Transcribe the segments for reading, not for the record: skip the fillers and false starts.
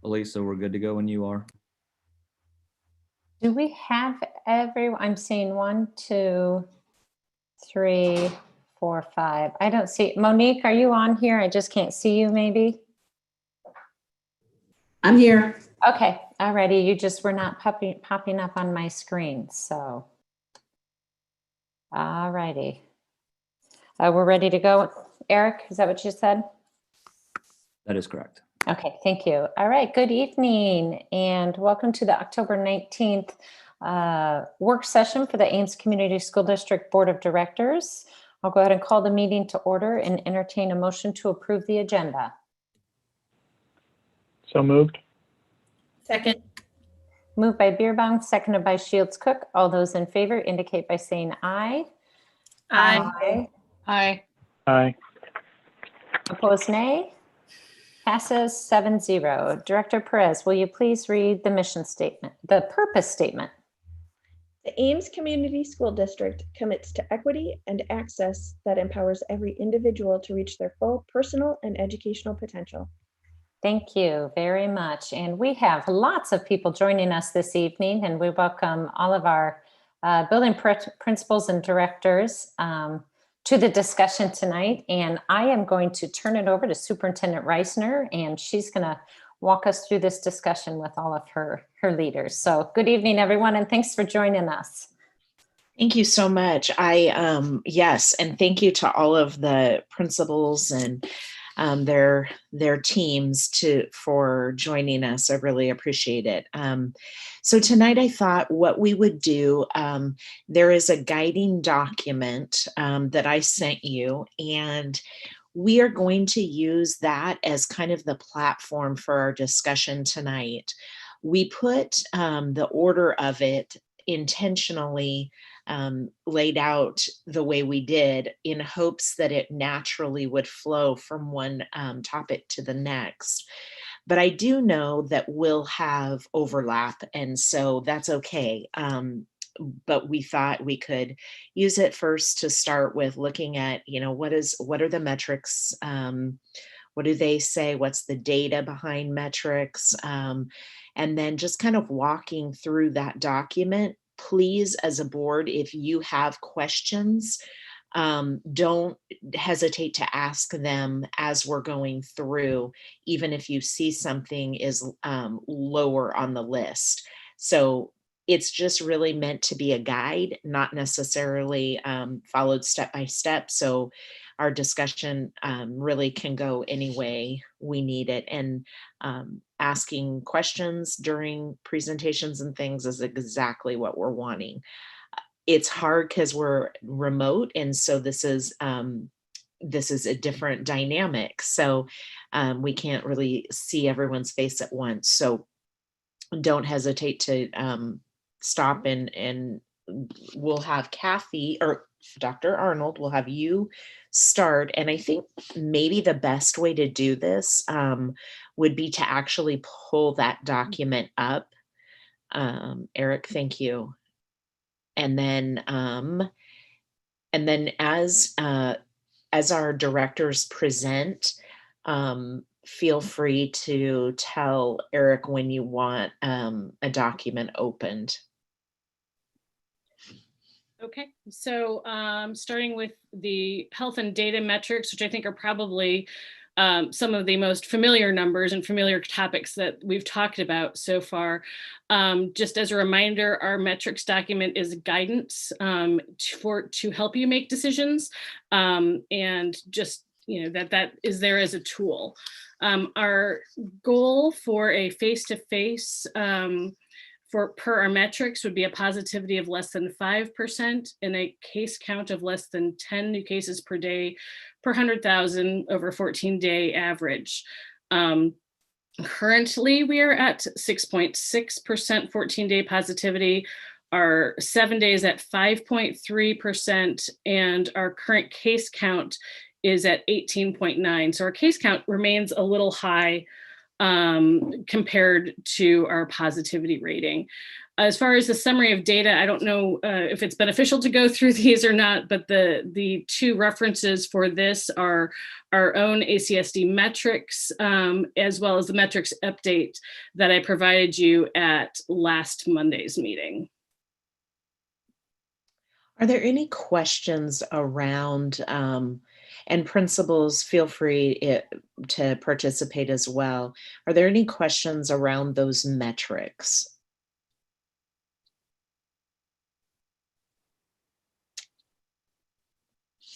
Elisa, we're good to go when you are. Do we have everyone? I'm seeing 1, 2, 3, 4, 5. I don't see. Monique, are you on here? I just can't see you maybe. I'm here. Okay. Alrighty. You just were not popping up on my screen. So, alrighty. We're ready to go. Eric, is that what you said? That is correct. Okay, thank you. All right, good evening and welcome to the October 19th work session for the Ames Community School District Board of Directors. I'll go ahead and call the meeting to order and entertain a motion to approve the agenda. So moved. Second. Moved by Beerbaum, seconded by Shields Cook. All those in favor indicate by saying aye. Aye. Aye. Aye. Opposed, nay. Passes 7-0. Director Perez, will you please read the mission statement, the purpose statement? The Ames Community School District commits to equity and access that empowers every individual to reach their full personal and educational potential. Thank you very much. And we have lots of people joining us this evening, and we welcome all of our building principals and directors to the discussion tonight. And I am going to turn it over to Superintendent Reisner, and she's going to walk us through this discussion with all of her leaders. So good evening, everyone, and thanks for joining us. Thank you so much. Yes, and thank you to all of the principals and their teams for joining us. I really appreciate it. So tonight I thought what we would do, there is a guiding document that I sent you, and we are going to use that as kind of the platform for our discussion tonight. We put the order of it intentionally laid out the way we did in hopes that it naturally would flow from one topic to the next. But I do know that we'll have overlap, and so that's okay. But we thought we could use it first to start with looking at, what are the metrics? What do they say? What's the data behind metrics? And then just kind of walking through that document. Please, as a board, if you have questions, don't hesitate to ask them as we're going through, even if you see something is lower on the list. So it's just really meant to be a guide, not necessarily followed step by step. So our discussion really can go any way we need it. And asking questions during presentations and things is exactly what we're wanting. It's hard because we're remote, and so this is a different dynamic. So we can't really see everyone's face at once. So don't hesitate to stop and we'll have Kathy or Dr. Arnold, we'll have you start. And I think maybe the best way to do this would be to actually pull that document up. Eric, thank you. And then as our directors present, feel free to tell Eric when you want a document opened. Okay, so starting with the health and data metrics, which I think are probably some of the most familiar numbers and familiar topics that we've talked about so far. Just as a reminder, our metrics document is guidance to help you make decisions, and just that is there as a tool. Our goal for a face-to-face per our metrics would be a positivity of less than 5% and a case count of less than 10 new cases per day per 100,000 over 14-day average. Currently, we are at 6.6% 14-day positivity, our 7 days at 5.3%, and our current case count is at 18.9. So our case count remains a little high compared to our positivity rating. As far as the summary of data, I don't know if it's beneficial to go through these or not, but the two references for this are our own ACSD metrics, as well as the metrics update that I provided you at last Monday's meeting. Are there any questions around, and principals, feel free to participate as well. Are there any questions around those metrics?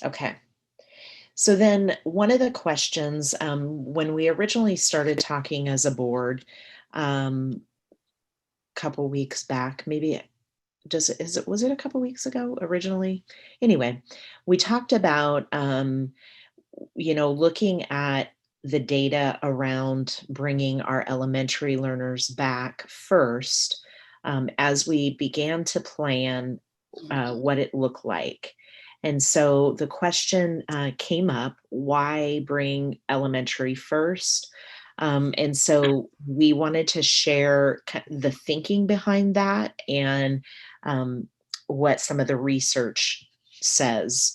Okay. So then one of the questions, when we originally started talking as a board, couple weeks back, maybe was it a couple weeks ago originally? Anyway, we talked about looking at the data around bringing our elementary learners back first, as we began to plan what it looked like. And so the question came up, why bring elementary first? And so we wanted to share the thinking behind that and what some of the research says.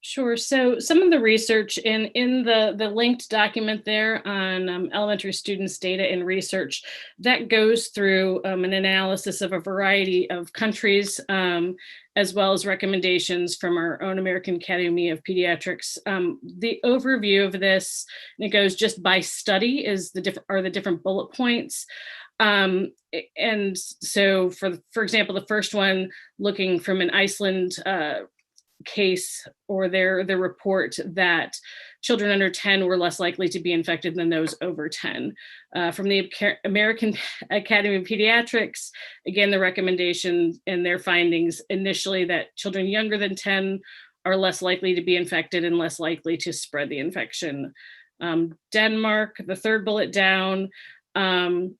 Sure. So some of the research in the linked document there on elementary students' data and research, that goes through an analysis of a variety of countries, as well as recommendations from our own American Academy of Pediatrics. The overview of this, and it goes just by study, is the different bullet points. And so for example, the first one, looking from an Iceland case or their report, that children under 10 were less likely to be infected than those over 10. From the American Academy of Pediatrics, again, the recommendation and their findings initially that children younger than 10 are less likely to be infected and less likely to spread the infection. Denmark, the third bullet down,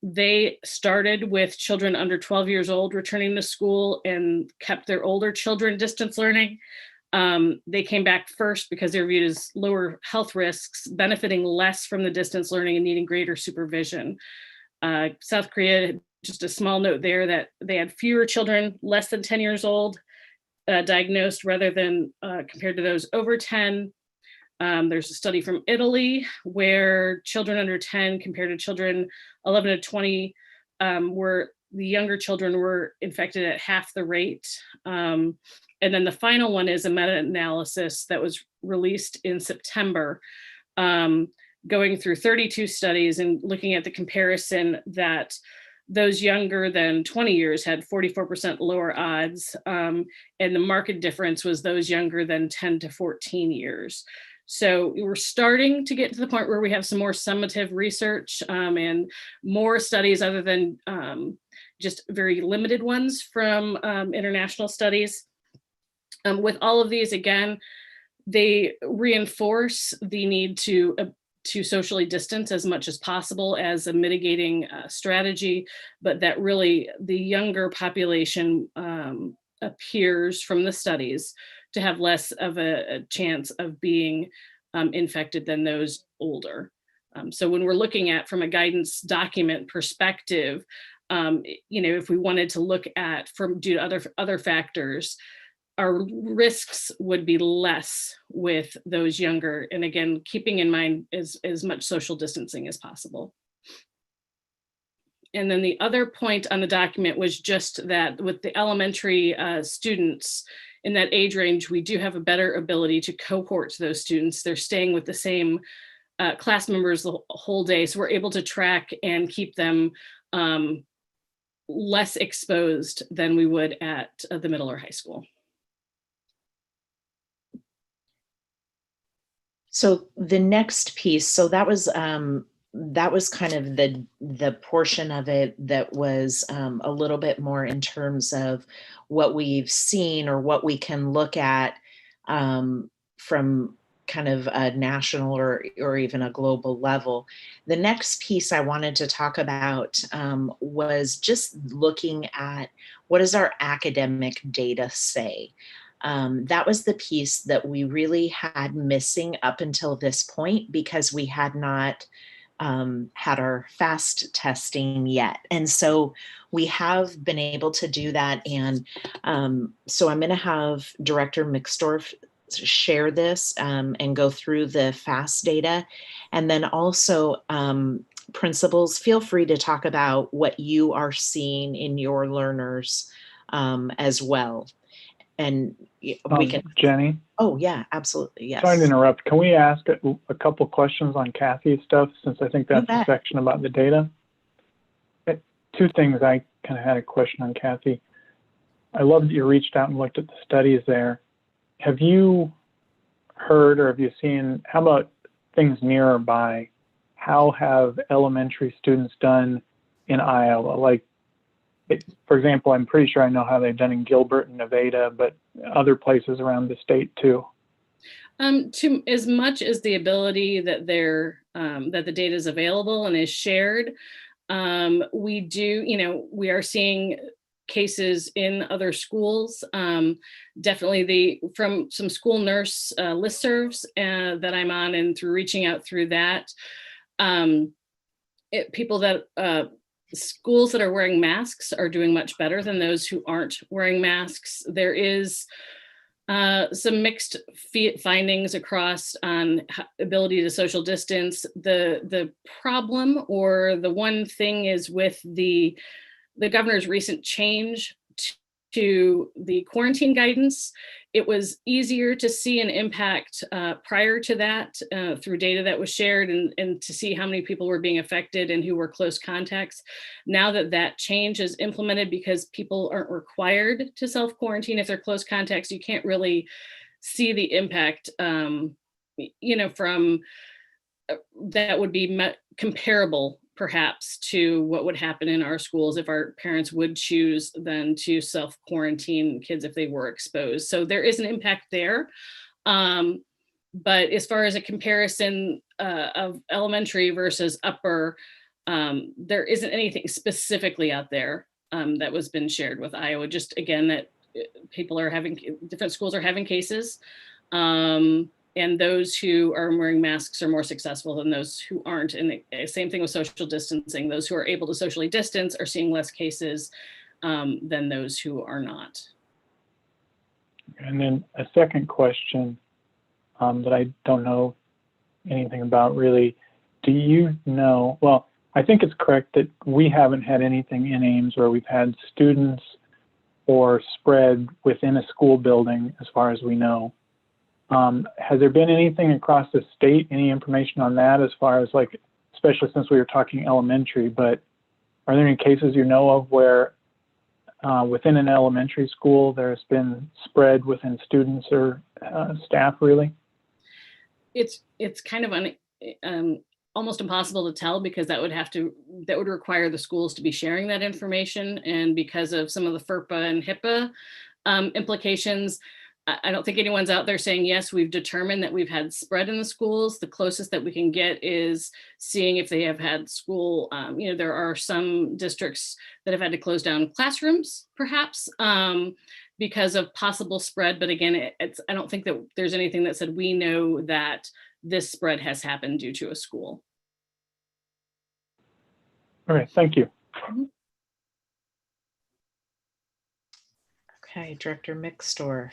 they started with children under 12 years old returning to school and kept their older children distance learning. They came back first because they're viewed as lower health risks, benefiting less from the distance learning and needing greater supervision. South Korea, just a small note there, that they had fewer children less than 10 years old diagnosed rather than compared to those over 10. There's a study from Italy where children under 10 compared to children 11 to 20 were the younger children were infected at half the rate. And then the final one is a meta-analysis that was released in September, going through 32 studies and looking at the comparison that those younger than 20 years had 44% lower odds. And the market difference was those younger than 10 to 14 years. So we're starting to get to the point where we have some more summative research and more studies other than just very limited ones from international studies. With all of these, again, they reinforce the need to socially distance as much as possible as a mitigating strategy, but that really the younger population appears from the studies to have less of a chance of being infected than those older. So when we're looking at from a guidance document perspective, if we wanted to look at due to other factors, our risks would be less with those younger. And again, keeping in mind as much social distancing as possible. And then the other point on the document was just that with the elementary students in that age range, we do have a better ability to cohort those students. They're staying with the same class members the whole day. So we're able to track and keep them less exposed than we would at the middle or high school. So the next piece, so that was kind of the portion of it that was a little bit more in terms of what we've seen or what we can look at from kind of a national or even a global level. The next piece I wanted to talk about was just looking at what does our academic data say? That was the piece that we really had missing up until this point because we had not had our FAST testing yet. And so we have been able to do that. And so I'm going to have Director Mixdorf share this and go through the FAST data. And then also principals, feel free to talk about what you are seeing in your learners as well. And we can, Jenny, oh yeah, absolutely, yes. sorry to interrupt. Can we ask a couple questions on Kathy's stuff, since I think that's the section about the data? Two things I kind of had a question on, Kathy. I love that you reached out and looked at the studies there. Have you heard or have you seen, how about things nearby? How have elementary students done in Iowa? Like, for example, I'm pretty sure I know how they've done in Gilbert and Nevada, but other places around the state too. To as much as the ability that that the data is available and is shared, we do, we are seeing cases in other schools. Definitely from some school nurse listservs that I'm on, and through reaching out through that, people that schools that are wearing masks are doing much better than those who aren't wearing masks. There is some mixed findings across on ability to social distance. The problem, or the one thing, is with the governor's recent change to the quarantine guidance. It was easier to see an impact prior to that through data that was shared, and to see how many people were being affected and who were close contacts. Now that that change is implemented, because people aren't required to self-quarantine if they're close contacts, you can't really see the impact, from that would be comparable perhaps to what would happen in our schools if our parents would choose then to self-quarantine kids if they were exposed. So there is an impact there. But as far as a comparison of elementary versus upper, there isn't anything specifically out there that was been shared with Iowa. Just again, that different schools are having cases. And those who are wearing masks are more successful than those who aren't. And the same thing with social distancing. Those who are able to socially distance are seeing less cases than those who are not. And then a second question that I don't know anything about really. Do you know, well, I think it's correct that we haven't had anything in Ames where we've had students or spread within a school building as far as we know. Has there been anything across the state, any information on that as far as, like, especially since we were talking elementary, but are there any cases you know of where within an elementary school there's been spread within students or staff really? It's kind of almost impossible to tell, because that would require the schools to be sharing that information. And because of some of the FERPA and HIPAA implications, I don't think anyone's out there saying, yes, we've determined that we've had spread in the schools. The closest that we can get is seeing if they have had school, there are some districts that have had to close down classrooms, perhaps, because of possible spread. But again, I don't think that there's anything that said we know that this spread has happened due to a school. All right, thank you. Okay, Director Mixdorf.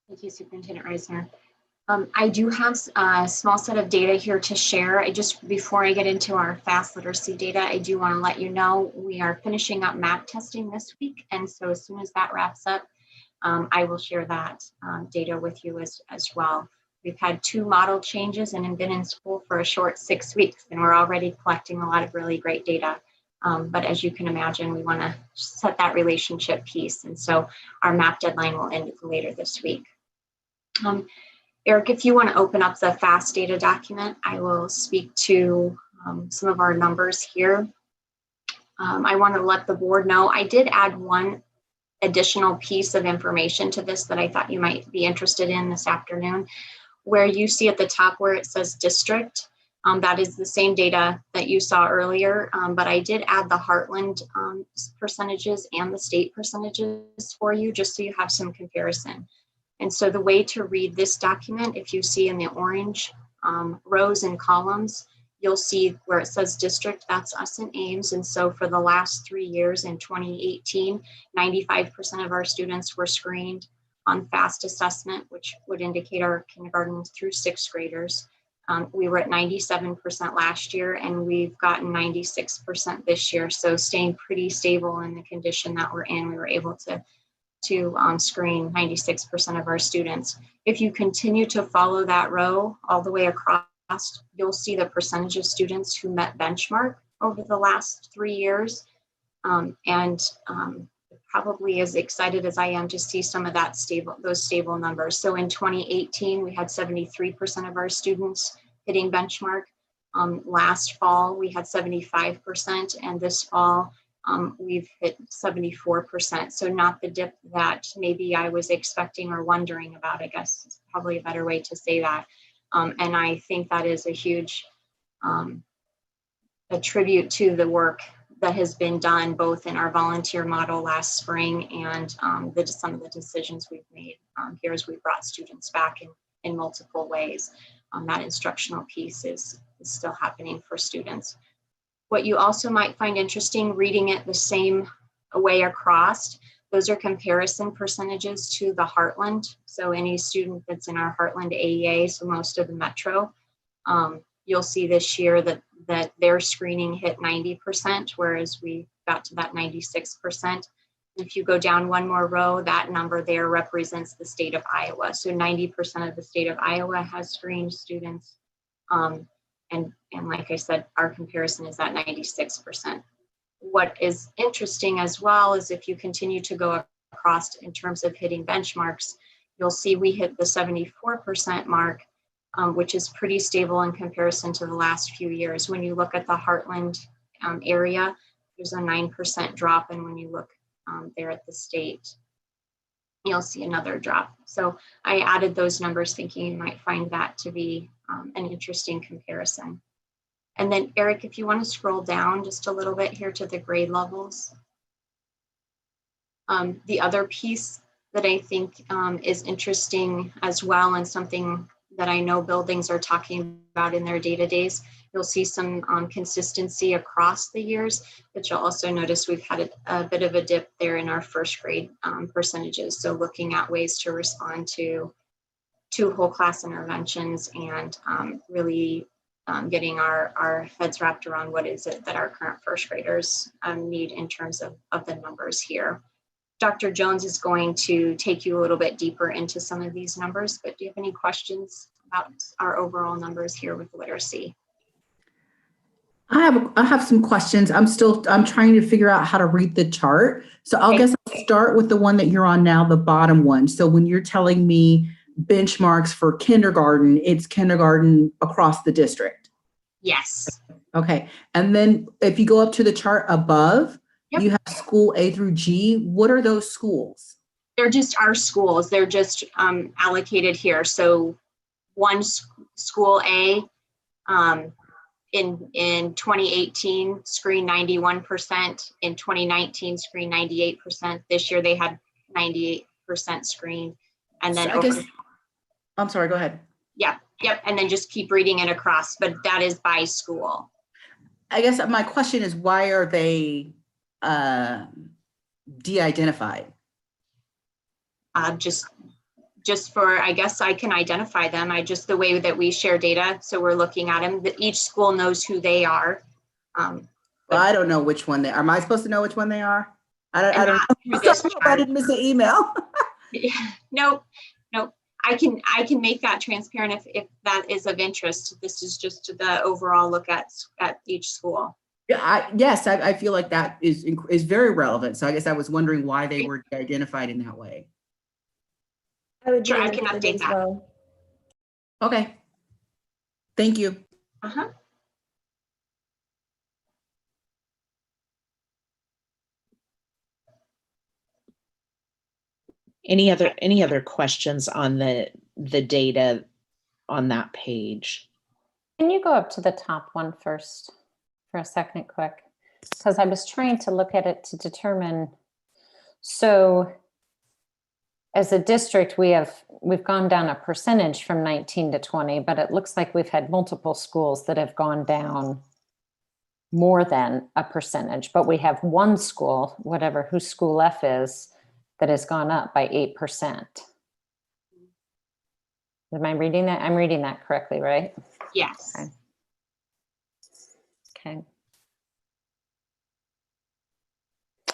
Thank you, Superintendent Reisner. I do have a small set of data here to share. Before I get into our FAST literacy data, I do want to let you know we are finishing up MAP testing this week. And so as soon as that wraps up, I will share that data with you as well. We've had 2 model changes and have been in school for a short 6 weeks, and we're already collecting a lot of really great data. But as you can imagine, we want to set that relationship piece. And so our MAP deadline will end later this week. Eric, if you want to open up the FAST data document, I will speak to some of our numbers here. I want to let the board know I did add one additional piece of information to this that I thought you might be interested in this afternoon, where you see at the top where it says district. That is the same data that you saw earlier, but I did add the Heartland percentages and the state percentages for you, just so you have some comparison. And so the way to read this document, if you see in the orange rows and columns, you'll see where it says district, that's us in Ames. And so for the last 3 years in 2018, 95% of our students were screened on FAST assessment, which would indicate our kindergarten through 6th graders. We were at 97% last year, and we've gotten 96% this year. So staying pretty stable in the condition that we're in, we were able to screen 96% of our students. If you continue to follow that row all the way across, you'll see the percentage of students who met benchmark over the last 3 years. Probably as excited as I am to see some of those stable numbers. So in 2018, we had 73% of our students hitting benchmark. Last fall, we had 75%, and this fall, we've hit 74%. So not the dip that maybe I was expecting or wondering about, I guess is probably a better way to say that. And I think that is a huge tribute to the work that has been done both in our volunteer model last spring and some of the decisions we've made here as we brought students back in multiple ways. That instructional piece is still happening for students. What you also might find interesting, reading it the same way across, those are comparison percentages to the Heartland. So any student that's in our Heartland AEA, so most of the metro, you'll see this year that their screening hit 90%, whereas we got to that 96%. If you go down one more row, that number there represents the state of Iowa. So 90% of the state of Iowa has screened students. And like I said, our comparison is at 96%. What is interesting as well is if you continue to go across in terms of hitting benchmarks, you'll see we hit the 74% mark, which is pretty stable in comparison to the last few years. When you look at the Heartland area, there's a 9% drop. And when you look there at the state, you'll see another drop. So I added those numbers thinking you might find that to be an interesting comparison. And then Eric, if you want to scroll down just a little bit here to the grade levels. The other piece that I think is interesting as well, and something that I know buildings are talking about in their day-to-days, you'll see some consistency across the years, but you'll also notice we've had a bit of a dip there in our first grade percentages. So looking at ways to respond to whole class interventions and really getting our heads wrapped around what is it that our current first graders need in terms of the numbers here. Dr. Jones is going to take you a little bit deeper into some of these numbers, but do you have any questions about our overall numbers here with literacy? I have some questions. I'm trying to figure out how to read the chart. So I'll guess I'll start with the one that you're on now, the bottom one. So when you're telling me benchmarks for kindergarten, it's kindergarten across the district. Yes. Okay. And then if you go up to the chart above, yep, you have school A through G. What are those schools? They're just our schools. They're just allocated here. So one school A in 2018 screened 91%. In 2019 screened 98%. This year they had 98% screened. And then So I'm sorry, go ahead. Yeah. Yep. And then just keep reading it across, but that is by school. I guess my question is, why are they de-identified? Just for, I guess I can identify them. The way that we share data. So we're looking at them, that each school knows who they are. Well, I don't know which one they are. Am I supposed to know which one they are? I don't know. I didn't miss an email. Nope. I can make that transparent if that is of interest. This is just the overall look at each school. Yeah, yes, I feel like that is very relevant. So I guess I was wondering why they were identified in that way. I would Sure, I can update that. Well. Okay. Thank you. Uh-huh. Any other questions on the data on that page? Can you go up to the top one first for a second quick? Because I was trying to look at it to determine. So as a district, we've gone down a percentage from 19 to 20, but it looks like we've had multiple schools that have gone down more than a percentage, but we have one school, whatever whose school F is, that has gone up by 8%. Am I reading that? I'm reading that correctly, right? Yes. Okay. Okay.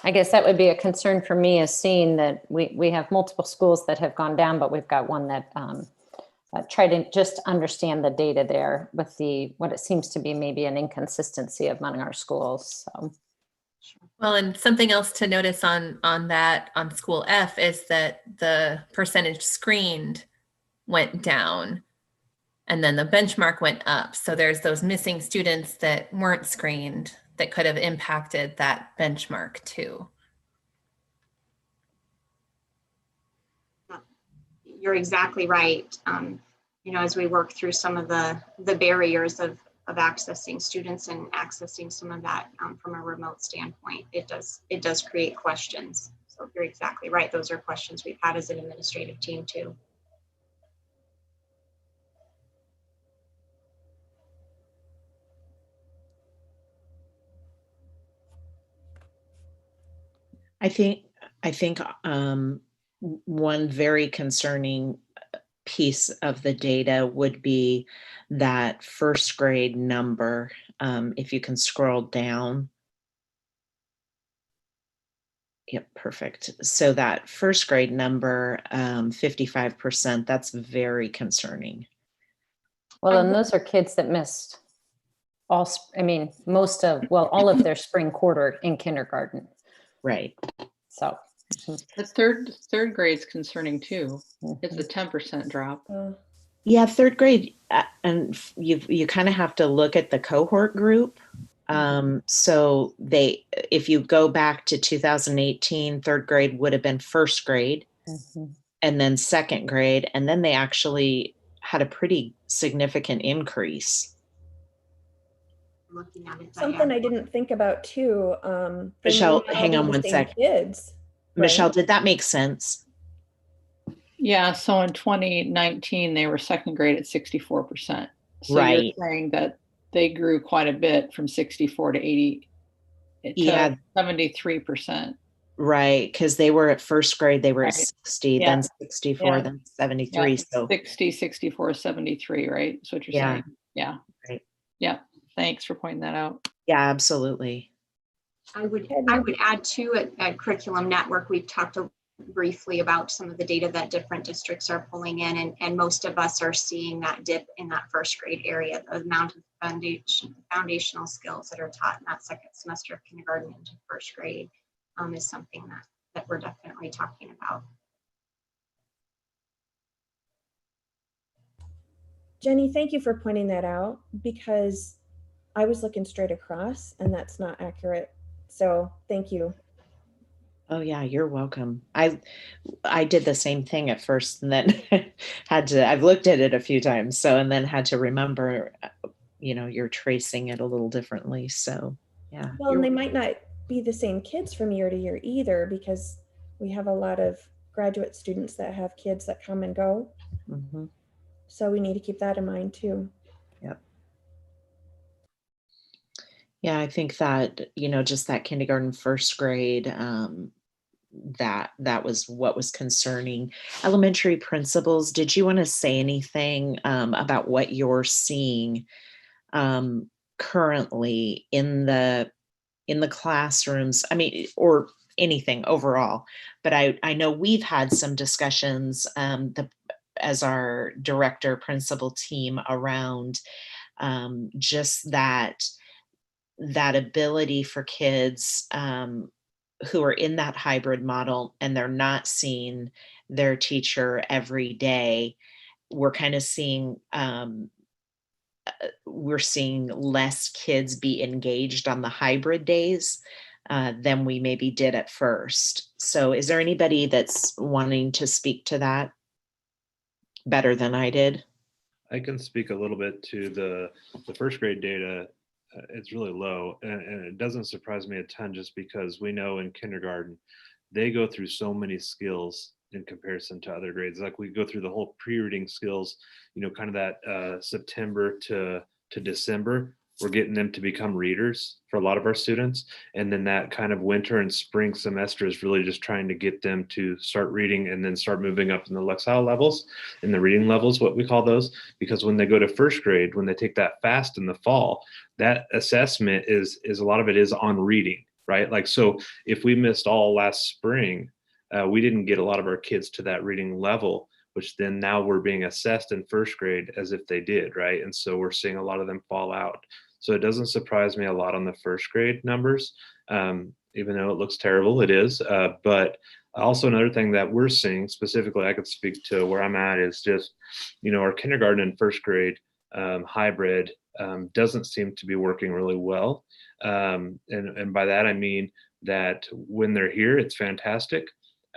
I guess that would be a concern for me, is seeing that we have multiple schools that have gone down, but we've got one that try to just understand the data there with what it seems to be maybe an inconsistency among our schools. So. Well, and something else to notice on school F is that the percentage screened went down and then the benchmark went up. So there's those missing students that weren't screened that could have impacted that benchmark too. You're exactly right. As we work through some of the barriers of accessing students and accessing some of that from a remote standpoint, it does create questions. So you're exactly right. Those are questions we've had as an administrative team too. I think one very concerning piece of the data would be that first grade number. If you can scroll down. Yep, perfect. So that first grade number, 55%, that's very concerning. Well, and those are kids that missed all of their spring quarter in kindergarten. Right. So the third grade's concerning too. It's a 10% drop. Yeah, third grade, and you kind of have to look at the cohort group. So if you go back to 2018, third grade would have been first grade, and then second grade, and then they actually had a pretty significant increase. Looking at it, Something I didn't think about too. Michelle, hang on one sec. Kids, Michelle, right? did that make sense? Yeah, so in 2019, they were second grade at 64%. So Right. You're saying that they grew quite a bit from 64 to 80 to 73%. Right, because they were at first grade, they were at Right. 60, then 64, then 73. Yeah. So 60, 64, 73, right? That's what you're saying. Yeah. Right. Yeah. Thanks for pointing that out. Yeah, absolutely. I would add to at Curriculum Network, we've talked briefly about some of the data that different districts are pulling in, and most of us are seeing that dip in that first grade area. The amount of foundational skills that are taught in that second semester of kindergarten into first grade is something that we're definitely talking about. Jenny, thank you for pointing that out, because I was looking straight across and that's not accurate. So thank you. Oh yeah, you're welcome. I did the same thing at first, and then I've looked at it a few times, and then had to remember, you're tracing it a little differently. So yeah. Well, and they might not be the same kids from year to year either, because we have a lot of graduate students that have kids that come and go. Mm-hmm. So we need to keep that in mind too. Yep. Yeah, I think that, just that kindergarten, first grade, that was what was concerning. Elementary principals, did you want to say anything about what you're seeing currently in the classrooms? I mean, or anything overall, but I know we've had some discussions as our director principal team around just that ability for kids who are in that hybrid model and they're not seeing their teacher every day. We're kind of seeing we're seeing less kids be engaged on the hybrid days than we maybe did at first. So is there anybody that's wanting to speak to that better than I did? I can speak a little bit to the first grade data. It's really low, and it doesn't surprise me a ton, just because we know in kindergarten they go through so many skills in comparison to other grades. Like we go through the whole pre-reading skills, kind of that September to December, we're getting them to become readers for a lot of our students. And then that kind of winter and spring semester is really just trying to get them to start reading and then start moving up in the Lexile levels, in the reading levels, what we call those. Because when they go to first grade, when they take that FAST in the fall, that assessment is a lot of it is on reading, right? Like, so if we missed all last spring, we didn't get a lot of our kids to that reading level, which then now we're being assessed in first grade as if they did, right? And so we're seeing a lot of them fall out. So it doesn't surprise me a lot on the first grade numbers, even though it looks terrible, it is. But also another thing that we're seeing specifically, I could speak to where I'm at, is just, our kindergarten and first grade hybrid doesn't seem to be working really well. And by that, I mean that when they're here, it's fantastic.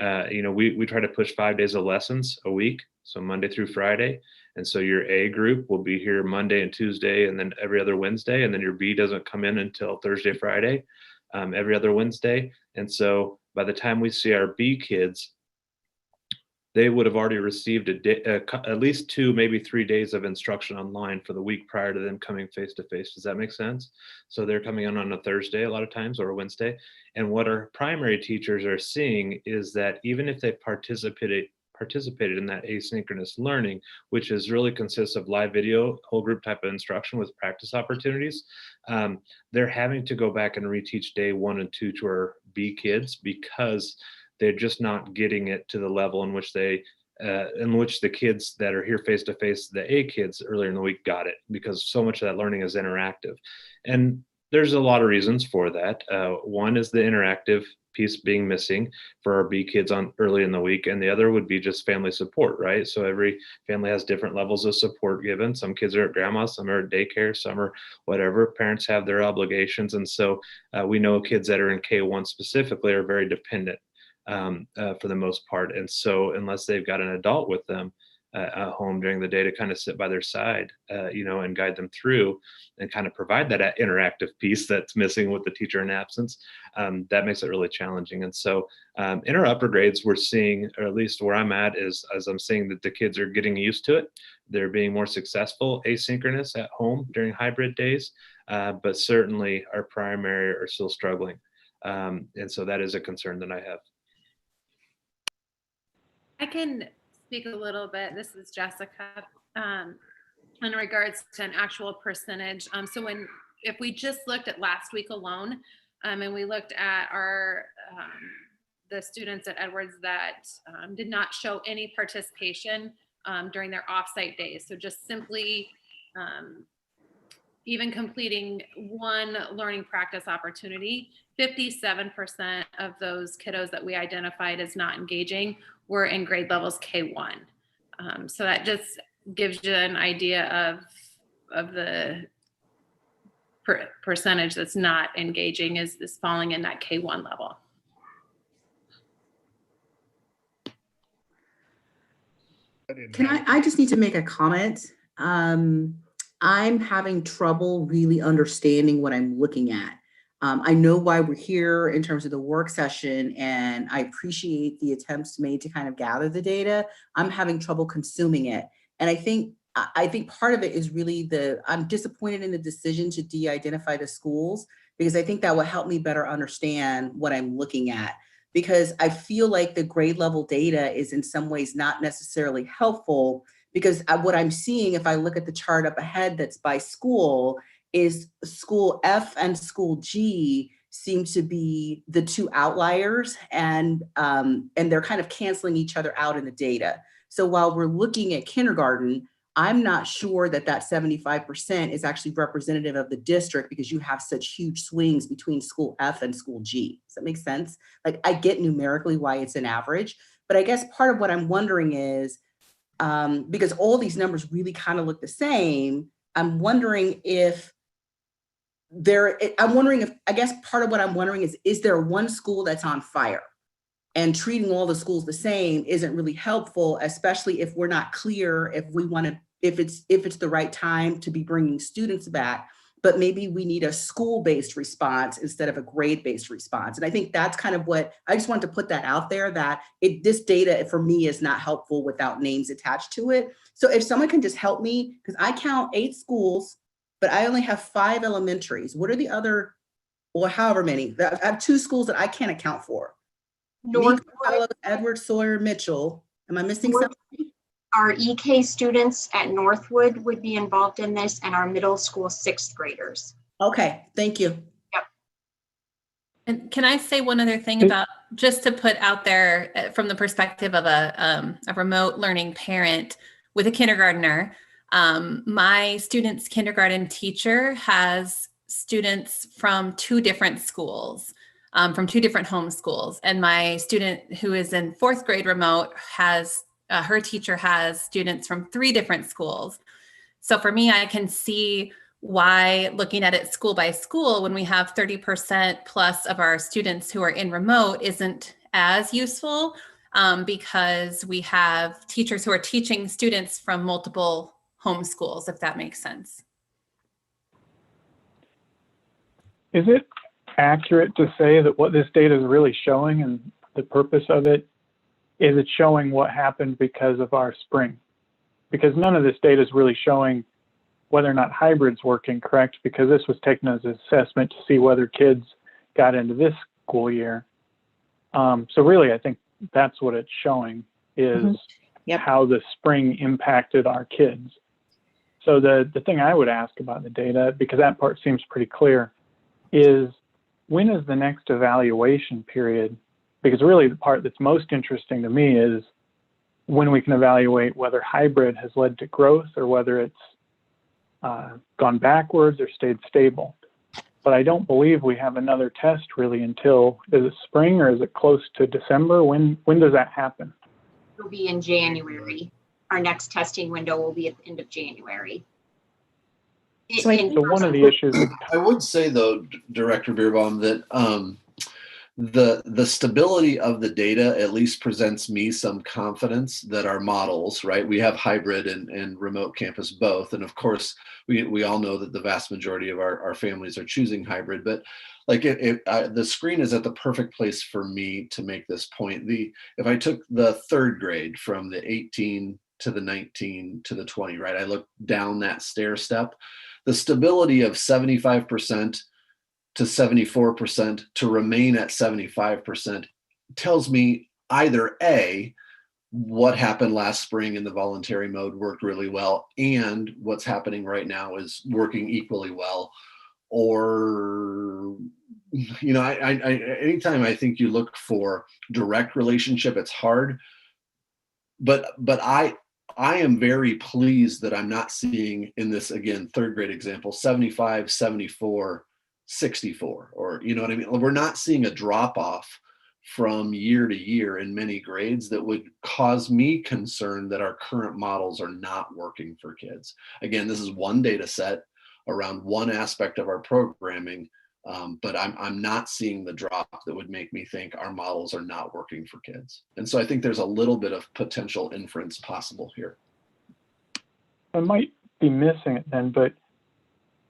We try to push 5 days of lessons a week, so Monday through Friday. And so your A group will be here Monday and Tuesday, and then every other Wednesday. And then your B doesn't come in until Thursday, Friday, every other Wednesday. And so by the time we see our B kids, they would have already received at least 2, maybe 3 days of instruction online for the week prior to them coming face to face. Does that make sense? So they're coming in on a Thursday a lot of times, or a Wednesday. And what our primary teachers are seeing is that even if they participated in that asynchronous learning, which is really consists of live video, whole group type of instruction with practice opportunities, they're having to go back and reteach day 1 and 2 to our B kids, because they're just not getting it to the level in which the kids that are here face to face, the A kids earlier in the week, got it, because so much of that learning is interactive. And there's a lot of reasons for that. One is the interactive piece being missing for our B kids on early in the week, and the other would be just family support, right? So every family has different levels of support given. Some kids are at grandma's, some are at daycare, some are whatever. Parents have their obligations, and so we know kids that are in K1 specifically are very dependent for the most part. And so unless they've got an adult with them at home during the day to kind of sit by their side, and guide them through and kind of provide that interactive piece that's missing with the teacher in absence, that makes it really challenging. And so in our upper grades, we're seeing, or at least where I'm at, is as I'm seeing that the kids are getting used to it. They're being more successful asynchronous at home during hybrid days, but certainly our primary are still struggling. And so that is a concern that I have. I can speak a little bit. This is Jessica, in regards to an actual percentage. So if we just looked at last week alone, and we looked at the students at Edwards that did not show any participation during their offsite days. So just simply even completing one learning practice opportunity, 57% of those kiddos that we identified as not engaging were in grade levels K1. So that just gives you an idea of the percentage that's not engaging is falling in that K1 level. I just need to make a comment. I'm having trouble really understanding what I'm looking at. I know why we're here in terms of the work session, and I appreciate the attempts made to kind of gather the data. I'm having trouble consuming it. And I think part of it is really I'm disappointed in the decision to de-identify the schools, because I think that will help me better understand what I'm looking at. Because I feel like the grade level data is in some ways not necessarily helpful, because what I'm seeing, if I look at the chart up ahead that's by school, is school F and school G seem to be the two outliers, and they're kind of canceling each other out in the data. So while we're looking at kindergarten, I'm not sure that 75% is actually representative of the district, because you have such huge swings between school F and school G. Does that make sense? Like, I get numerically why it's an average, but I guess part of what I'm wondering is, because all these numbers really kind of look the same, I'm wondering if I guess part of what I'm wondering is there one school that's on fire? And treating all the schools the same isn't really helpful, especially if we're not clear if it's the right time to be bringing students back. but maybe we need a school-based response instead of a grade-based response. And I think that's kind of what, I just want to put that out there, that this data for me is not helpful without names attached to it. So if someone can just help me, because I count 8 schools, but I only have 5 elementaries. What are the other, or however many? I have 2 schools that I can't account for. Northwood, Edward, Sawyer, Mitchell. Am I missing North- something? our EK students at Northwood would be involved in this, and our middle school 6th graders. Okay, thank you. And can I say one other thing about, just to put out there from the perspective of a remote learning parent with a kindergartner? My student's kindergarten teacher has students from 2 different schools, from 2 different home schools. And my student who is in 4th grade remote has, her teacher has students from 3 different schools. So for me, I can see why, looking at it school by school, when we have 30% plus of our students who are in remote, isn't as useful, because we have teachers who are teaching students from multiple home schools, if that makes sense. Is it accurate to say that what this data is really showing, and the purpose of it, is it showing what happened because of our spring? Because none of this data is really showing whether or not hybrid's working, correct? Because this was taken as an assessment to see whether kids got into this school year. So really, I think that's what it's showing, is how the spring impacted our kids. So the thing I would ask about the data, because that part seems pretty clear, is when is the next evaluation period? Because really the part that's most interesting to me is when we can evaluate whether hybrid has led to growth or whether it's gone backwards or stayed stable. But I don't believe we have another test really until, is it spring or is it close to December? When does that happen? It'll be in January. Our next testing window will be at the end of January. So one of the issues, I would say though, Director Beerbaum, that the stability of the data at least presents me some confidence that our models, right? We have hybrid and remote campus both. And of course, we all know that the vast majority of our families are choosing hybrid, but like the screen is at the perfect place for me to make this point. If I took the 3rd grade from the 18 to the 19 to the 20, right? I look down that stair step, the stability of 75% to 74% to remain at 75% tells me either A, what happened last spring in the voluntary mode worked really well, and what's happening right now is working equally well. Or, you know, anytime I think you look for direct relationship, it's hard. But I am very pleased that I'm not seeing in this, again, 3rd grade example, 75, 74, 64, or you know what I mean? We're not seeing a drop off from year to year in many grades that would cause me concern that our current models are not working for kids. Again, this is one data set around one aspect of our programming, but I'm not seeing the drop that would make me think our models are not working for kids. And so I think there's a little bit of potential inference possible here. I might be missing it then, but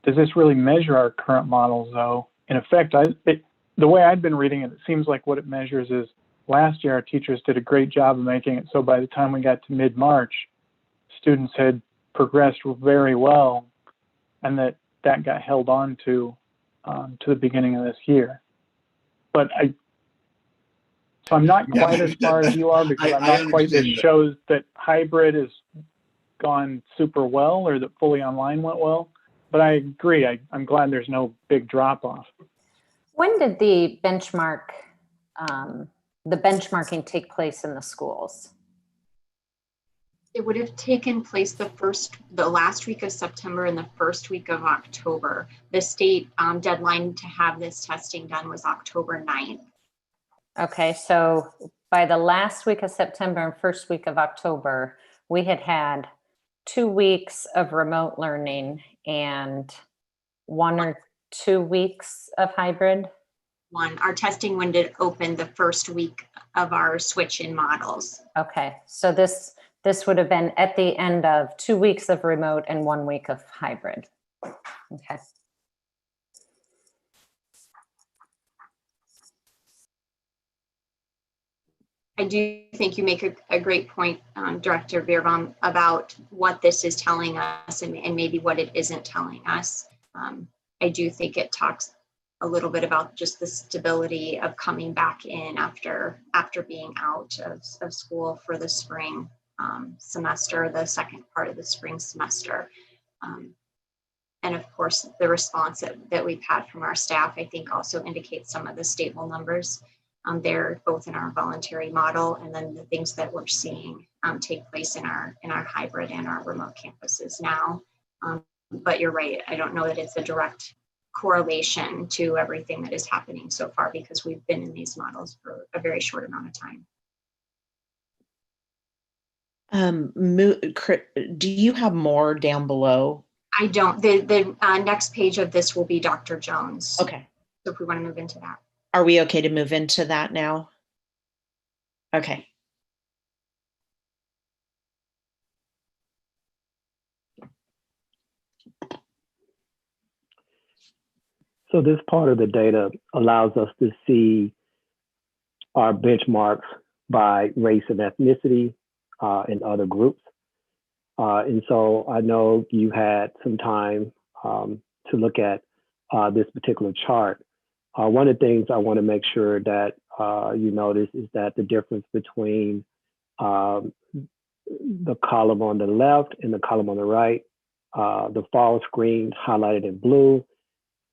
does this really measure our current models though? In effect, the way I've been reading it, it seems like what it measures is last year our teachers did a great job of making it so by the time we got to mid-March, students had progressed very well, and that got held on to the beginning of this year. But so I'm not quite as far as you are, because I'm not quite as shows that hybrid has gone super well or that fully online went well. But I agree. I'm glad there's no big drop off. When did the benchmarking take place in the schools? It would have taken place the last week of September and the first week of October. The state deadline to have this testing done was October 9th. Okay, so by the last week of September and first week of October, we had 2 weeks of remote learning and 1 or 2 weeks of hybrid. Our testing window opened the first week of our switch in models. Okay, so this would have been at the end of 2 weeks of remote and 1 week of hybrid. Okay. I do think you make a great point, Director Beerbaum, about what this is telling us and maybe what it isn't telling us. I do think it talks a little bit about just the stability of coming back in after being out of school for the spring semester, the second part of the spring semester. And of course, the response that we've had from our staff, I think also indicates some of the stable numbers there, both in our voluntary model and then the things that we're seeing take place in our hybrid and our remote campuses now. But you're right, I don't know that it's a direct correlation to everything that is happening so far because we've been in these models for a very short amount of time. Do you have more down below? I don't. The next page of this will be Dr. Jones. Okay. So if we want to move into that. Are we okay to move into that now? Okay. So this part of the data allows us to see our benchmarks by race and ethnicity and other groups. And so I know you had some time to look at this particular chart. One of the things I want to make sure that you notice is that the difference between the column on the left and the column on the right, the fall screens highlighted in blue,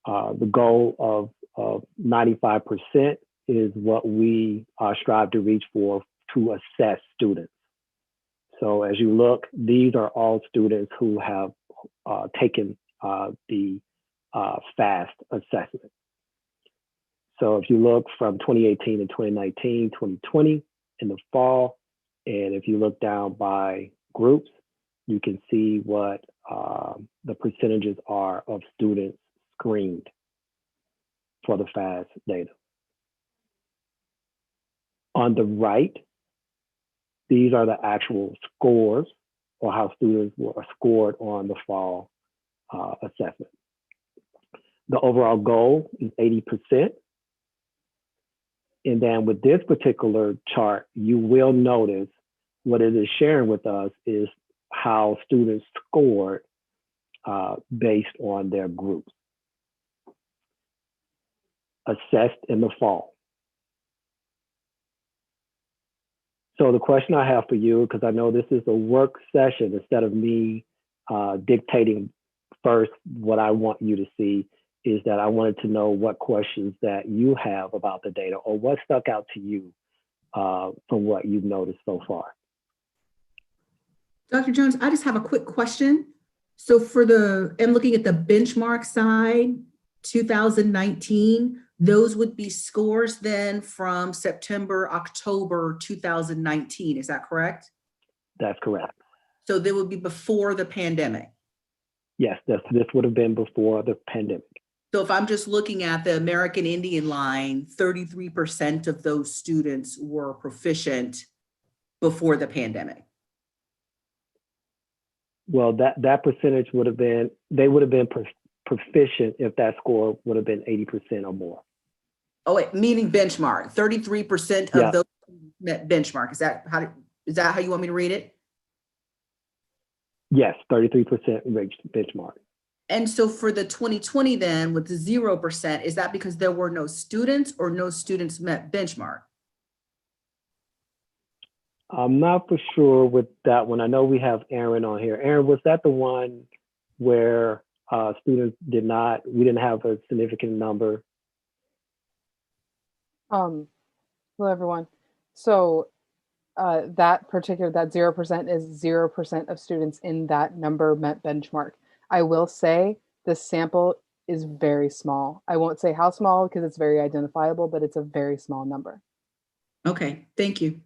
the goal of 95% is what we strive to reach for to assess students. So as you look, these are all students who have taken the FAST assessment. So if you look from 2018 to 2019, 2020 in the fall, and if you look down by groups, you can see what the percentages are of students screened for the FAST data. On the right, these are the actual scores or how students were scored on the fall assessment. The overall goal is 80%. And then with this particular chart, you will notice what it is sharing with us is how students scored based on their groups, assessed in the fall. So the question I have for you, because I know this is a work session, instead of me dictating first what I want you to see, is that I wanted to know what questions that you have about the data or what stuck out to you from what you've noticed so far. Dr. Jones, I just have a quick question. So I'm looking at the benchmark side, 2019, those would be scores then from September, October 2019, is that correct? That's correct. So they would be before the pandemic? Yes, this would have been before the pandemic. So if I'm just looking at the American Indian line, 33% of those students were proficient before the pandemic. Well, that percentage would have been, they would have been proficient if that score would have been 80% or more. Oh, wait, meaning benchmark, 33% of those met benchmark. Is that how you want me to read it? Yes, 33% reached benchmark. And so for the 2020 then with the 0%, is that because there were no students or no students met benchmark? I'm not for sure with that one. I know we have Aaron on here. Aaron, was that the one where students we didn't have a significant number? Hello everyone. So that 0% is 0% of students in that number met benchmark. I will say the sample is very small. I won't say how small because it's very identifiable, but it's a very small number. Okay, thank you.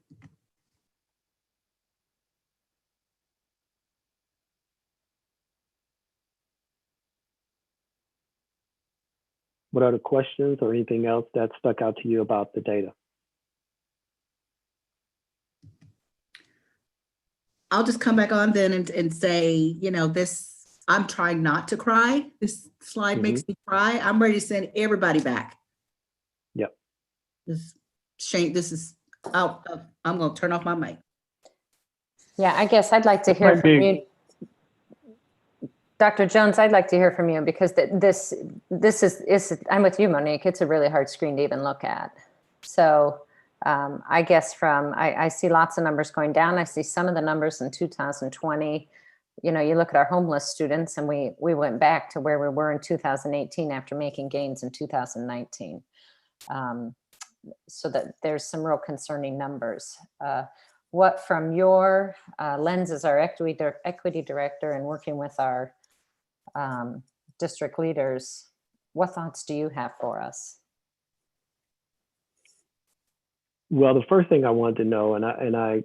What are the questions or anything else that stuck out to you about the data? I'll just come back on then and say, you know, I'm trying not to cry. This slide makes me cry. I'm ready to send everybody back. Yep. This is I'm going to turn off my mic. Yeah, I guess I'd like to hear might from be- you. Dr. Jones, I'd like to hear from you because this is, I'm with you, Monique, it's a really hard screen to even look at. So I guess I see lots of numbers going down. I see some of the numbers in 2020. You know, you look at our homeless students and we went back to where we were in 2018 after making gains in 2019. So that there's some real concerning numbers. What from your lens as our equity director and working with our district leaders, what thoughts do you have for us? Well, the first thing I wanted to know, and I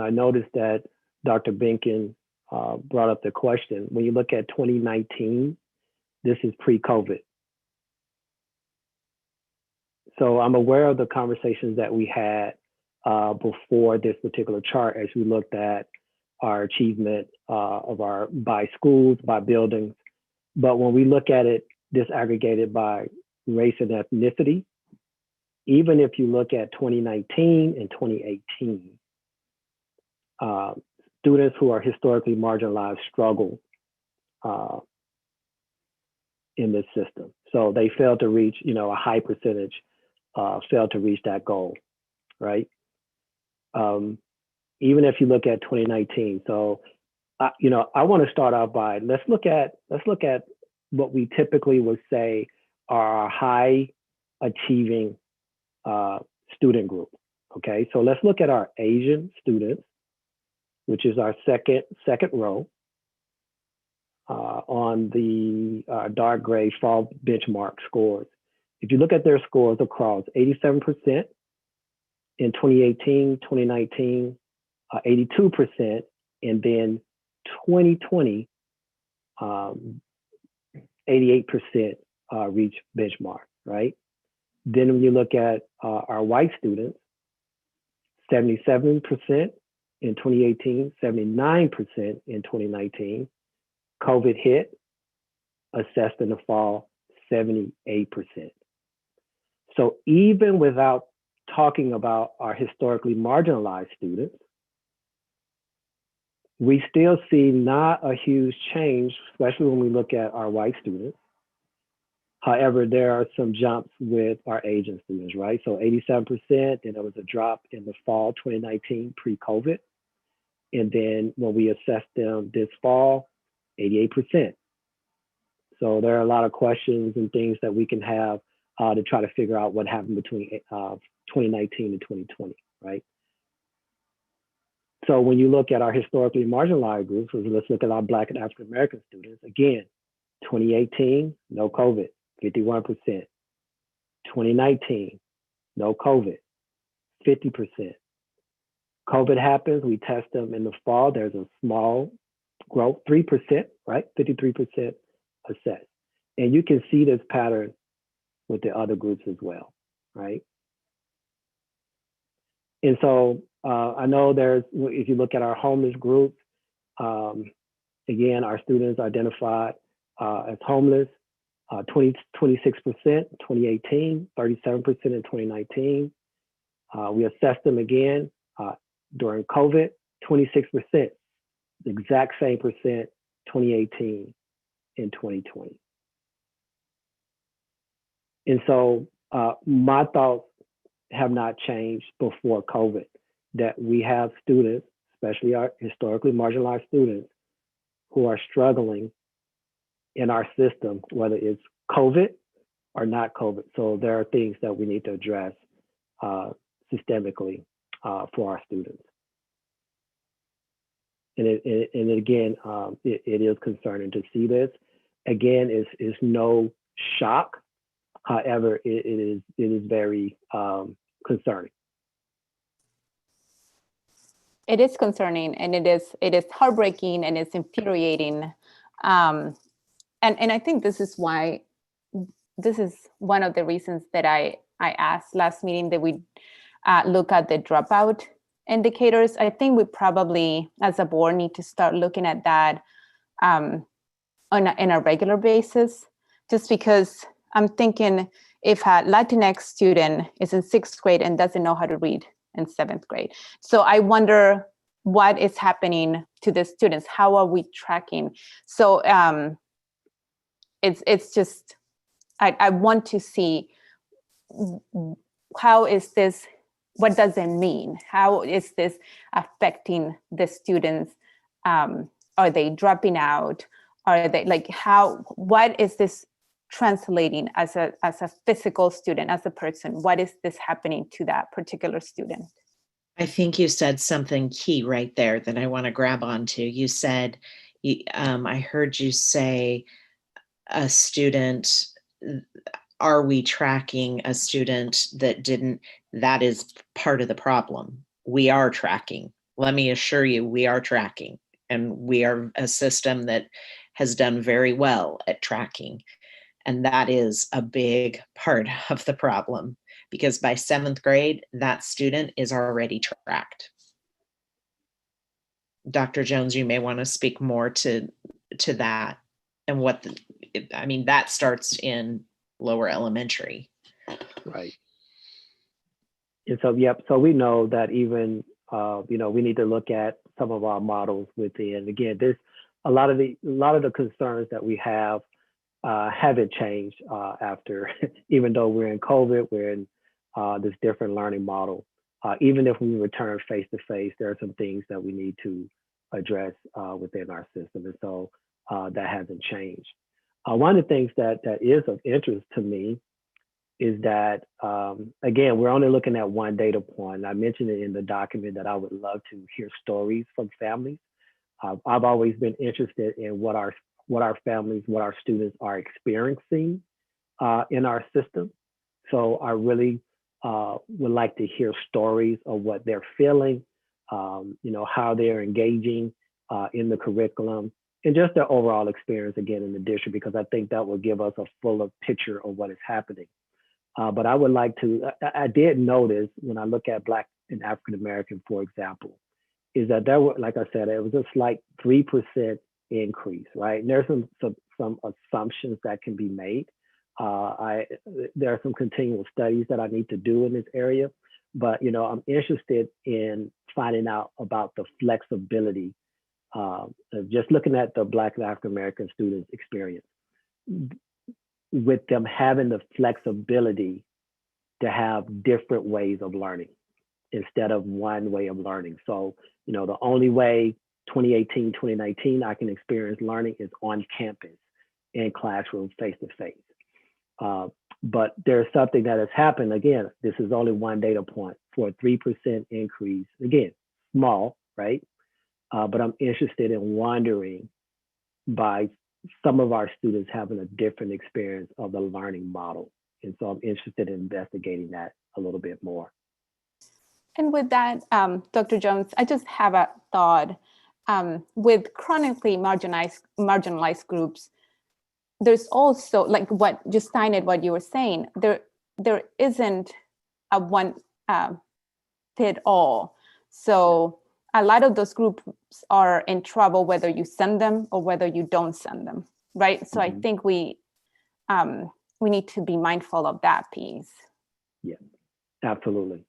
noticed that Dr. Benkin brought up the question. When you look at 2019, this is pre-COVID. So I'm aware of the conversations that we had before this particular chart as we looked at our achievement by schools, by buildings. But when we look at it disaggregated by race and ethnicity, even if you look at 2019 and 2018, students who are historically marginalized struggle in this system. So they failed to reach, a high percentage failed to reach that goal, right? Even if you look at 2019. So, I want to start out by let's look at what we typically would say are our high achieving student group. Okay, so let's look at our Asian students, which is our second row on the dark gray fall benchmark scores. If you look at their scores across 87% in 2018, 2019, 82%, and then 2020, 88% reach benchmark, right? Then when you look at our white students, 77% in 2018, 79% in 2019. COVID hit, assessed in the fall, 78%. So even without talking about our historically marginalized students, we still see not a huge change, especially when we look at our white students. However, there are some jumps with our Asian students, right? So 87%, then there was a drop in the fall 2019 pre-COVID. And then when we assessed them this fall, 88%. So there are a lot of questions and things that we can have to try to figure out what happened between 2019 and 2020, right? So when you look at our historically marginalized groups, let's look at our Black and African American students. Again, 2018, no COVID, 51%. 2019, no COVID, 50%. COVID happens, we test them in the fall, there's a small growth, 3%, right? 53% assessed. And you can see this pattern with the other groups as well, right? And so I know if you look at our homeless group, again, our students identified as homeless, 26% 2018, 37% in 2019. We assessed them again during COVID, 26%, the exact same percent, 2018 and 2020. And so my thoughts have not changed before COVID, that we have students, especially our historically marginalized students, who are struggling in our system, whether it's COVID or not COVID. So there are things that we need to address systemically for our students. And again, it is concerning to see this. Again, it's no shock. However, it is very concerning. It is concerning, and it is heartbreaking, and it's infuriating. And I think this is one of the reasons that I asked last meeting that we look at the dropout indicators. I think we probably, as a board, need to start looking at that on a regular basis, just because I'm thinking if a Latinx student is in 6th grade and doesn't know how to read, and 7th grade. So I wonder what is happening to the students. How are we tracking? So it's just, I want to see how is this, what does it mean? How is this affecting the students? Are they dropping out? Are they like, what is this translating as a physical student, as a person? What is this happening to that particular student? I think you said something key right there that I want to grab onto. You said, I heard you say a student, are we tracking a student that didn't? That is part of the problem. We are tracking. Let me assure you, we are tracking. And we are a system that has done very well at tracking. And that is a big part of the problem, because by 7th grade, that student is already tracked. Dr. Jones, you may want to speak more to that and what that starts in lower elementary. Right. And so, so we know that even, we need to look at some of our models within. Again, there's a lot of the concerns that we have haven't changed after, even though we're in COVID, we're in this different learning model. Even if we return face to face, there are some things that we need to address within our system. And so that hasn't changed. One of the things that is of interest to me is that, again, we're only looking at one data point. I mentioned it in the document that I would love to hear stories from families. I've always been interested in what our families, what our students are experiencing in our system. So I really would like to hear stories of what they're feeling, how they're engaging in the curriculum, and just their overall experience again in the district, because I think that will give us a fuller picture of what is happening. But I would like to, I did notice when I look at Black and African American, for example, is that there were, like I said, it was a slight 3% increase, right? And there's some assumptions that can be made. There are some continual studies that I need to do in this area, but I'm interested in finding out about the flexibility. Just looking at the Black and African American students' experience, with them having the flexibility to have different ways of learning instead of one way of learning. So, the only way 2018, 2019 I can experience learning is on campus in classroom face to face. But there's something that has happened. Again, this is only one data point for a 3% increase. Again, small, right? But I'm interested in wondering by some of our students having a different experience of the learning model. And so I'm interested in investigating that a little bit more. And with that, Dr. Jones, I just have a thought. With chronically marginalized groups, there's also, like what you were saying, there isn't a one fit all. So a lot of those groups are in trouble whether you send them or whether you don't send them, right? So I think we need to be mindful of that piece. Yeah, absolutely.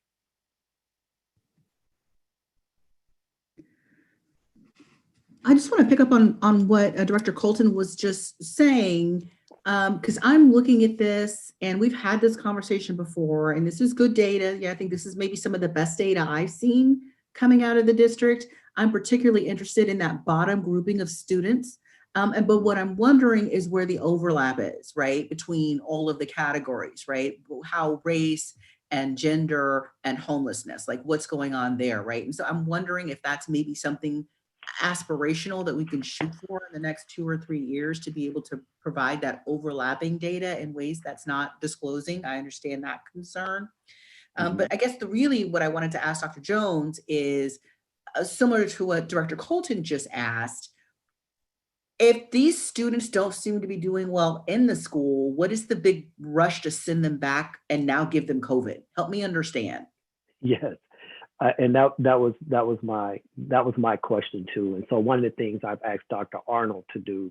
I just want to pick up on what Director Colton was just saying, because I'm looking at this and we've had this conversation before, and this is good data. Yeah, I think this is maybe some of the best data I've seen coming out of the district. I'm particularly interested in that bottom grouping of students. But what I'm wondering is where the overlap is, right, between all of the categories, right? How race and gender and homelessness, like what's going on there, right? And so I'm wondering if that's maybe something aspirational that we can shoot for in the next 2 or 3 years to be able to provide that overlapping data in ways that's not disclosing. I understand that concern. But I guess what I wanted to ask Dr. Jones is similar to what Director Colton just asked. If these students don't seem to be doing well in the school, what is the big rush to send them back and now give them COVID? Help me understand. Yes. And that was my question too. And so one of the things I've asked Dr. Arnold to do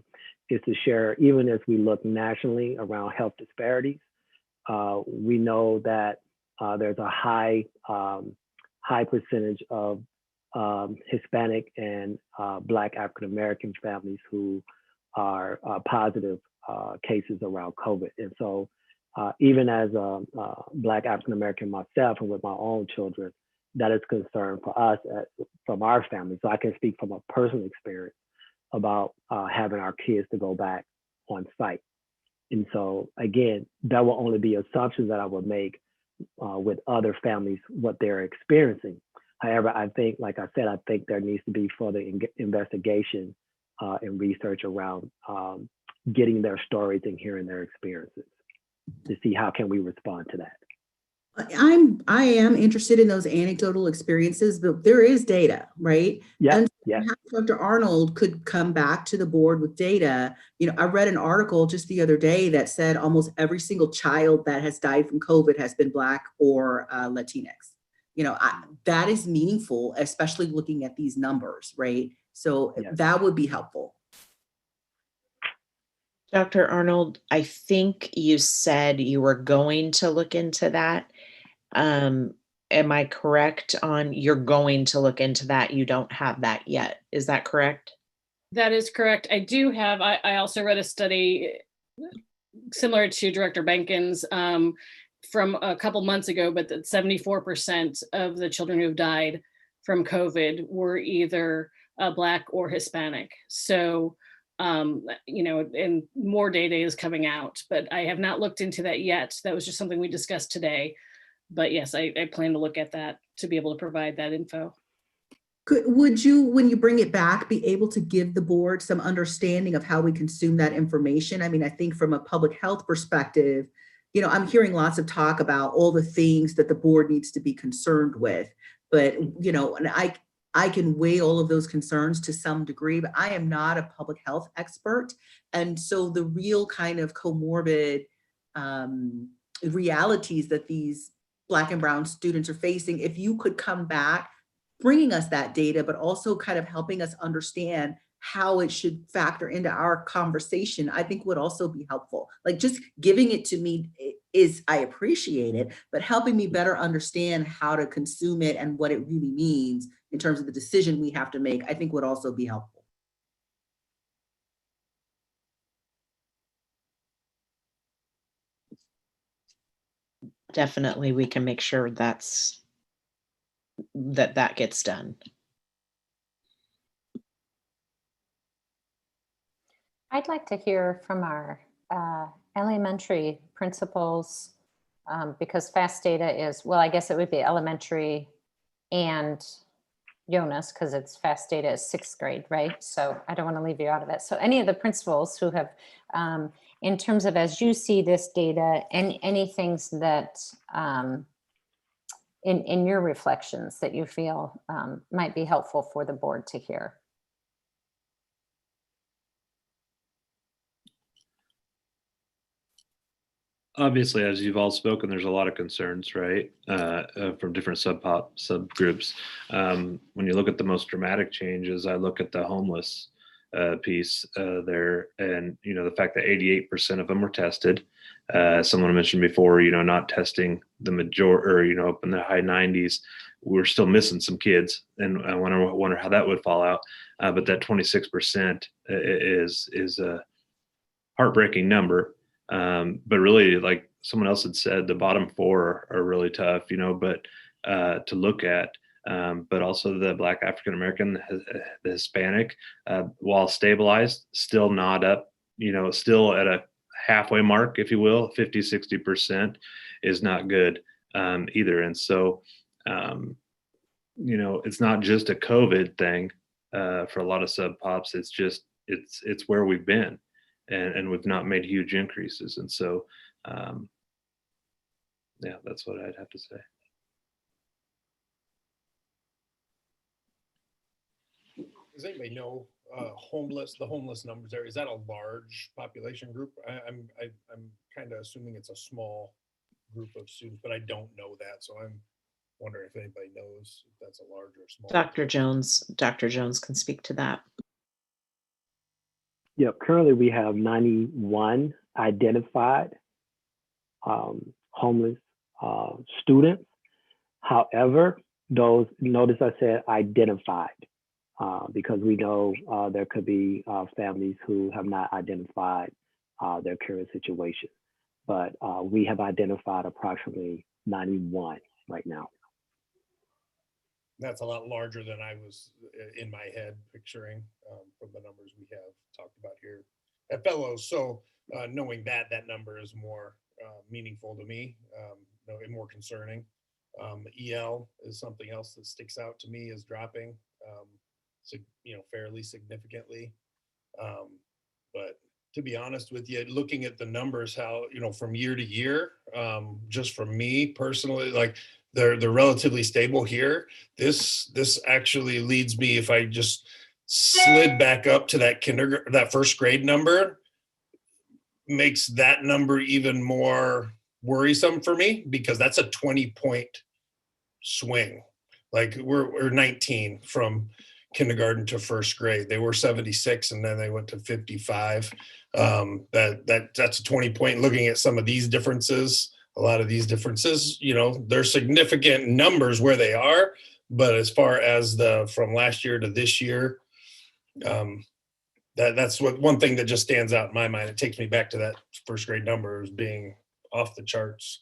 is to share, even as we look nationally around health disparities, we know that there's a high high percentage of Hispanic and Black African American families who are positive cases around COVID. And so even as a Black African American myself and with my own children, that is concern for us from our family. So I can speak from a personal experience about having our kids to go back on site. And so again, that will only be assumptions that I would make with other families, what they're experiencing. However, I think, like I said, I think there needs to be further investigation and research around getting their stories and hearing their experiences to see how can we respond to that. I am interested in those anecdotal experiences, but there is data, right? Yeah. And Yeah. Dr. Arnold could come back to the board with data. You know, I read an article just the other day that said almost every single child that has died from COVID has been Black or Latinx. You know, that is meaningful, especially looking at these numbers, right? So Yes. that would be helpful. Dr. Arnold, I think you said you were going to look into that. Am I correct on you're going to look into that? You don't have that yet. Is that correct? That is correct. I do have, I also read a study similar to Director Benkin's from a couple months ago, but that 74% of the children who have died from COVID were either Black or Hispanic. So, you know, and more data is coming out, but I have not looked into that yet. That was just something we discussed today. But yes, I plan to look at that to be able to provide that info. Would you, when you bring it back, be able to give the board some understanding of how we consume that information? I mean, I think from a public health perspective, you know, I'm hearing lots of talk about all the things that the board needs to be concerned with, but, you know, and I can weigh all of those concerns to some degree, but I am not a public health expert. And so the real kind of comorbid realities that these Black and brown students are facing, if you could come back, bringing us that data, but also kind of helping us understand how it should factor into our conversation, I think would also be helpful. Like just giving it to me is, I appreciate it, but helping me better understand how to consume it and what it really means in terms of the decision we have to make, I think would also be helpful. Definitely, we can make sure that gets done. I'd like to hear from our elementary principals because fast data is, well, I guess it would be elementary and Jonas because it's fast data is 6th grade, right? So I don't want to leave you out of it. So any of the principals who have, in terms of as you see this data, and any things that in your reflections that you feel might be helpful for the board to hear. Obviously, as you've all spoken, there's a lot of concerns, right, from different subgroups. When you look at the most dramatic changes, I look at the homeless piece there, and you know the fact that 88% of them were tested. Someone mentioned before, you know, not testing the majority, or you know, up in the high 90s, we're still missing some kids, and I wonder how that would fall out. But that 26% is a heartbreaking number. But really, like someone else had said, the bottom 4 are really tough, you know, but to look at, but also the Black African American, the Hispanic, while stabilized, still not up, you know, still at a halfway mark, if you will, 50-60% is not good either. And so, you know, it's not just a COVID thing for a lot of sub pops. It's just, it's where we've been. And we've not made huge increases. And so, yeah, that's what I'd have to say. Does anybody know the homeless numbers there? Is that a large population group? I'm kind of assuming it's a small group of students, but I don't know that. So I'm wondering if anybody knows if that's a large or small. Dr. Jones can speak to that. Yeah, currently we have 91 identified homeless students. However, those, notice I said identified, because we know there could be families who have not identified their current situation. But we have identified approximately 91 right now. That's a lot larger than I was in my head picturing from the numbers we have talked about here at Fellows. So knowing that that number is more meaningful to me, and more concerning. EL is something else that sticks out to me as dropping, fairly significantly. But to be honest with you, looking at the numbers, how, from year to year, just for me personally, like they're relatively stable here. This actually leads me, if I just slid back up to that first grade number, makes that number even more worrisome for me, because that's a 20-point swing. Like we're 19 from kindergarten to first grade. They were 76 and then they went to 55. That's a 20-point. Looking at some of these differences, a lot of these differences, they're significant numbers where they are, but as far as from last year to this year, that's one thing that just stands out in my mind. It takes me back to that first grade number as being off the charts.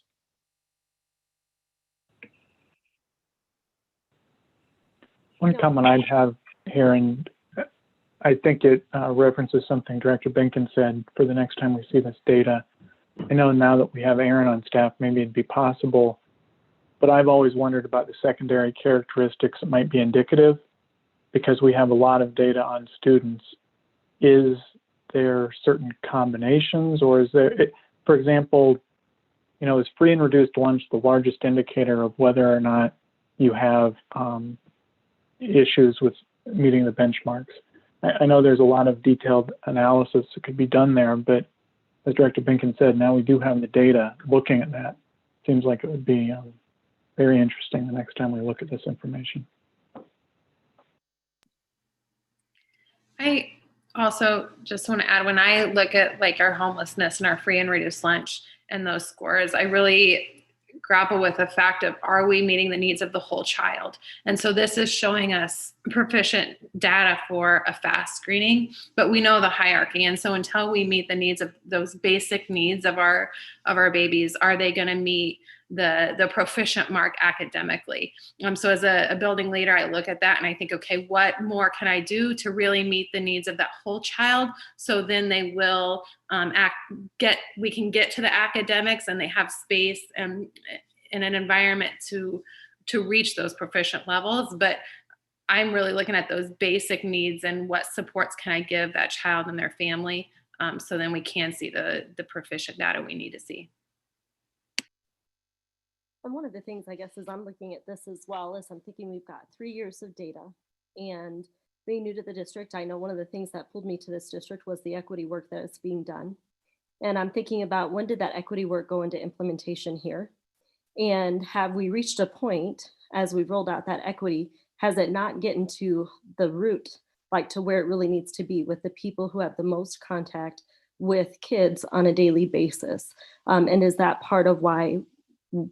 One comment I'd have here, and I think it references something Director Binkin said for the next time we see this data. I know now that we have Aaron on staff, maybe it'd be possible, but I've always wondered about the secondary characteristics that might be indicative, because we have a lot of data on students. Is there certain combinations, or is there, for example, is free and reduced lunch the largest indicator of whether or not you have issues with meeting the benchmarks? I know there's a lot of detailed analysis that could be done there, but as Director Binkin said, now we do have the data looking at that. Seems like it would be very interesting the next time we look at this information. I also just want to add, when I look at like our homelessness and our free and reduced lunch and those scores, I really grapple with the fact of, are we meeting the needs of the whole child? And so this is showing us proficient data for a fast screening, but we know the hierarchy. And so until we meet the needs of those basic needs of our babies, are they going to meet the proficient mark academically? So as a building leader, I look at that and I think, okay, what more can I do to really meet the needs of that whole child? So then they will we can get to the academics, and they have space and in an environment to reach those proficient levels. But I'm really looking at those basic needs and what supports can I give that child and their family, so then we can see the proficient data we need to see. And one of the things, I guess, as I'm looking at this as well, is I'm thinking we've got 3 years of data, and being new to the district, I know one of the things that pulled me to this district was the equity work that is being done. And I'm thinking about, when did that equity work go into implementation here? And have we reached a point, as we've rolled out that equity, has it not gotten to the root, like to where it really needs to be with the people who have the most contact with kids on a daily basis? And is that part of why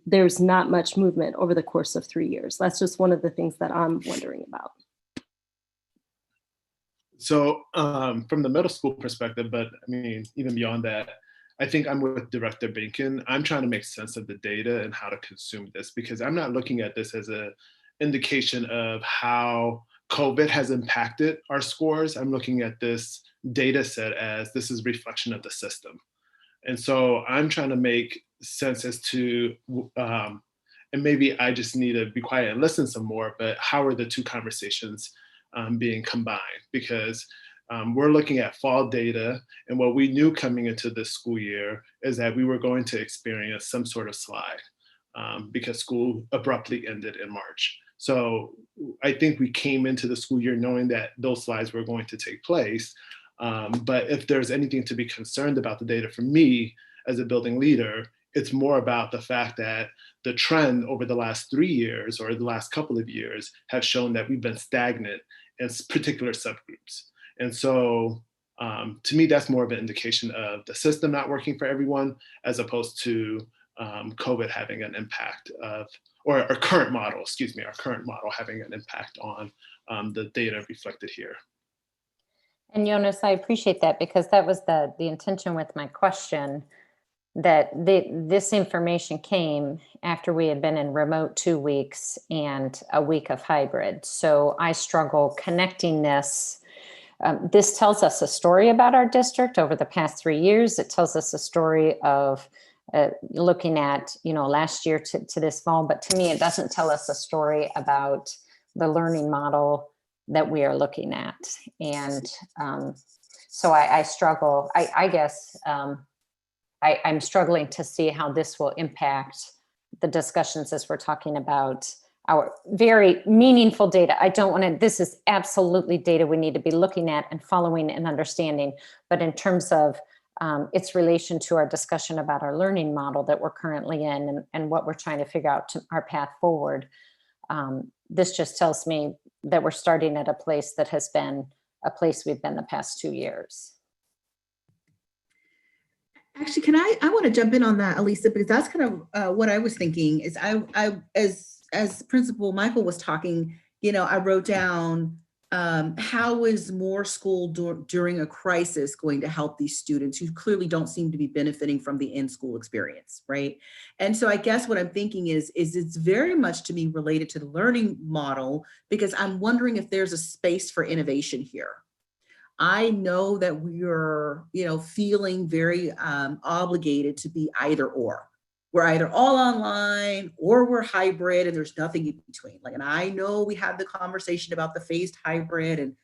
there's not much movement over the course of 3 years? That's just one of the things that I'm wondering about. So from the middle school perspective, but I mean, even beyond that, I think I'm with Director Binkin. I'm trying to make sense of the data and how to consume this, because I'm not looking at this as an indication of how COVID has impacted our scores. I'm looking at this data set as this is a reflection of the system. And so I'm trying to make sense as to, and maybe I just need to be quiet and listen some more, but how are the two conversations being combined? Because we're looking at fall data, and what we knew coming into this school year is that we were going to experience some sort of slide because school abruptly ended in March. So I think we came into the school year knowing that those slides were going to take place. But if there's anything to be concerned about the data for me as a building leader, it's more about the fact that the trend over the last 3 years or the last couple of years have shown that we've been stagnant in particular subgroups. And so to me, that's more of an indication of the system not working for everyone, as opposed to COVID having an impact of, or our current model, excuse me, our current model having an impact on the data reflected here. And Jonas, I appreciate that, because that was the intention with my question, that this information came after we had been in remote 2 weeks and a week of hybrid. So I struggle connecting this. This tells us a story about our district over the past 3 years. It tells us a story of looking at, last year to this fall. But to me, it doesn't tell us a story about the learning model that we are looking at. And so I struggle, I guess, I'm struggling to see how this will impact the discussions as we're talking about our very meaningful data. I don't want to, this is absolutely data we need to be looking at and following and understanding. But in terms of its relation to our discussion about our learning model that we're currently in and what we're trying to figure out our path forward, this just tells me that we're starting at a place that has been a place we've been the past 2 years. Actually, I want to jump in on that, Elisa, because that's kind of what I was thinking is as Principal Michael was talking, I wrote down how is more school during a crisis going to help these students who clearly don't seem to be benefiting from the in-school experience, right? And so I guess what I'm thinking is it's very much to me related to the learning model, because I'm wondering if there's a space for innovation here. I know that we're, feeling very obligated to be either or. We're either all online or we're hybrid, and there's nothing in between. And I know we had the conversation about the phased hybrid, and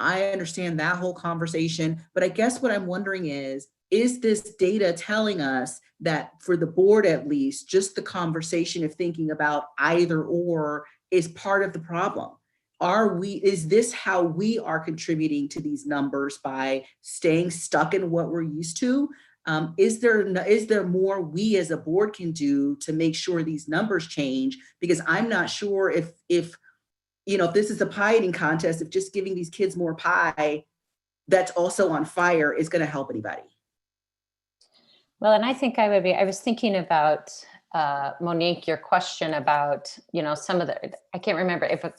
I understand that whole conversation. But I guess what I'm wondering is this data telling us that for the board, at least, just the conversation of thinking about either or is part of the problem? Is this how we are contributing to these numbers by staying stuck in what we're used to? Is there more we as a board can do to make sure these numbers change? Because I'm not sure if this is a pie eating contest, if just giving these kids more pie that's also on fire is going to help anybody. Well, and I think I was thinking about, Monique, your question about, some of I can't remember if a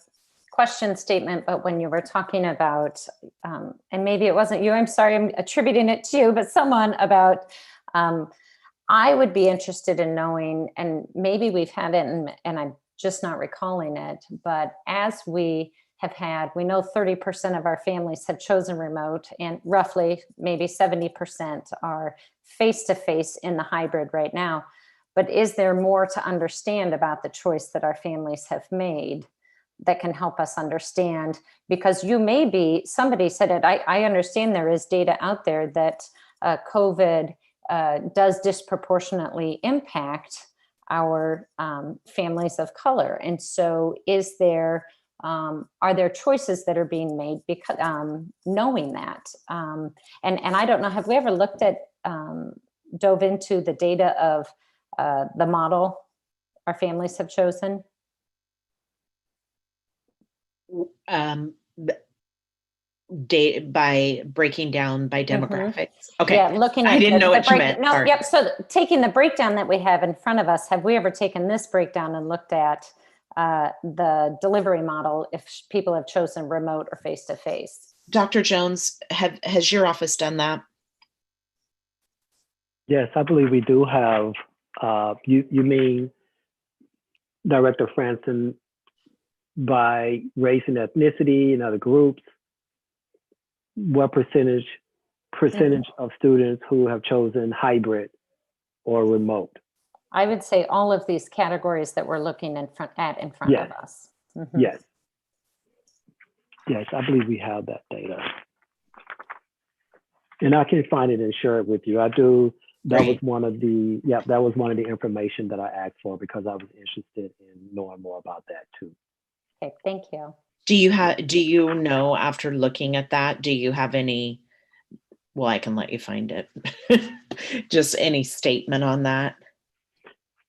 question statement, but when you were talking about, and maybe it wasn't you, I'm sorry, I'm attributing it to you, but someone about, I would be interested in knowing, and maybe we've had it and I'm just not recalling it, but as we know 30% of our families have chosen remote, and roughly maybe 70% are face-to-face in the hybrid right now. But is there more to understand about the choice that our families have made that can help us understand? Because somebody said it, I understand there is data out there that COVID does disproportionately impact our families of color. And so are there choices that are being made because knowing that? And I don't know, have we ever looked at, dove into the data of the model our families have chosen? By breaking down by demographics. Mm-hmm. Okay. Yeah, looking at I didn't know what you meant. No, yep. So taking the breakdown that we have in front of us, have we ever taken this breakdown and looked at the delivery model if people have chosen remote or face-to-face? Dr. Jones, has your office done that? Yes, I believe we do have. You mean Director Franson, by race and ethnicity and other groups? What percentage of students who have chosen hybrid or remote? I would say all of these categories that we're looking in front Yes. of us. Mm-hmm. Yes, I believe we have that data. And I can find it and share it with you. I do. That was one of the information that I asked for because I was interested in knowing more about that too. Okay, thank you. Do you know, after looking at that, do you have any, well, I can let you find it. Just any statement on that?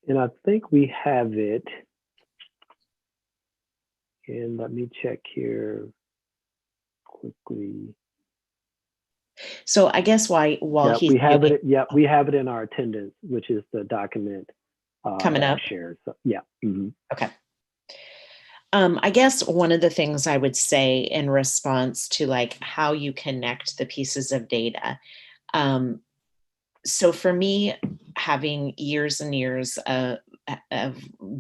And I think we have it. And let me check here quickly. So I guess we have it. Yeah, we have it in our attendance, which is the document coming that I up. shared. So, yeah. Mhm. Okay. I guess one of the things I would say in response to like how you connect the pieces of data. So for me, having years and years of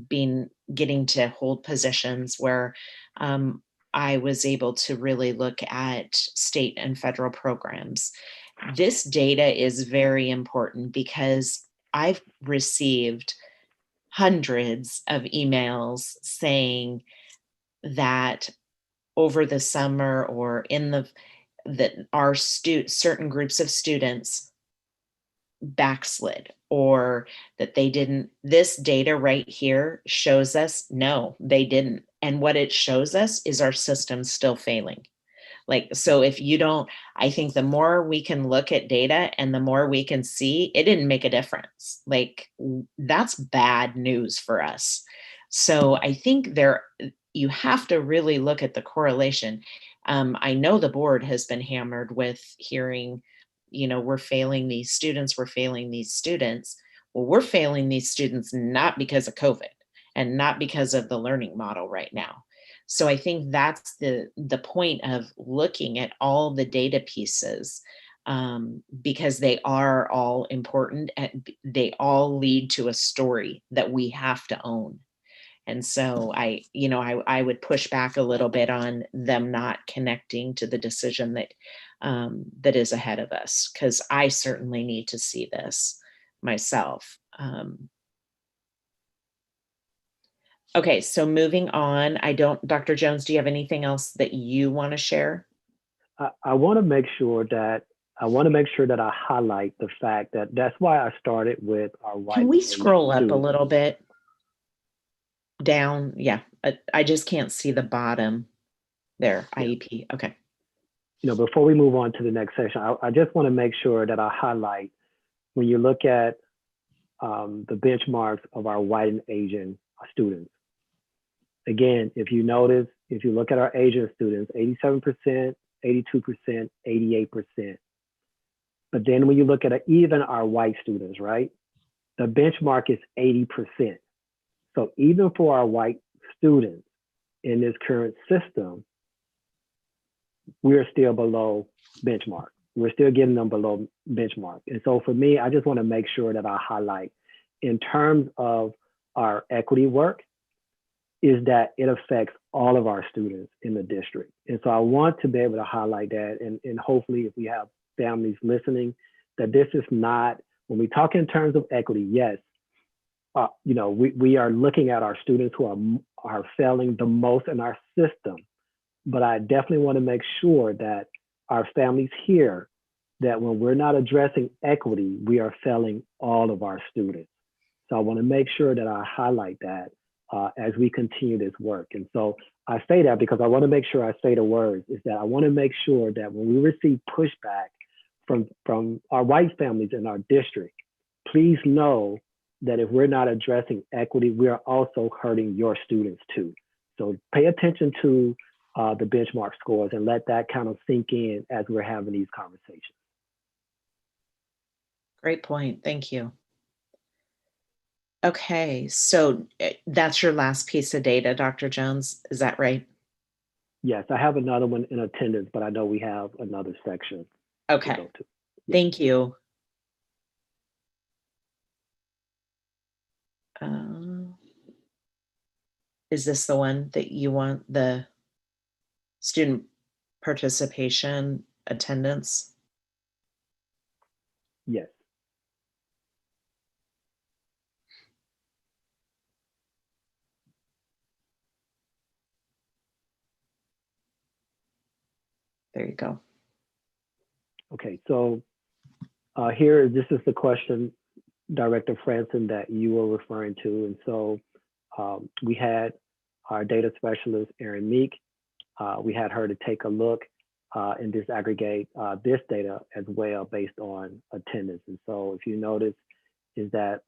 getting to hold positions where I was able to really look at state and federal programs, this data is very important because I've received hundreds of emails saying that over the summer or in that our certain groups of students backslid, or that they didn't. This data right here shows us no, they didn't. And what it shows us is our system's still failing. Like, so if you don't, I think the more we can look at data and the more we can see it didn't make a difference, like that's bad news for us. So I think you have to really look at the correlation. I know the board has been hammered with hearing, we're failing these students, we're failing these students. Well, we're failing these students not because of COVID and not because of the learning model right now. So I think that's the point of looking at all the data pieces, because they are all important and they all lead to a story that we have to own. And so I would push back a little bit on them not connecting to the decision that is ahead of us, because I certainly need to see this myself. Okay, so moving on, Dr. Jones, do you have anything else that you want to share? I want to make sure that I highlight the fact that that's why I started with our white. Can we scroll up a little bit? Down, yeah. I just can't see the bottom there. Yeah. IEP, okay. Before we move on to the next section, I just want to make sure that I highlight, when you look at the benchmarks of our white and Asian students. Again, if you look at our Asian students, 87%, 82%, 88%. But then when you look at even our white students, right, the benchmark is 80%. So even for our white students in this current system, we're still below benchmark. We're still getting them below benchmark. And so for me, I just want to make sure that I highlight, in terms of our equity work, is that it affects all of our students in the district. And so I want to be able to highlight that, and hopefully if we have families listening, that this is not, when we talk in terms of equity, yes, we are looking at our students who are failing the most in our system, but I definitely want to make sure that our families hear that when we're not addressing equity, we are failing all of our students. So I want to make sure that I highlight that as we continue this work. And so I say that because I want to make sure I say the words, is that I want to make sure that when we receive pushback from our white families in our district, please know that if we're not addressing equity, we are also hurting your students too. So pay attention to the benchmark scores and let that kind of sink in as we're having these conversations. Great point, thank you. Okay, so that's your last piece of data, Dr. Jones, is that right? Yes, I have another one in attendance, but I know we have another section. Okay, thank you. Is this the one that you want, the student participation attendance? Yes. There you go. Okay, so this is the question, Director Franson, that you were referring to. And so we had our data specialist, Erin Meek. We had her to take a look and disaggregate this data as well based on attendance. And so if you notice, is that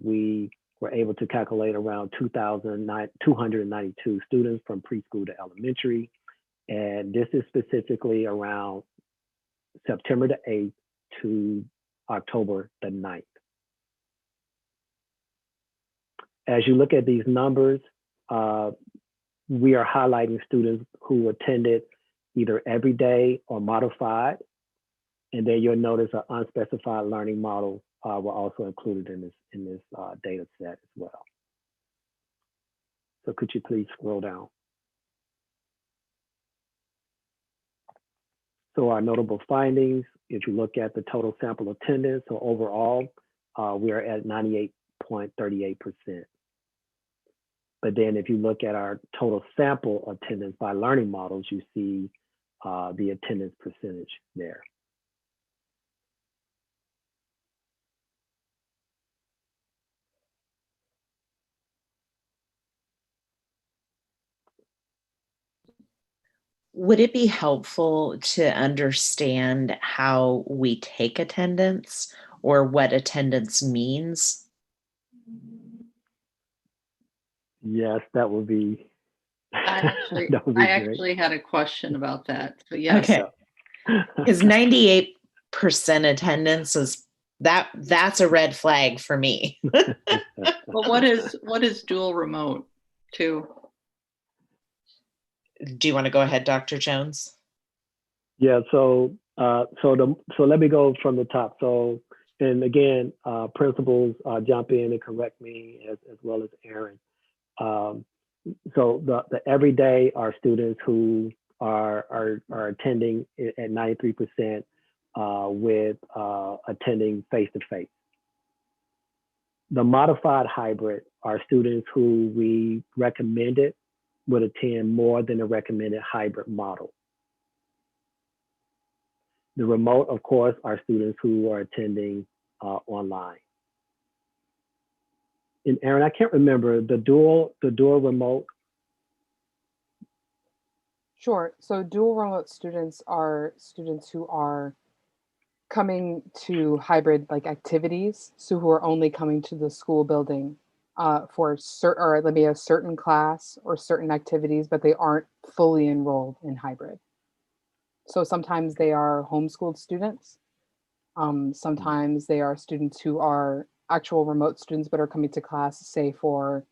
we were able to calculate around 2,292 students from preschool to elementary. And this is specifically around September the 8th to October the 9th. as you look at these numbers, we are highlighting students who attended either every day or modified. And then you'll notice an unspecified learning model were also included in this data set as well. So could you please scroll down? So our notable findings, if you look at the total sample attendance, so overall, we are at 98.38%. But then if you look at our total sample attendance by learning models, you see the attendance percentage there. Would it be helpful to understand how we take attendance or what attendance means? Yes, that would be. I actually had a question about that. So yes. Okay. Because 98% attendance is that's a red flag for me. Well, what is dual remote too? Do you want to go ahead, Dr. Jones? Yeah, so let me go from the top. So, and again, principals jump in and correct me as well as Aaron. So the everyday are students who are attending at 93% with attending face-to-face. The modified hybrid are students who we recommended would attend more than the recommended hybrid model. The remote, of course, are students who are attending online. And Aaron, I can't remember the dual remote. Sure. So dual remote students are students who are coming to hybrid like activities. So who are only coming to the school building for maybe a certain class or certain activities, but they aren't fully enrolled in hybrid. So sometimes they are homeschooled students. Sometimes they are students who are actual remote students, but are coming to class, say for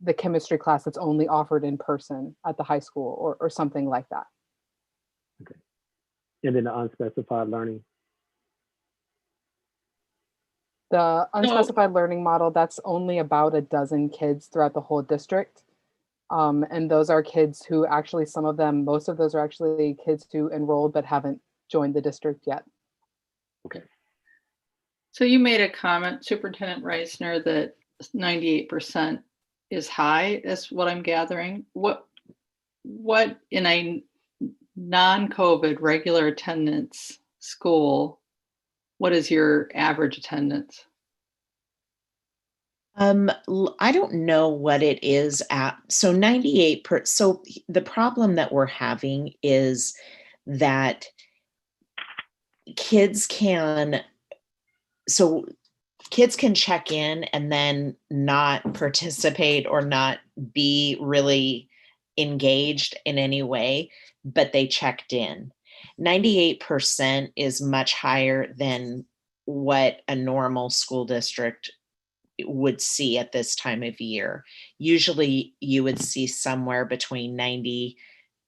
the chemistry class that's only offered in person at the high school or something like that. Okay. And then the unspecified learning. The unspecified learning model, that's only about a dozen kids throughout the whole district. And those are kids who actually, most of those are actually kids who enrolled but haven't joined the district yet. Okay. So you made a comment, Superintendent Reisner, that 98% is high, is what I'm gathering. What in a non-COVID regular attendance school, what is your average attendance? I don't know what it is at. So 98%. So the problem that we're having is that kids can check in and then not participate or not be really engaged in any way, but they checked in. 98% is much higher than what a normal school district would see at this time of year. Usually you would see somewhere between 90,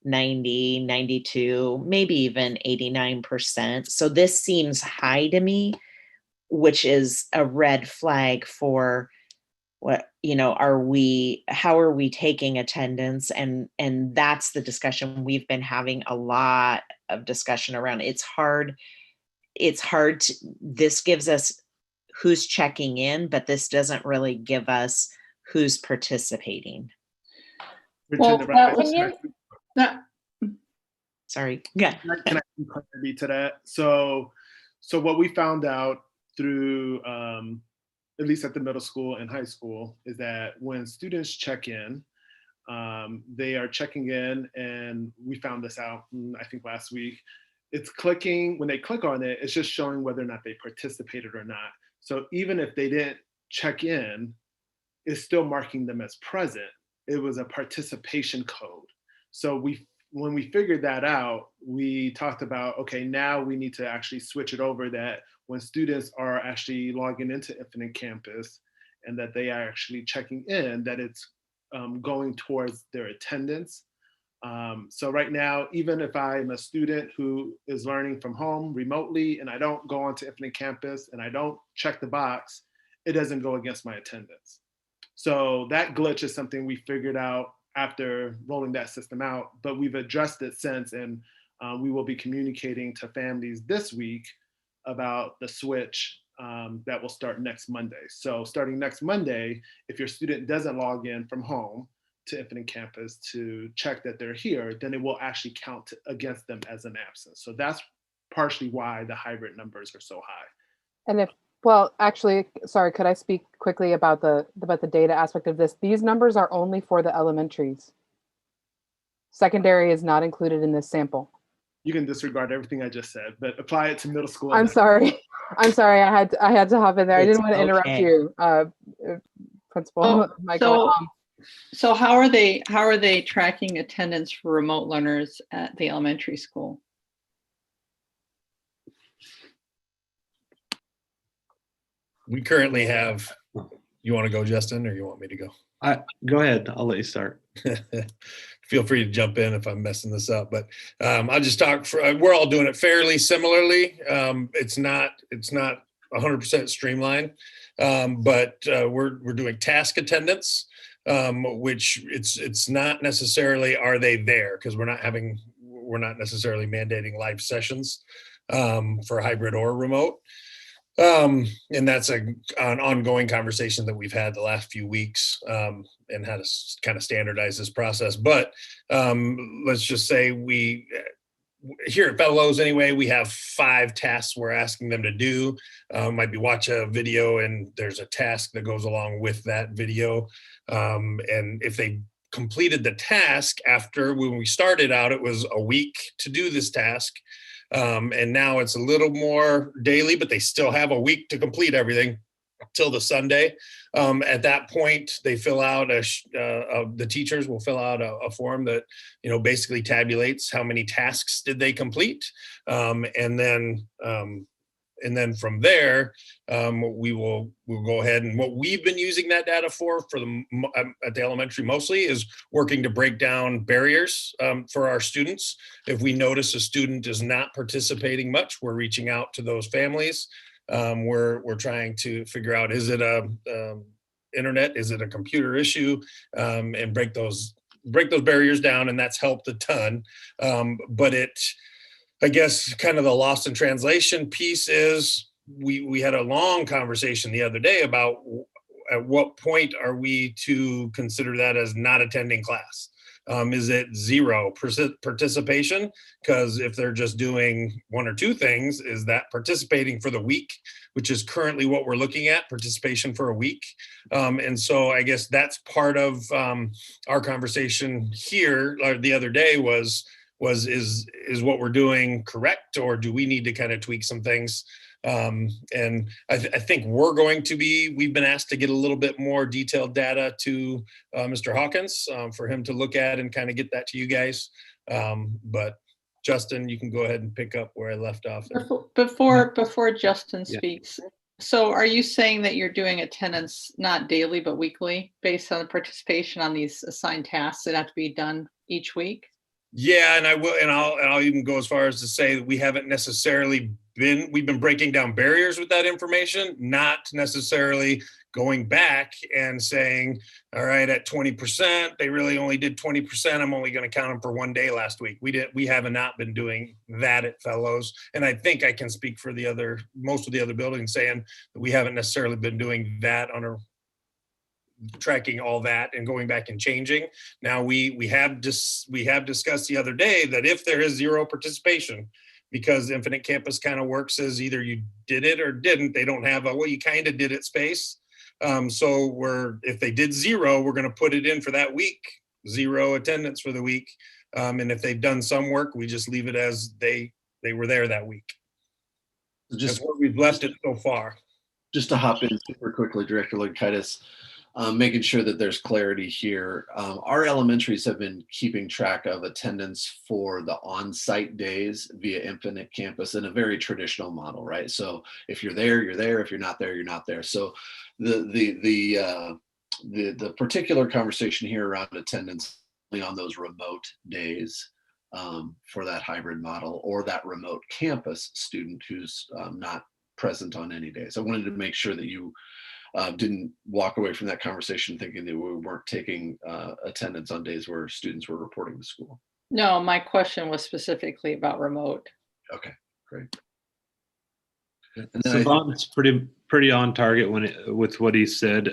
92, maybe even 89%. So this seems high to me, which is a red flag for what, how are we taking attendance? And that's the discussion we've been having, a lot of discussion around. It's hard to, this gives us who's checking in, but this doesn't really give us who's participating. Well, Sorry. Yeah. Can I contribute to that? So what we found out through, at least at the middle school and high school, is that when students check in, they are checking in, and we found this out, I think last week. It's clicking, when they click on it, it's just showing whether or not they participated or not. So even if they didn't check in, it's still marking them as present. It was a participation code. So when we figured that out, we talked about, okay, now we need to actually switch it over, that when students are actually logging into Infinite Campus and that they are actually checking in, that it's going towards their attendance. So right now, even if I'm a student who is learning from home remotely and I don't go onto Infinite Campus and I don't check the box, it doesn't go against my attendance. So that glitch is something we figured out after rolling that system out, but we've addressed it since, and we will be communicating to families this week about the switch that will start next Monday. So starting next Monday, if your student doesn't log in from home to Infinite Campus to check that they're here, then it will actually count against them as an absence. So that's partially why the hybrid numbers are so high. And if, well, actually, sorry, could I speak quickly about the data aspect of this? These numbers are only for the elementaries. Secondary is not included in this sample. You can disregard everything I just said, but apply it to middle school. I'm sorry. I'm sorry. I had to hop in there. I didn't want to interrupt you, Principal Michael. So how are they tracking attendance for remote learners at the elementary school? We currently have, you want to go, Justin, or you want me to go? Go ahead. I'll let you start. Feel free to jump in if I'm messing this up, but I'll just talk we're all doing it fairly similarly. It's not 100% streamlined, but we're doing task attendance, which it's not necessarily are they there, because we're not necessarily mandating live sessions for hybrid or remote. And that's an ongoing conversation that we've had the last few weeks, and how to kind of standardize this process. But let's just say we, here at Fellows anyway, we have 5 tasks we're asking them to do. Might be watch a video and there's a task that goes along with that video. And if they completed the task after, when we started out, it was a week to do this task. And now it's a little more daily, but they still have a week to complete everything till the Sunday. At that point, they fill out the teachers will fill out a form that, basically tabulates how many tasks did they complete. And then from there, we'll go ahead, and what we've been using that data for at the elementary mostly is working to break down barriers for our students. If we notice a student is not participating much, we're reaching out to those families. We're trying to figure out, is it a internet, is it a computer issue, and break those barriers down, and that's helped a ton. But I guess kind of the lost in translation piece is we had a long conversation the other day about at what point are we to consider that as not attending class? Is it 0% participation? Because if they're just doing 1 or 2 things, is that participating for the week, which is currently what we're looking at, participation for a week. And so I guess that's part of our conversation here the other day was what we're doing correct, or do we need to kind of tweak some things? And I think we've been asked to get a little bit more detailed data to Mr. Hawkins for him to look at and kind of get that to you guys. But Justin, you can go ahead and pick up where I left off. Before Justin speaks, so are you saying that you're doing attendance not daily but weekly based on the participation on these assigned tasks that have to be done each week? Yeah, and I'll even go as far as to say that we haven't necessarily we've been breaking down barriers with that information, not necessarily going back and saying, all right, at 20%, they really only did 20%. I'm only going to count them for 1 day last week. We have not been doing that at Fellows. And I think I can speak for most of the other buildings saying that we haven't necessarily been doing that tracking all that and going back and changing. Now we have discussed the other day that if there is 0 participation, because Infinite Campus kind of works as either you did it or didn't, they don't have you kind of did it space. So if they did 0, we're going to put it in for that week, 0 attendance for the week. And if they've done some work, we just leave it as they were there that week. That's where we've left it so far. Just to hop in super quickly, Director Lokitis, making sure that there's clarity here. Our elementaries have been keeping track of attendance for the on-site days via Infinite Campus in a very traditional model, right? So if you're there, you're there. If you're not there, you're not there. So the particular conversation here around attendance on those remote days for that hybrid model or that remote campus student who's not present on any days. I wanted to make sure that you didn't walk away from that conversation thinking that we weren't taking attendance on days where students were reporting to school. No, my question was specifically about remote. Okay, great. Savant's pretty on target with what he said.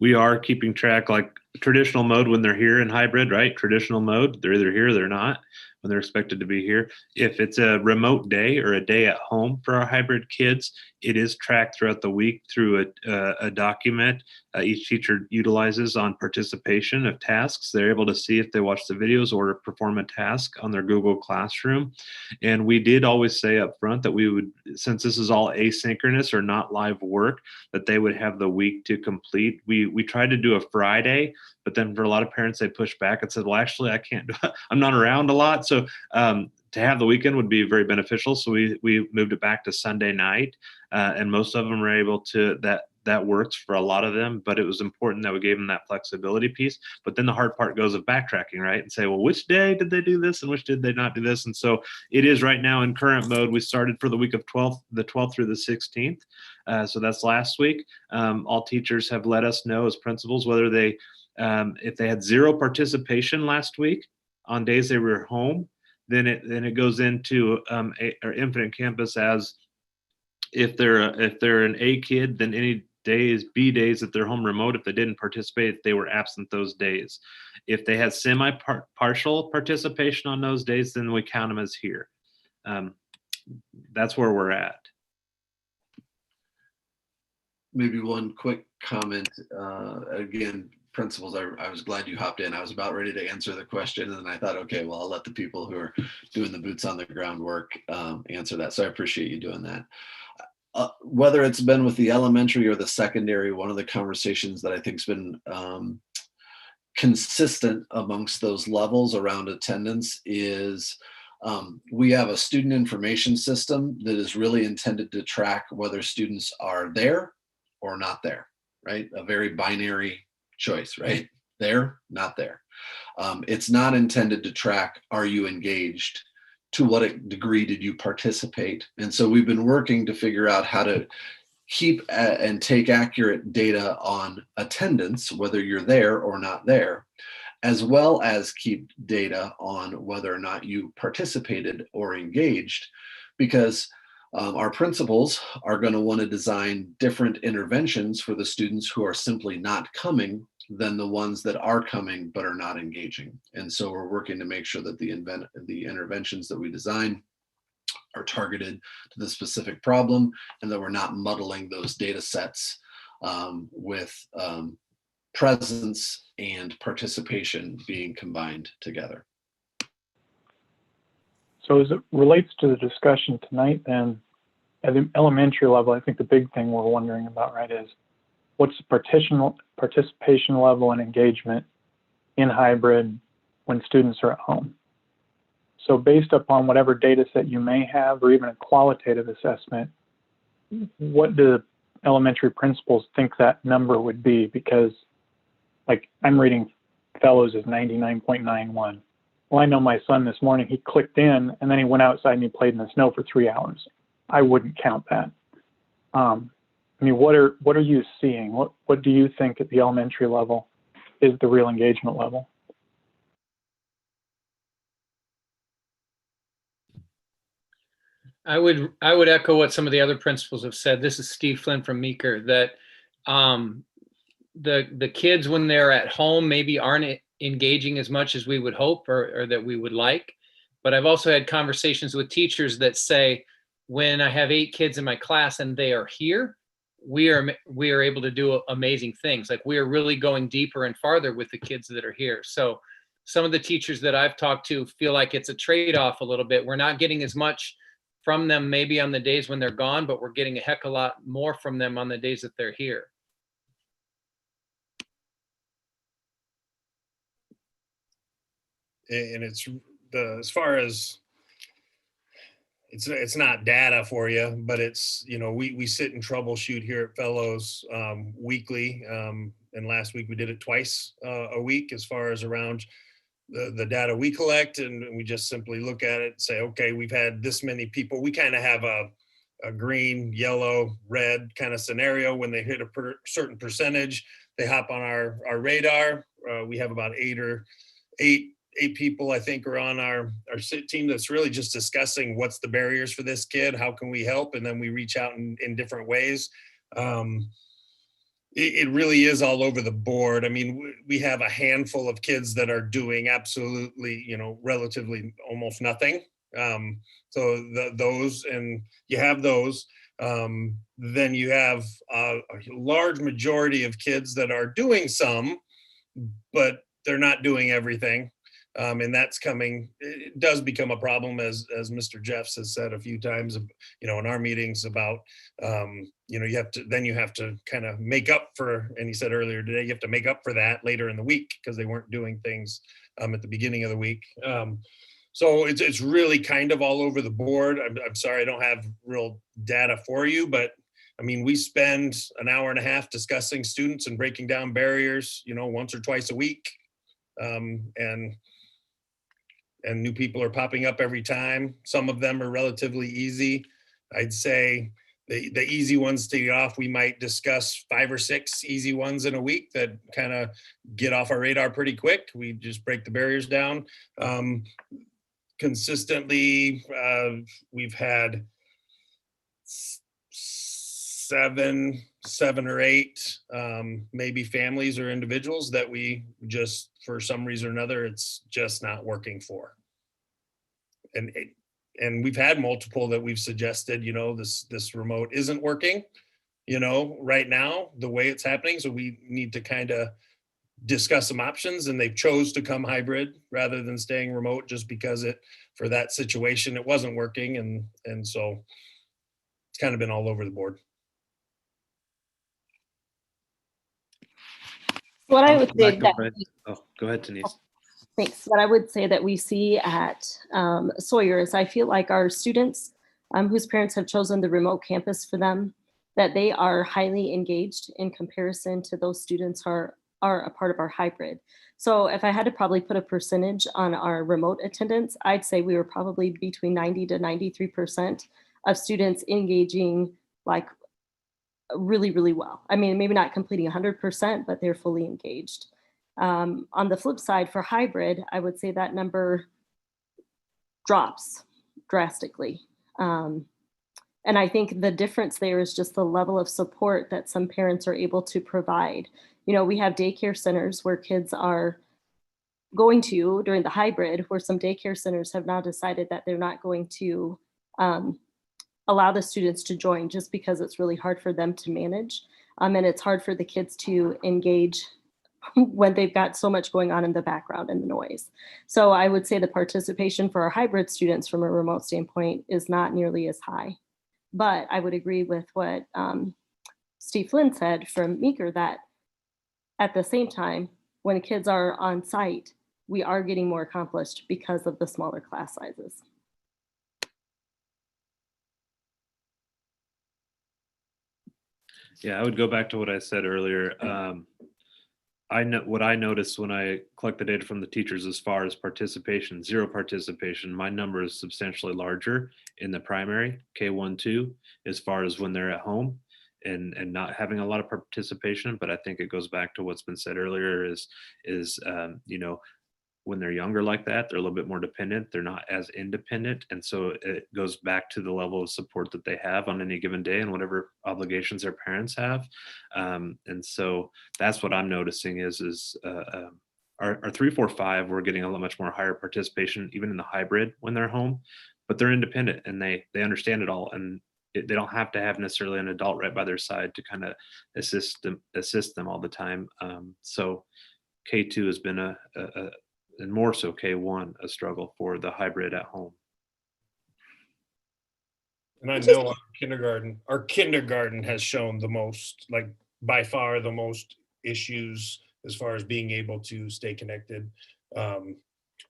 We are keeping track, like traditional mode when they're here in hybrid, right? Traditional mode, they're either here or they're not when they're expected to be here. If it's a remote day or a day at home for our hybrid kids, it is tracked throughout the week through a document each teacher utilizes on participation of tasks. They're able to see if they watch the videos or perform a task on their Google Classroom. And we did always say up front that we would, since this is all asynchronous or not live work, that they would have the week to complete. We tried to do a Friday, but then for a lot of parents, they pushed back and said, well, actually, I can't do it. I'm not around a lot. So to have the weekend would be very beneficial. So we moved it back to Sunday night. And most of them were able to, that works for a lot of them, but it was important that we gave them that flexibility piece. But then the hard part goes of backtracking, right? And say, well, which day did they do this and which did they not do this? And so it is right now in current mode. We started for the week of the 12th through the 16th. So that's last week. All teachers have let us know as principals whether they, if they had zero participation last week on days they were home, then it goes into our Infinite Campus as if they're an A kid, then any days, B days that they're home remote, if they didn't participate, they were absent those days. If they had partial participation on those days, then we count them as here. That's where we're at. Maybe one quick comment. Again, principals, I was glad you hopped in. I was about ready to answer the question, and then I thought, okay, well, I'll let the people who are doing the boots on the ground work answer that. So I appreciate you doing that. Whether it's been with the elementary or the secondary, one of the conversations that I think has been consistent amongst those levels around attendance is we have a student information system that is really intended to track whether students are there or not there, right? A very binary choice, right? There, not there. It's not intended to track, are you engaged? To what degree did you participate? And so we've been working to figure out how to keep and take accurate data on attendance, whether you're there or not there, as well as keep data on whether or not you participated or engaged, because our principals are going to want to design different interventions for the students who are simply not coming than the ones that are coming but are not engaging. And so we're working to make sure that the interventions that we design are targeted to the specific problem and that we're not muddling those data sets with presence and participation being combined together. So as it relates to the discussion tonight, then at the elementary level, I think the big thing we're wondering about, right, is what's the participation level and engagement in hybrid when students are at home? So based upon whatever data set you may have, or even a qualitative assessment, what do elementary principals think that number would be? Because like I'm reading fellows as 99.91. Well, I know my son this morning, he clicked in and then he went outside and he played in the snow for 3 hours. I wouldn't count that. I mean, what are you seeing? What do you think at the elementary level is the real engagement level? I would echo what some of the other principals have said. This is Steve Flynn from Meeker, that the kids when they're at home maybe aren't engaging as much as we would hope or that we would like. But I've also had conversations with teachers that say, when I have 8 kids in my class and they are here, we are able to do amazing things. Like we are really going deeper and farther with the kids that are here. So some of the teachers that I've talked to feel like it's a trade-off a little bit. We're not getting as much from them maybe on the days when they're gone, but we're getting a heck of a lot more from them on the days that they're here. And it's as far as it's not data for you, but it's, we sit and troubleshoot here at Fellows weekly. And last week we did it twice a week as far as around the data we collect. And we just simply look at it and say, okay, we've had this many people. We kind of have a green, yellow, red kind of scenario. When they hit a certain percentage, they hop on our radar. We have about eight people, I think, are on our team that's really just discussing what's the barriers for this kid, how can we help, and then we reach out in different ways. It really is all over the board. I mean, we have a handful of kids that are doing absolutely, relatively almost nothing. So those, and you have those. Then you have a large majority of kids that are doing some, but they're not doing everything. And that's coming, it does become a problem, as Mr. Jeffs has said a few times, in our meetings about, you have to kind of make up for, and he said earlier today, you have to make up for that later in the week because they weren't doing things at the beginning of the week. So it's really kind of all over the board. I'm sorry, I don't have real data for you, but I mean, we spend an hour and a half discussing students and breaking down barriers, once or twice a week. And new people are popping up every time. Some of them are relatively easy. I'd say the easy ones to get off, we might discuss 5 or 6 easy ones in a week that kind of get off our radar pretty quick. We just break the barriers down. Consistently, we've had 7 or 8, maybe families or individuals that we just, for some reason or another, it's just not working for. And we've had multiple that we've suggested, this remote isn't working, right now, the way it's happening. So we need to kind of discuss some options, and they've chose to come hybrid rather than staying remote just because for that situation, it wasn't working. And so it's kind of been all over the board. What I would say go ahead, Denise. Thanks. What I would say that we see at Sawyer is I feel like our students whose parents have chosen the remote campus for them, that they are highly engaged in comparison to those students who are a part of our hybrid. So if I had to probably put a percentage on our remote attendance, I'd say we were probably between 90 to 93% of students engaging like really, really well. I mean, maybe not completing 100%, but they're fully engaged. On the flip side, for hybrid, I would say that number drops drastically. And I think the difference there is just the level of support that some parents are able to provide. We have daycare centers where kids are going to during the hybrid, where some daycare centers have now decided that they're not going to allow the students to join just because it's really hard for them to manage. And it's hard for the kids to engage when they've got so much going on in the background and the noise. So I would say the participation for our hybrid students from a remote standpoint is not nearly as high. But I would agree with what Steve Flynn said from Meeker, that at the same time, when kids are on site, we are getting more accomplished because of the smaller class sizes. Yeah, I would go back to what I said earlier. What I noticed when I collect the data from the teachers as far as participation, 0 participation, my number is substantially larger in the primary, K1, 2, as far as when they're at home and not having a lot of participation. But I think it goes back to what's been said earlier is when they're younger like that, they're a little bit more dependent. They're not as independent. And so it goes back to the level of support that they have on any given day and whatever obligations their parents have. And so that's what I'm noticing is our 3, 4, 5, we're getting a lot much more higher participation, even in the hybrid when they're home, but they're independent and they understand it all. And they don't have to have necessarily an adult right by their side to kind of assist them all the time. So K2 has been and more so K1, a struggle for the hybrid at home. And I know our kindergarten has shown the most, like by far the most issues as far as being able to stay connected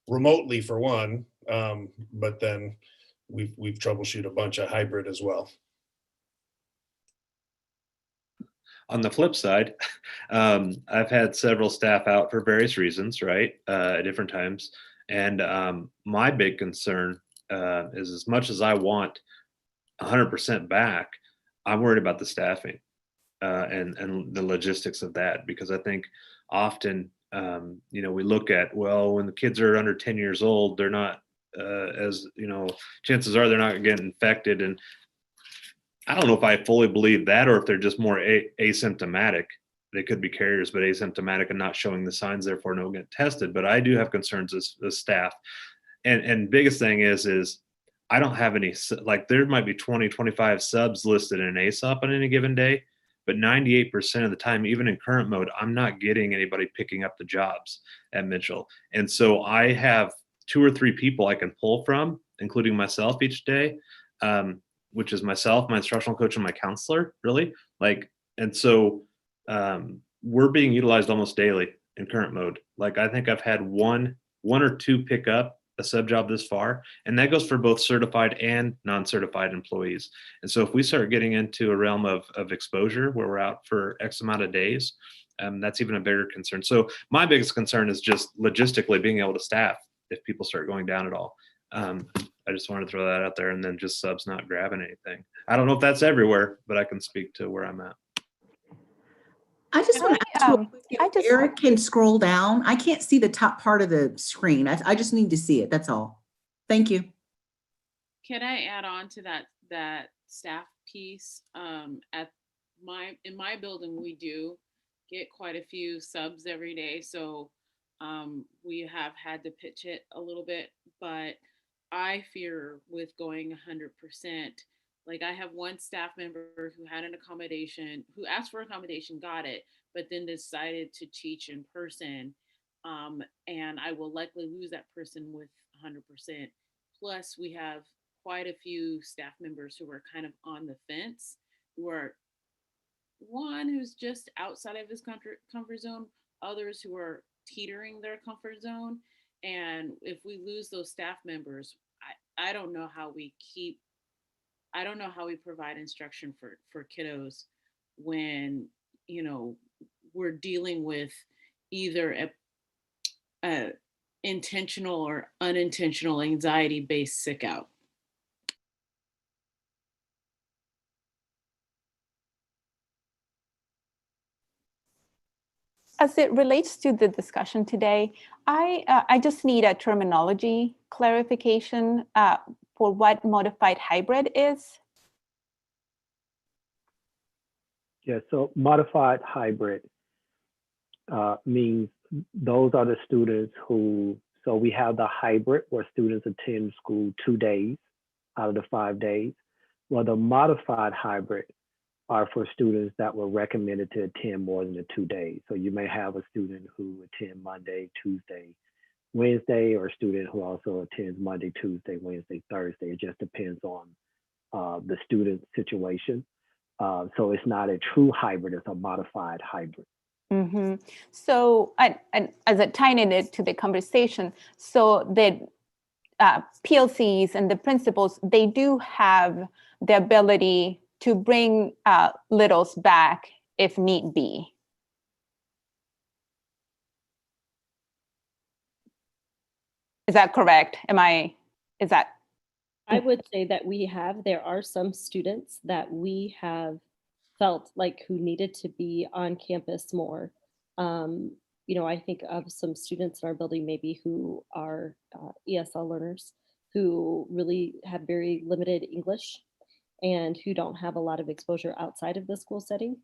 remotely for one, but then we've troubleshooted a bunch of hybrid as well. On the flip side, I've had several staff out for various reasons, right, at different times. And my big concern is, as much as I want 100% back, I'm worried about the staffing and the logistics of that, because I think often, we look at, well, when the kids are under 10 years old, they're not, chances are they're not getting infected. And I don't know if I fully believe that, or if they're just more asymptomatic. They could be carriers, but asymptomatic and not showing the signs, therefore no get tested. But I do have concerns as staff. And biggest thing is I don't have any, like there might be 20, 25 subs listed in ASOP on any given day, but 98% of the time, even in current mode, I'm not getting anybody picking up the jobs at Mitchell. And so I have 2 or 3 people I can pull from, including myself each day. Which is myself, my instructional coach, and my counselor, really. And so we're being utilized almost daily in current mode. Like, I think I've had one or two pick up a sub job this far, and that goes for both certified and non-certified employees. And so if we start getting into a realm of exposure where we're out for X amount of days, that's even a bigger concern. So my biggest concern is just logistically being able to staff if people start going down at all. I just wanted to throw that out there, and then just subs not grabbing anything. I don't know if that's everywhere, but I can speak to where I'm at. I just want to ask real quick, if Eric can scroll down. I can't see the top part of the screen. I just need to see it. That's all. Thank you. Can I add on to that staff piece? In my building, we do get quite a few subs every day, so we have had to pitch it a little bit, but I fear with going 100%. Like, I have one staff member who had an accommodation, who asked for accommodation, got it, but then decided to teach in person. And I will likely lose that person with 100%. Plus, we have quite a few staff members who are kind of on the fence, who are one who's just outside of his comfort zone, others who are teetering their comfort zone. And if we lose those staff members, I don't know how we provide instruction for kiddos when, we're dealing with either a intentional or unintentional anxiety-based sick out. As it relates to the discussion today, I just need a terminology clarification for what modified hybrid is. Yeah, so modified hybrid means those are the students who, so we have the hybrid where students attend school 2 days out of the 5 days. Well, the modified hybrid are for students that were recommended to attend more than the 2 days. So you may have a student who attend Monday, Tuesday, Wednesday, or a student who also attends Monday, Tuesday, Wednesday, Thursday. It just depends on the student situation. So it's not a true hybrid, it's a modified hybrid. Mm-hmm. So as a tying it to the conversation, so the PLCs and the principals, they do have the ability to bring littles back if need be. Is that correct? I would say that there are some students that we have felt like who needed to be on campus more. I think of some students in our building maybe who are ESL learners who really have very limited English and who don't have a lot of exposure outside of the school setting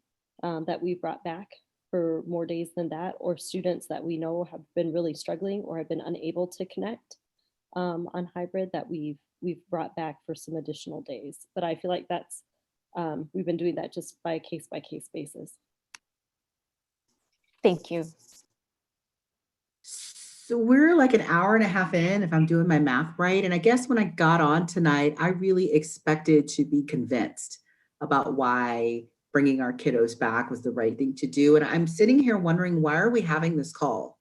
that we brought back for more days than that, or students that we know have been really struggling or have been unable to connect on hybrid that we've brought back for some additional days. But I feel like that's, we've been doing that just by case basis. Thank you. So we're like an hour and a half in, if I'm doing my math right. And I guess when I got on tonight, I really expected to be convinced about why bringing our kiddos back was the right thing to do. And I'm sitting here wondering, why are we having this call?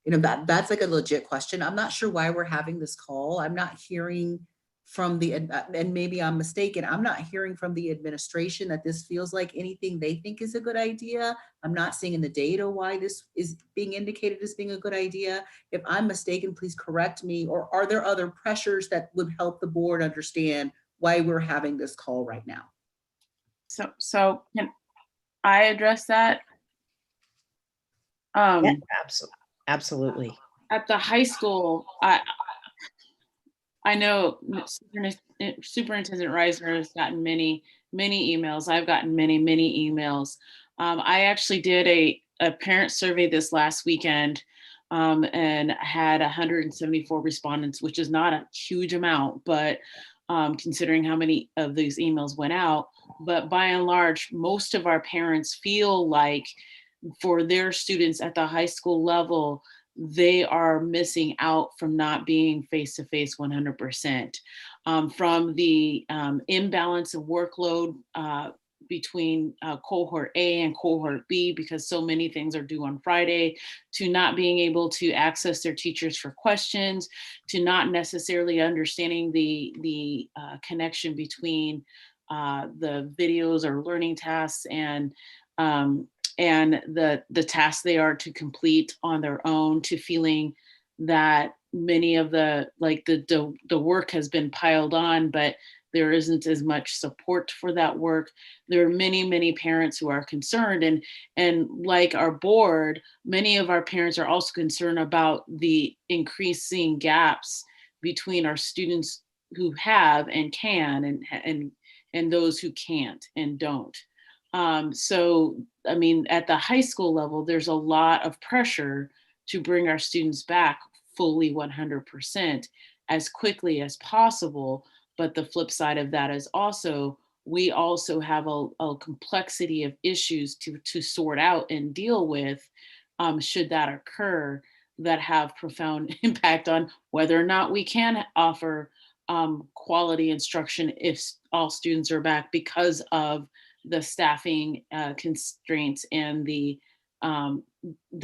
That's like a legit question. I'm not sure why we're having this call. I'm not hearing from the, and maybe I'm mistaken, I'm not hearing from the administration that this feels like anything they think is a good idea. I'm not seeing in the data why this is being indicated as being a good idea. If I'm mistaken, please correct me. Or are there other pressures that would help the board understand why we're having this call right now? So can I address that? Yeah, absolutely. At the high school, I know Superintendent Reisner has gotten many emails. I've gotten many emails. I actually did a parent survey this last weekend and had 174 respondents, which is not a huge amount, but considering how many of these emails went out. But by and large, most of our parents feel like for their students at the high school level, they are missing out from not being face-to-face 100%. From the imbalance of workload between cohort A and cohort B, because so many things are due on Friday, to not being able to access their teachers for questions, to not necessarily understanding the connection between the videos or learning tasks and the tasks they are to complete on their own, to feeling that many of the work has been piled on, but there isn't as much support for that work. There are many parents who are concerned, and like our board, many of our parents are also concerned about the increasing gaps between our students who have and can and those who can't and don't. So, I mean, at the high school level, there's a lot of pressure to bring our students back fully 100% as quickly as possible. But the flip side of that is also, we also have a complexity of issues to sort out and deal with should that occur, that have profound impact on whether or not we can offer quality instruction if all students are back, because of the staffing constraints and the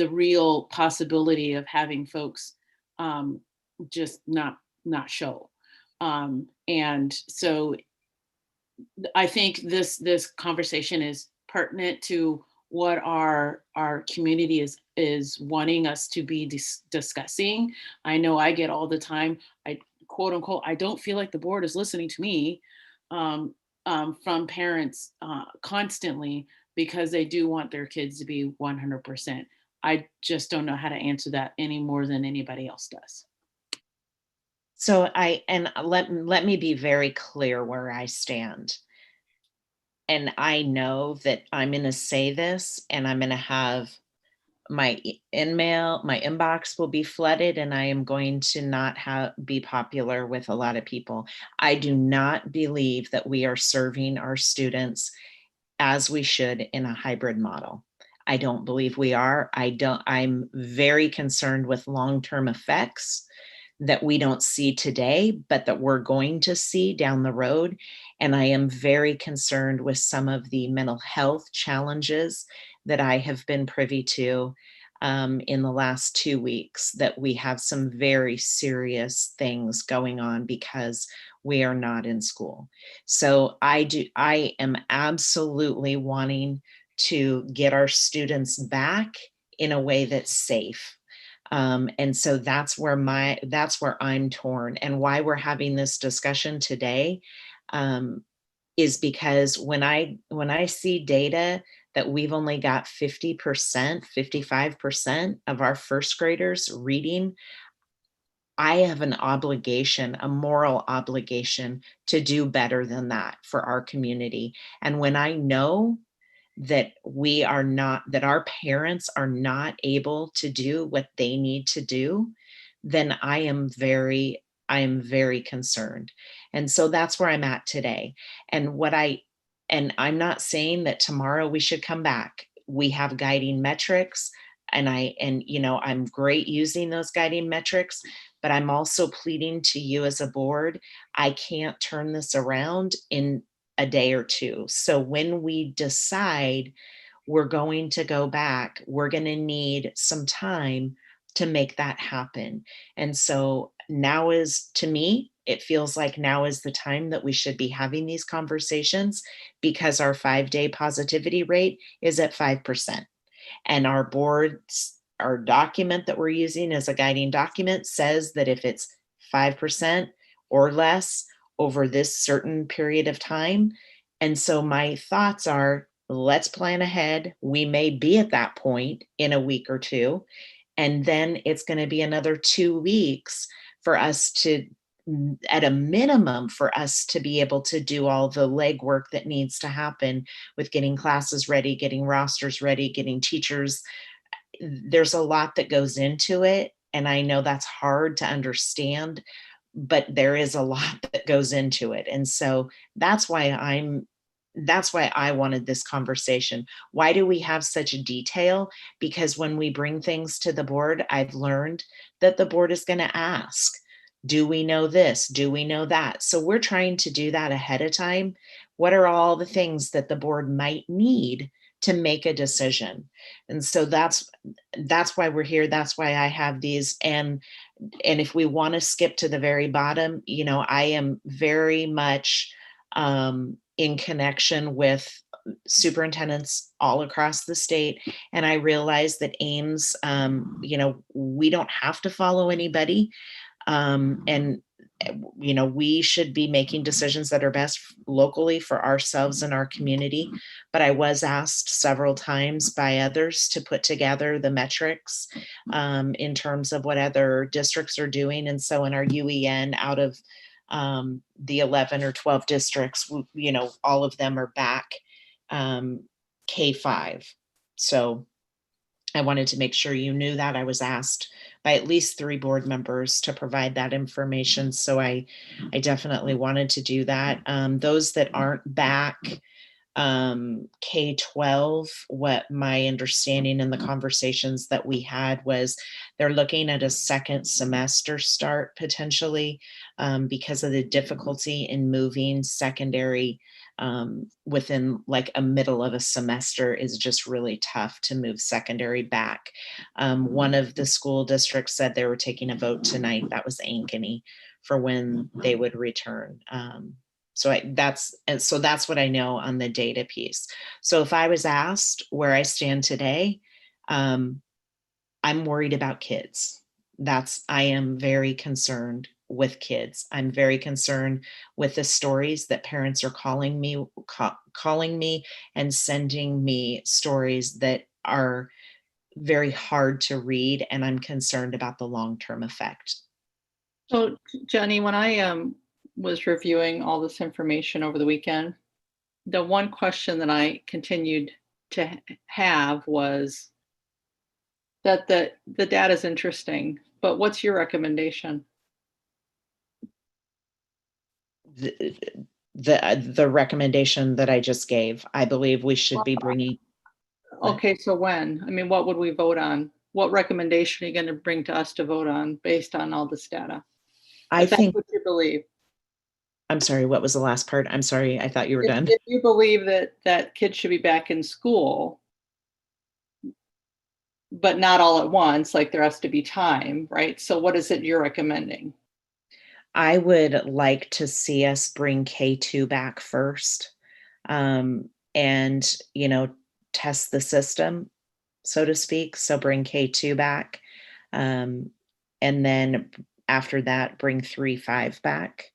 real possibility of having folks just not show. And so I think this conversation is pertinent to what our community is wanting us to be discussing. I know I get all the time, I quote unquote, I don't feel like the board is listening to me. From parents constantly, because they do want their kids to be 100%. I just don't know how to answer that any more than anybody else does. So let me be very clear where I stand. And I know that I'm going to say this, and I'm going to have my inbox will be flooded, and I am going to not be popular with a lot of people. I do not believe that we are serving our students as we should in a hybrid model. I don't believe we are. I'm very concerned with long-term effects that we don't see today, but that we're going to see down the road. And I am very concerned with some of the mental health challenges that I have been privy to in the last 2 weeks, that we have some very serious things going on because we are not in school. So I am absolutely wanting to get our students back in a way that's safe. And so that's where I'm torn, and why we're having this discussion today is because when I see data that we've only got 50%, 55% of our first graders reading, I have an obligation, a moral obligation, to do better than that for our community. And when I know that that our parents are not able to do what they need to do, then I am very concerned. And so that's where I'm at today. And I'm not saying that tomorrow we should come back. We have guiding metrics, and I'm great using those guiding metrics, but I'm also pleading to you as a board, I can't turn this around in a day or two. So when we decide we're going to go back, we're going to need some time to make that happen. And so now is, to me, it feels like now is the time that we should be having these conversations, because our 5-day positivity rate is at 5%. And our board's, our document that we're using as a guiding document says that if it's 5% or less over this certain period of time. And so my thoughts are, let's plan ahead. We may be at that point in a week or two, and then it's going to be another 2 weeks for us to, at a minimum, for us to be able to do all the legwork that needs to happen with getting classes ready, getting rosters ready, getting teachers. There's a lot that goes into it, and I know that's hard to understand, but there is a lot that goes into it. And so that's why I wanted this conversation. Why do we have such a detail? Because when we bring things to the board, I've learned that the board is going to ask, do we know this? Do we know that? So we're trying to do that ahead of time. What are all the things that the board might need to make a decision? And so that's why we're here. That's why I have these. And if we want to skip to the very bottom, you know, I am very much in connection with superintendents all across the state. And I realize that Ames, you know, we don't have to follow anybody. And, you know, we should be making decisions that are best locally for ourselves and our community. But I was asked several times by others to put together the metrics in terms of what other districts are doing. And so in our UEN, out of the 11 or 12 districts, you know, all of them are back K-5. So I wanted to make sure you knew that. I was asked by at least 3 board members to provide that information. So I definitely wanted to do that. Those that aren't back K-12, what my understanding in the conversations that we had was they're looking at a second semester start potentially because of the difficulty in moving secondary within like a middle of a semester is just really tough to move secondary back. One of the school districts said they were taking a vote tonight. That was Ankeny for when they would return. So that's what I know on the data piece. So if I was asked where I stand today, I'm worried about kids. I am very concerned with kids. I'm very concerned with the stories that parents are calling me and sending me stories that are very hard to read, and I'm concerned about the long-term effect. So Jenny, when I was reviewing all this information over the weekend, the one question that I continued to have was that the data is interesting, but what's your recommendation? The recommendation that I just gave, I believe we should be bringing. Okay, so when? I mean, what would we vote on? What recommendation are you going to bring to us to vote on based on all this data? I think. That's what you believe. I'm sorry, what was the last part? I'm sorry, I thought you were done. If you believe that kids should be back in school, but not all at once, like there has to be time, right? So what is it you're recommending? I would like to see us bring K2 back first and, you know, test the system, so to speak. So bring K2 back. And then after that, bring 3-5 back.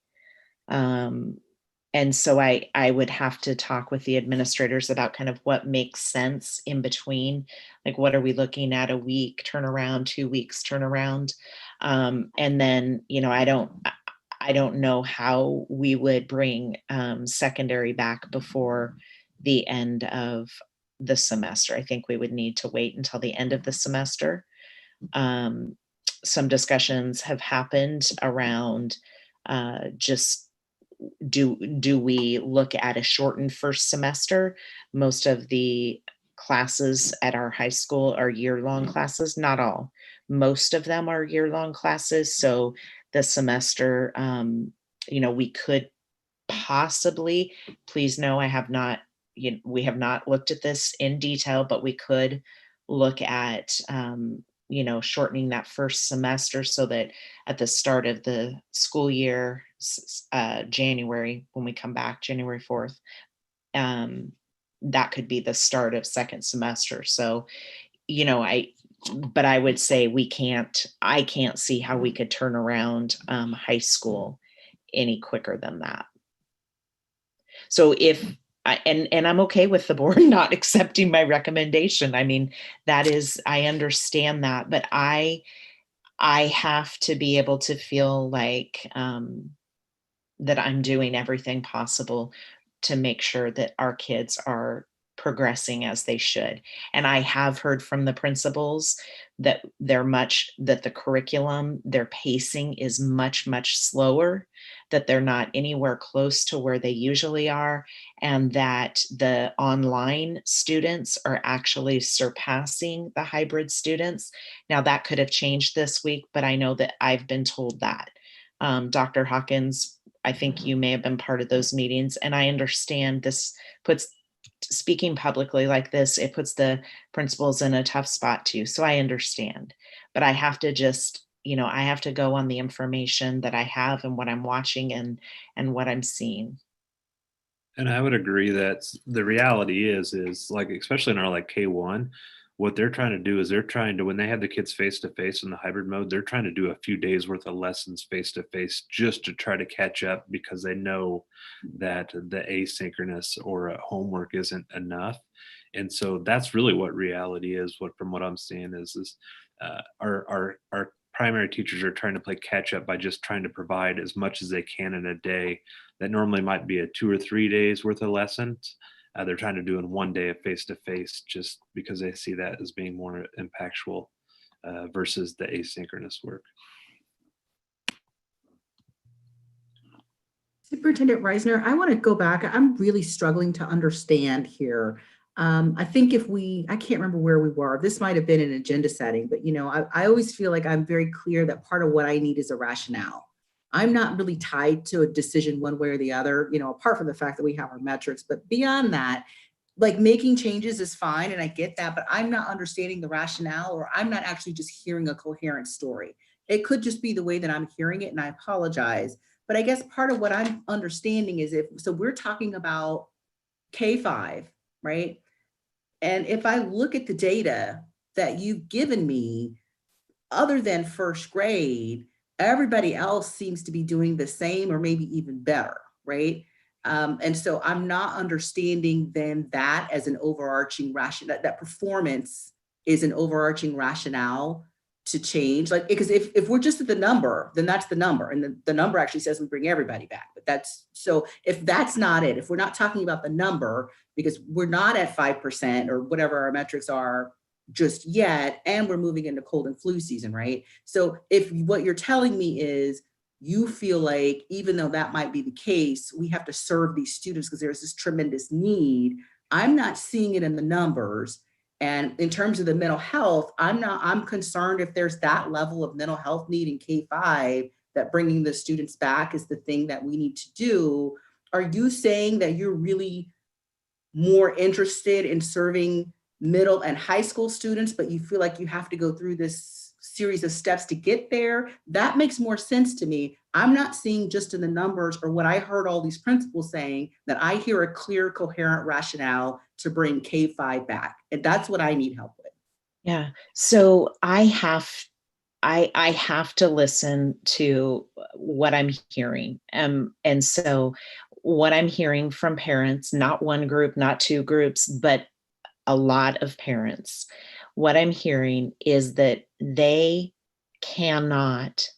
And so I would have to talk with the administrators about kind of what makes sense in between. Like, what are we looking at, a week turnaround, 2 weeks turnaround? And then, you know, I don't know how we would bring secondary back before the end of the semester. I think we would need to wait until the end of the semester. Some discussions have happened around just do we look at a shortened first semester? Most of the classes at our high school are year-long classes, not all. Most of them are year-long classes. So the semester, you know, we could possibly, please know I have not, we have not looked at this in detail, but we could look at, you know, shortening that first semester so that at the start of the school year, January, when we come back, January 4th, that could be the start of second semester. So, but I would say I can't see how we could turn around high school any quicker than that. So and I'm okay with the board not accepting my recommendation. I mean, I understand that, but I have to be able to feel like that I'm doing everything possible to make sure that our kids are progressing as they should. And I have heard from the principals that that the curriculum, their pacing is much, much slower, that they're not anywhere close to where they usually are, and that the online students are actually surpassing the hybrid students. Now, that could have changed this week, but I know that I've been told that. Dr. Hawkins, I think you may have been part of those meetings, and I understand this speaking publicly like this, it puts the principals in a tough spot too. So I understand, but I have to I have to go on the information that I have and what I'm watching and what I'm seeing. And I would agree that the reality is like, especially in our like K1, what they're trying to do is when they have the kids face to face in the hybrid mode, they're trying to do a few days worth of lessons face to face just to try to catch up, because they know that the asynchronous or homework isn't enough. And so that's really what reality is. From what I'm seeing is our primary teachers are trying to play catch up by just trying to provide as much as they can in a day that normally might be a 2 or 3 days worth of lessons. They're trying to do in one day of face-to-face, just because they see that as being more impactful versus the asynchronous work. Superintendent Reisner, I want to go back. I'm really struggling to understand here. I think I can't remember where we were. This might have been an agenda setting, but I always feel like I'm very clear that part of what I need is a rationale. I'm not really tied to a decision one way or the other, apart from the fact that we have our metrics, but beyond that, like making changes is fine. And I get that, but I'm not understanding the rationale, or I'm not actually just hearing a coherent story. It could just be the way that I'm hearing it, and I apologize. But I guess part of what I'm understanding is so we're talking about K5, right? And if I look at the data that you've given me, other than first grade, everybody else seems to be doing the same or maybe even better, right? And so I'm not understanding then that as an overarching rationale, that performance is an overarching rationale to change. Like, because if we're just at the number, then that's the number. And the number actually says we bring everybody back. But so if that's not it, if we're not talking about the number, because we're not at 5% or whatever our metrics are just yet, and we're moving into cold and flu season, right? So if what you're telling me is you feel like, even though that might be the case, we have to serve these students because there's this tremendous need, I'm not seeing it in the numbers. And in terms of the mental health, I'm concerned if there's that level of mental health need in K5, that bringing the students back is the thing that we need to do. Are you saying that you're really more interested in serving middle and high school students, but you feel like you have to go through this series of steps to get there? That makes more sense to me. I'm not seeing just in the numbers or what I heard all these principals saying, that I hear a clear, coherent rationale to bring K5 back. And that's what I need help with. Yeah. So I have to listen to what I'm hearing. And so what I'm hearing from parents, not one group, not two groups, but a lot of parents, what I'm hearing is that they cannot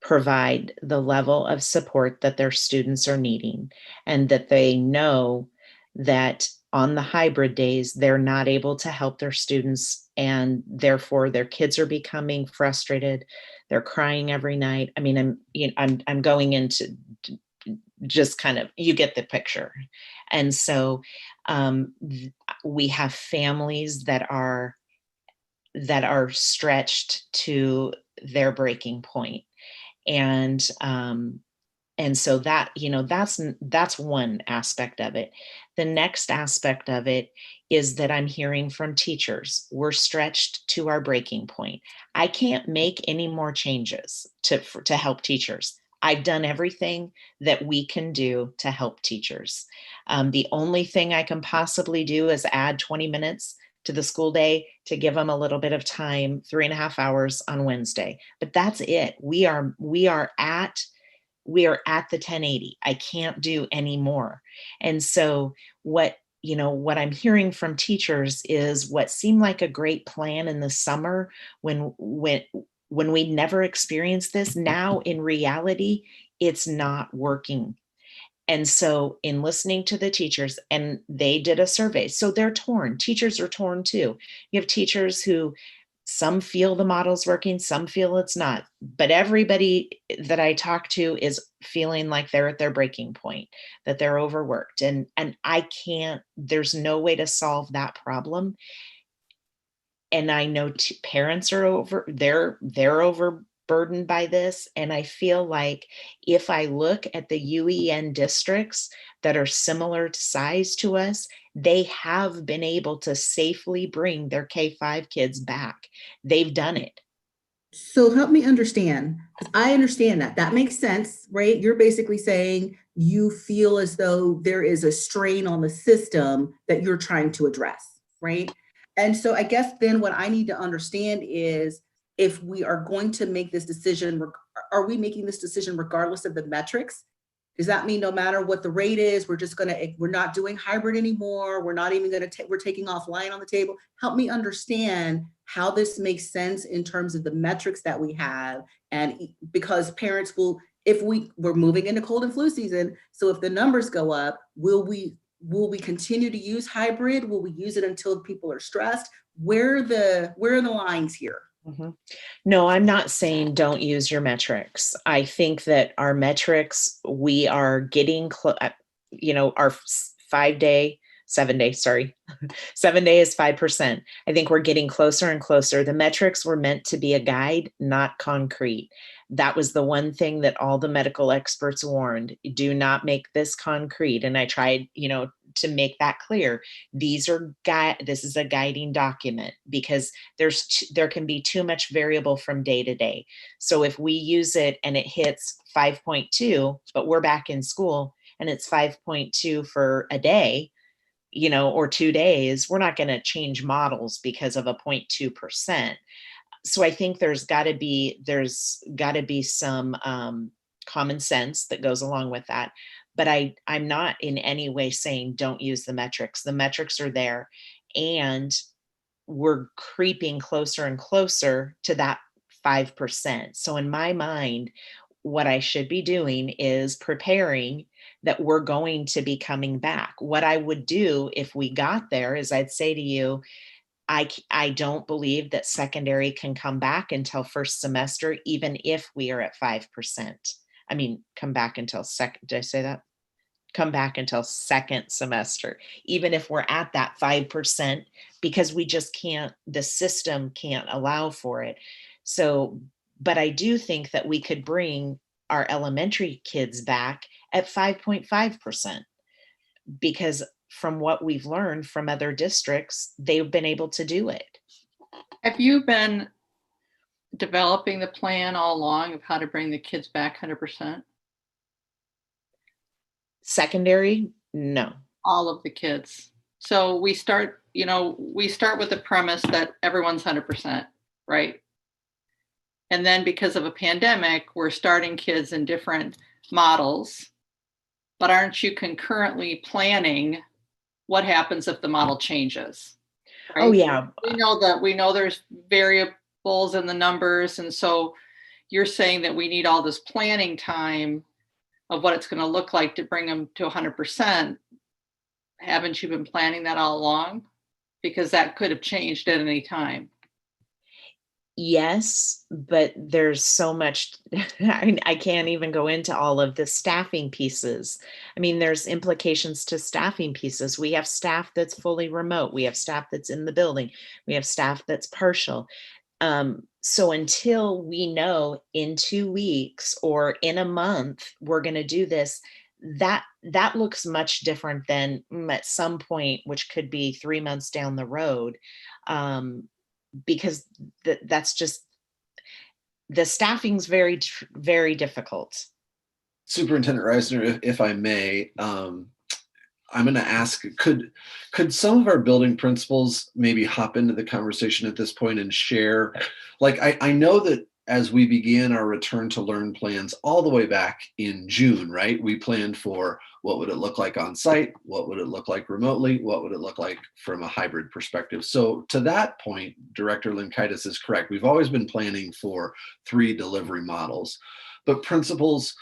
provide the level of support that their students are needing, and that they know that on the hybrid days, they're not able to help their students, and therefore their kids are becoming frustrated. They're crying every night. I mean, I'm going into just kind of, you get the picture. And so we have families that are stretched to their breaking point. And so that, that's one aspect of it. The next aspect of it is that I'm hearing from teachers, we're stretched to our breaking point. I can't make any more changes to help teachers. I've done everything that we can do to help teachers. The only thing I can possibly do is add 20 minutes to the school day to give them a little bit of time, 3.5 hours on Wednesday. But that's it. We are at the 1080. I can't do any more. And so what I'm hearing from teachers is what seemed like a great plan in the summer when we never experienced this. Now in reality, it's not working. And so in listening to the teachers, and they did a survey, so they're torn. Teachers are torn too. You have teachers who some feel the model's working, some feel it's not. But everybody that I talk to is feeling like they're at their breaking point, that they're overworked. And there's no way to solve that problem. And I know parents are they're overburdened by this. And I feel like if I look at the UEN districts that are similar size to us, they have been able to safely bring their K-5 kids back. They've done it. So help me understand, because I understand that makes sense, right? You're basically saying you feel as though there is a strain on the system that you're trying to address, right? And so I guess then what I need to understand is, if we are going to make this decision, are we making this decision regardless of the metrics? Does that mean no matter what the rate is, we're not doing hybrid anymore? We're not even we're taking offline on the table? Help me understand how this makes sense in terms of the metrics that we have. And because parents we're moving into cold and flu season. So if the numbers go up, will we continue to use hybrid? Will we use it until people are stressed? Where are the lines here? Mm-hmm. No, I'm not saying don't use your metrics. I think that our metrics, we are getting our 7-day is 5%. I think we're getting closer and closer. The metrics were meant to be a guide, not concrete. That was the one thing that all the medical experts warned. Do not make this concrete. And I tried, to make that clear. This is a guiding document, because there can be too much variable from day to day. So if we use it and it hits 5.2, but we're back in school and it's 5.2 for a day, or 2 days, we're not going to change models because of a 0.2%. So I think there's got to be some common sense that goes along with that. But I'm not in any way saying don't use the metrics. The metrics are there, and we're creeping closer and closer to that 5%. So in my mind, what I should be doing is preparing that we're going to be coming back. What I would do if we got there is I'd say to you, I don't believe that secondary can come back until first semester, even if we are at 5%. I mean, come back until did I say that? Come back until second semester, even if we're at that 5%, because we just can't, the system can't allow for it. So, but I do think that we could bring our elementary kids back at 5.5%, because from what we've learned from other districts, they've been able to do it. Have you been developing the plan all along of how to bring the kids back 100%? Secondary? No. All of the kids. So we start with the premise that everyone's 100%, right? And then because of a pandemic, we're starting kids in different models. But aren't you concurrently planning what happens if the model changes? Right? Oh yeah. We know there's variables in the numbers. And so you're saying that we need all this planning time of what it's going to look like to bring them to 100%. Haven't you been planning that all along? Because that could have changed at any time. Yes, but there's so much, I can't even go into all of the staffing pieces. I mean, there's implications to staffing pieces. We have staff that's fully remote. We have staff that's in the building. We have staff that's partial. So until we know in 2 weeks or in a month, we're going to do this, that looks much different than at some point, which could be 3 months down the road. Because that's just, the staffing's very, very difficult. Superintendent Reisner, if I may, I'm going to ask, could some of our building principals maybe hop into the conversation at this point and share, like, I know that as we began our return to learn plans all the way back in June, right? We planned for what would it look like on site? What would it look like remotely? What would it look like from a hybrid perspective? So to that point, Director Linkaitis is correct. We've always been planning for 3 delivery models, but principals,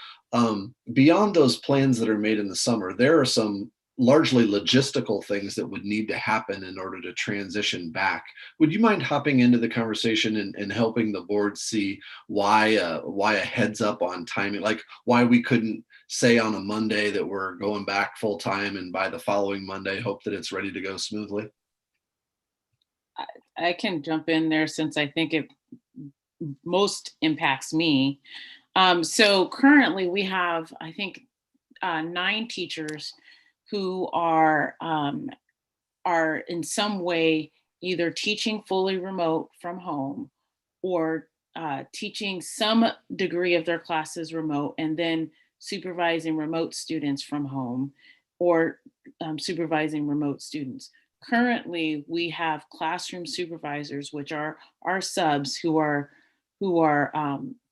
beyond those plans that are made in the summer, there are some largely logistical things that would need to happen in order to transition back. Would you mind hopping into the conversation and helping the board see why a heads up on timing, like why we couldn't say on a Monday that we're going back full time and by the following Monday hope that it's ready to go smoothly? I can jump in there since I think it most impacts me. So currently we have, I think, 9 teachers who are in some way either teaching fully remote from home or teaching some degree of their classes remote and then supervising remote students from home or supervising remote students. Currently, we have classroom supervisors, which are our subs who are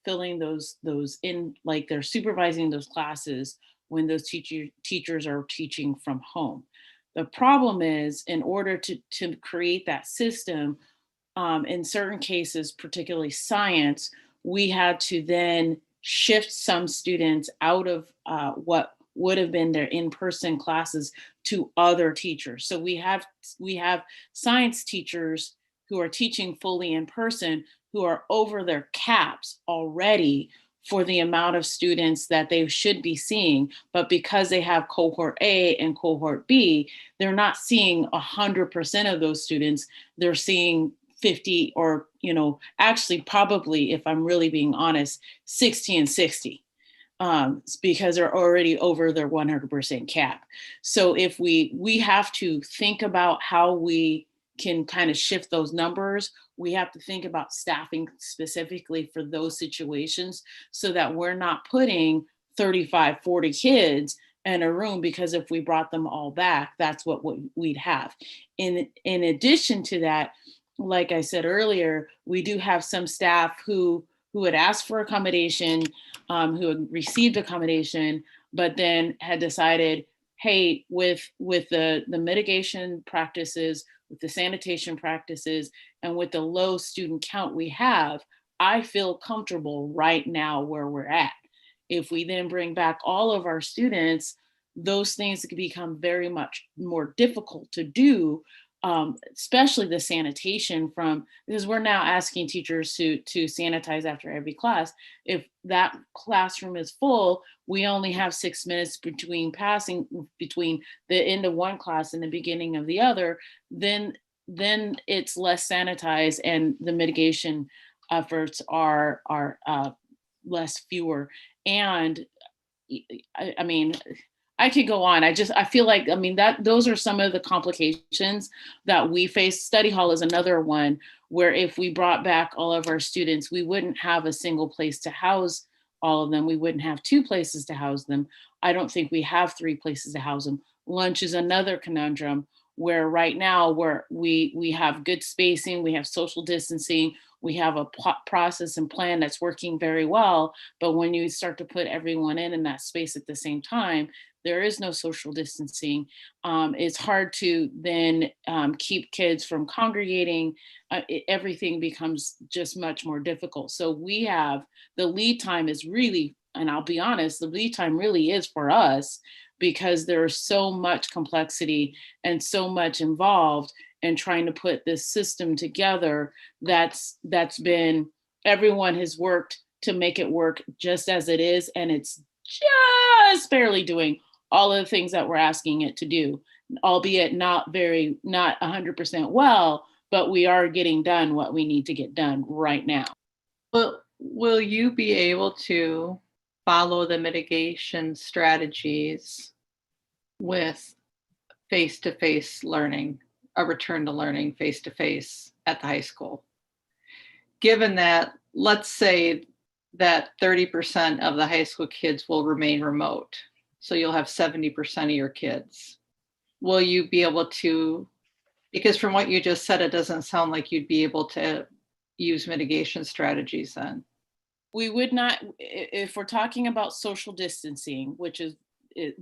filling those in, like they're supervising those classes when those teachers are teaching from home. The problem is, in order to create that system, in certain cases, particularly science, we had to then shift some students out of what would have been their in-person classes to other teachers. So we have science teachers who are teaching fully in person who are over their caps already for the amount of students that they should be seeing. But because they have cohort A and cohort B, they're not seeing 100% of those students. They're seeing 50 or, actually probably, if I'm really being honest, 60 and 60. Because they're already over their 100% cap. So if we have to think about how we can kind of shift those numbers, we have to think about staffing specifically for those situations so that we're not putting 35, 40 kids in a room, because if we brought them all back, that's what we'd have. In addition to that, like I said earlier, we do have some staff who had asked for accommodation, who had received accommodation, but then had decided, hey, with the mitigation practices, with the sanitation practices, and with the low student count we have, I feel comfortable right now where we're at. If we then bring back all of our students, those things can become very much more difficult to do, especially the sanitation because we're now asking teachers to sanitize after every class. If that classroom is full, we only have 6 minutes between between the end of one class and the beginning of the other, then it's less sanitized and the mitigation efforts are less fewer. And I mean, I could go on. I feel like, those are some of the complications that we face. Study hall is another one where if we brought back all of our students, we wouldn't have a single place to house all of them. We wouldn't have 2 places to house them. I don't think we have 3 places to house them. Lunch is another conundrum where right now we have good spacing, we have social distancing, we have a process and plan that's working very well. But when you start to put everyone in that space at the same time, there is no social distancing. It's hard to then keep kids from congregating. Everything becomes just much more difficult. So we have the lead time is really, and I'll be honest, the lead time really is for us because there's so much complexity and so much involved in trying to put this system together that's been, everyone has worked to make it work just as it is, and it's just barely doing all of the things that we're asking it to do, albeit not 100% well, but we are getting done what we need to get done right now. Well, will you be able to follow the mitigation strategies with face-to-face learning, a return to learning face-to-face at the high school? Given that, let's say that 30% of the high school kids will remain remote. So you'll have 70% of your kids. Will you be able to, because from what you just said, it doesn't sound like you'd be able to use mitigation strategies then. We would not, if we're talking about social distancing, which is,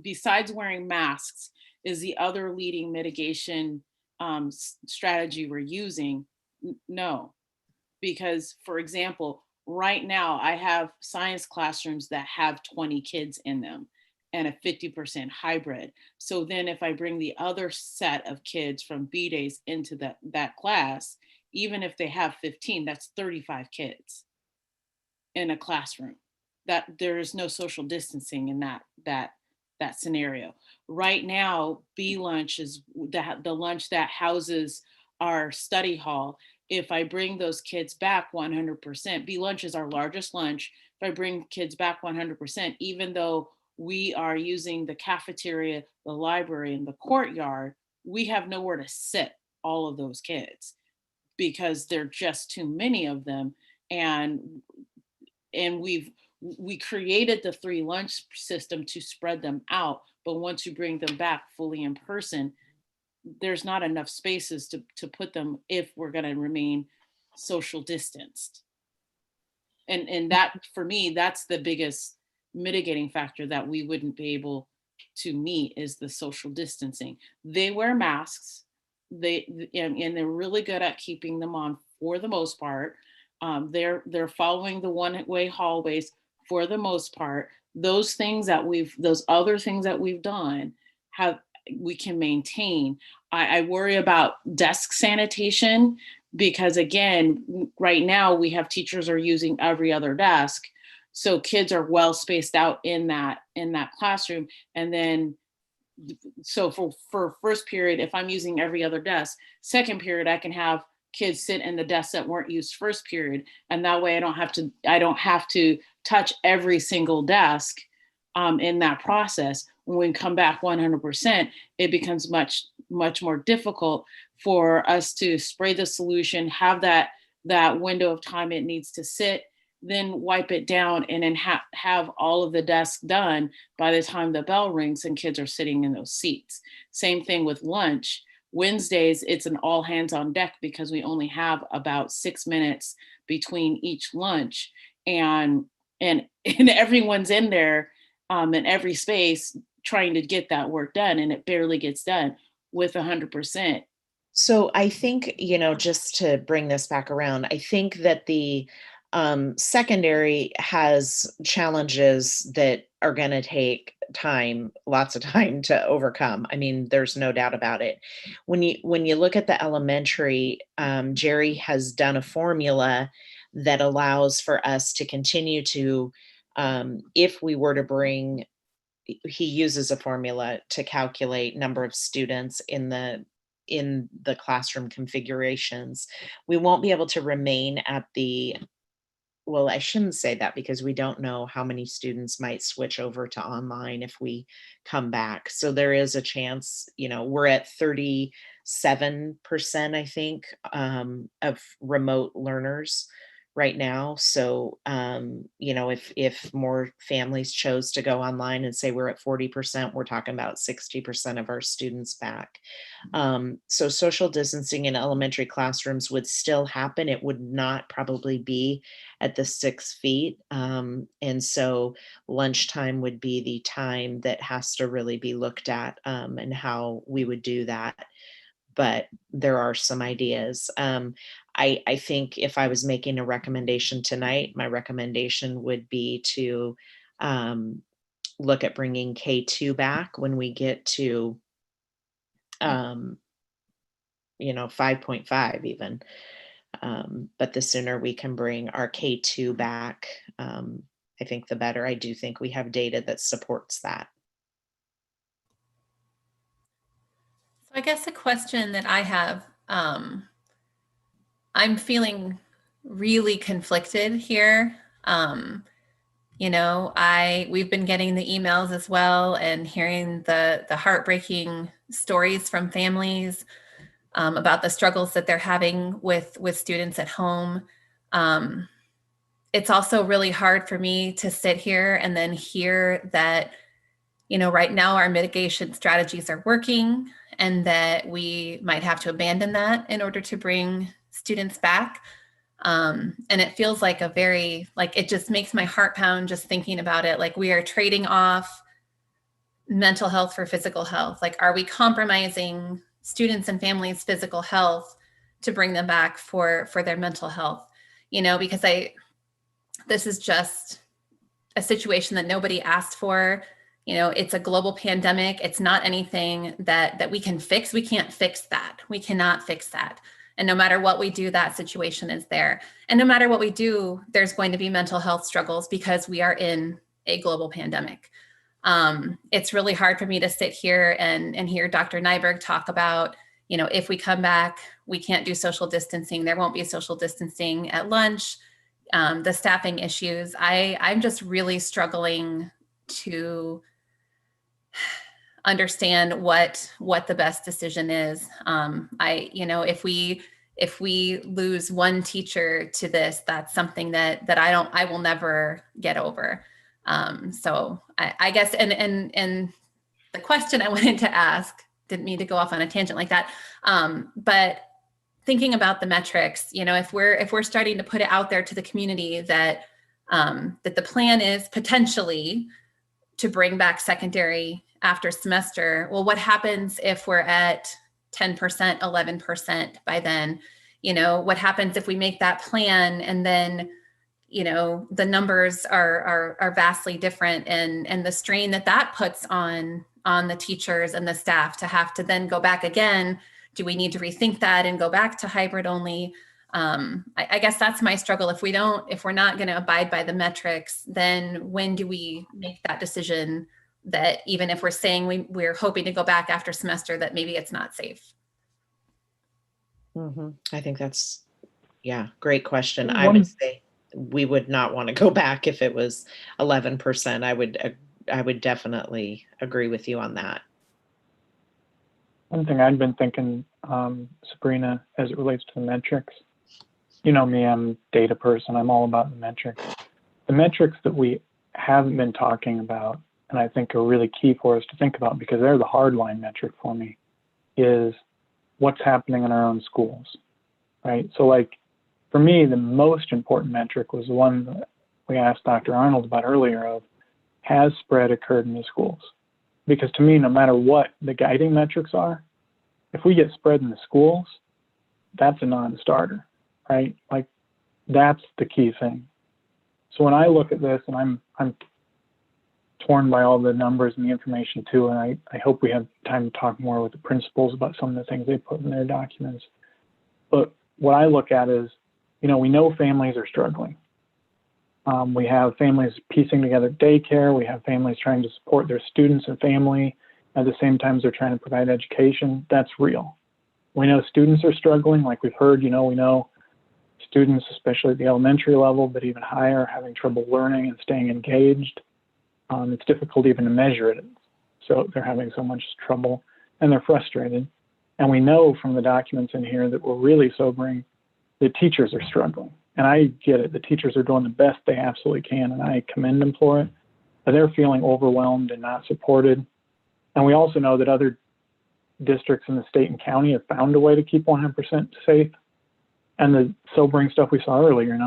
besides wearing masks, is the other leading mitigation strategy we're using. No, because for example, right now I have science classrooms that have 20 kids in them and a 50% hybrid. So then if I bring the other set of kids from B days into that class, even if they have 15, that's 35 kids in a classroom. That there is no social distancing in that scenario. Right now, B lunch is the lunch that houses our study hall. If I bring those kids back 100%, B lunch is our largest lunch. If I bring kids back 100%, even though we are using the cafeteria, the library, and the courtyard, we have nowhere to sit all of those kids because there are just too many of them. And we created the 3 lunch system to spread them out, but once you bring them back fully in person, there's not enough spaces to put them if we're going to remain social distanced. And that, for me, that's the biggest mitigating factor that we wouldn't be able to meet, is the social distancing. They wear masks, and they're really good at keeping them on for the most part. They're following the one-way hallways for the most part. Those other things that we've done, we can maintain. I worry about desk sanitation because, again, right now we have teachers are using every other desk, so kids are well spaced out in that classroom. And then, so for first period, if I'm using every other desk, second period I can have kids sit in the desks that weren't used first period, and that way I don't have to touch every single desk in that process. When we come back 100%, it becomes much more difficult for us to spray the solution, have that window of time it needs to sit, then wipe it down, and then have all of the desks done by the time the bell rings and kids are sitting in those seats. Same thing with lunch. Wednesdays, it's an all hands on deck because we only have about 6 minutes between each lunch, and everyone's in there in every space trying to get that work done, and it barely gets done with 100%. So I think, just to bring this back around, I think that the secondary has challenges that are going to take time, lots of time to overcome. I mean, there's no doubt about it. When you look at the elementary, Jerry has done a formula that allows for us to continue to, if we were to bring, he uses a formula to calculate number of students in the classroom configurations. We won't be able to remain at well, I shouldn't say that because we don't know how many students might switch over to online if we come back. So there is a chance, we're at 37%, I think, of remote learners right now. So, if more families chose to go online and say we're at 40%, we're talking about 60% of our students back. So social distancing in elementary classrooms would still happen. It would not probably be at the 6 feet. And so lunchtime would be the time that has to really be looked at, and how we would do that. But there are some ideas. I think if I was making a recommendation tonight, my recommendation would be to look at bringing K2 back when we get to 5.5 even. But the sooner we can bring our K2 back, I think the better. I do think we have data that supports that. So I guess a question that I have, I'm feeling really conflicted here. We've been getting the emails as well and hearing the heartbreaking stories from families about the struggles that they're having with students at home. it's also really hard for me to sit here and then hear that, right now our mitigation strategies are working and that we might have to abandon that in order to bring students back. And it feels like it just makes my heart pound just thinking about it. Like, we are trading off mental health for physical health. Like, are we compromising students and families' physical health to bring them back for their mental health? Because this is just a situation that nobody asked for. It's a global pandemic. It's not anything that we can fix. We can't fix that. We cannot fix that. And no matter what we do, that situation is there. And no matter what we do, there's going to be mental health struggles because we are in a global pandemic. It's really hard for me to sit here and hear Dr. Nyberg talk about, if we come back, we can't do social distancing. There won't be social distancing at lunch. The staffing issues. I'm just really struggling to understand what the best decision is. If we lose one teacher to this, that's something that I will never get over. So I guess, and the question I wanted to ask, didn't mean to go off on a tangent like that. But thinking about the metrics, if we're starting to put it out there to the community that the plan is potentially to bring back secondary after semester, well, what happens if we're at 10%, 11% by then? What happens if we make that plan and then, the numbers are vastly different, and the strain that puts on the teachers and the staff to have to then go back again? Do we need to rethink that and go back to hybrid only? I guess that's my struggle. If we're not going to abide by the metrics, then when do we make that decision that even if we're saying we're hoping to go back after semester, that maybe it's not safe? I think that's, great question. I would say we would not want to go back if it was 11%. I would definitely agree with you on that. One thing I've been thinking, Sabrina, as it relates to the metrics, you know me, I'm a data person. I'm all about the metrics. The metrics that we haven't been talking about, and I think are really key for us to think about, because they're the hardline metric for me, is what's happening in our own schools, right? So like, for me, the most important metric was the one that we asked Dr. Arnold about earlier of, has spread occurred in the schools? Because to me, no matter what the guiding metrics are, if we get spread in the schools, that's a non-starter, right? Like, that's the key thing. So when I look at this, and I'm torn by all the numbers and the information too, and I hope we have time to talk more with the principals about some of the things they put in their documents. But what I look at is, we know families are struggling. We have families piecing together daycare. We have families trying to support their students and family. At the same time, they're trying to provide education. That's real. We know students are struggling, like we've heard, we know students, especially at the elementary level, but even higher, having trouble learning and staying engaged. It's difficult even to measure it. So they're having so much trouble and they're frustrated. And we know from the documents in here that we're really sobering, the teachers are struggling. And I get it. The teachers are doing the best they absolutely can, and I commend them for it. But they're feeling overwhelmed and not supported. And we also know that other districts in the state and county have found a way to keep 100% safe. And the sobering stuff we saw earlier,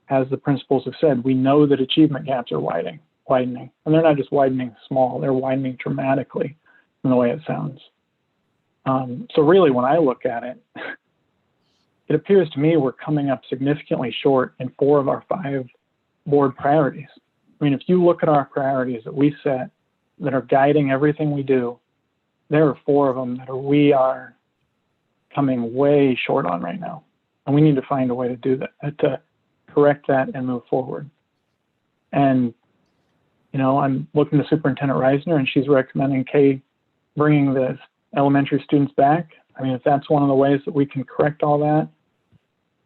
as the principals have said, we know that achievement gaps are widening. And they're not just widening small, they're widening dramatically in the way it sounds. So really, when I look at it, it appears to me we're coming up significantly short in 4 of our 5 board priorities. I mean, if you look at our priorities that we set that are guiding everything we do, there are 4 of them that we are coming way short on right now. And we need to find a way to do that, to correct that and move forward. And, I'm looking to Superintendent Reisner, and she's recommending bringing the elementary students back. I mean, if that's one of the ways that we can correct all that,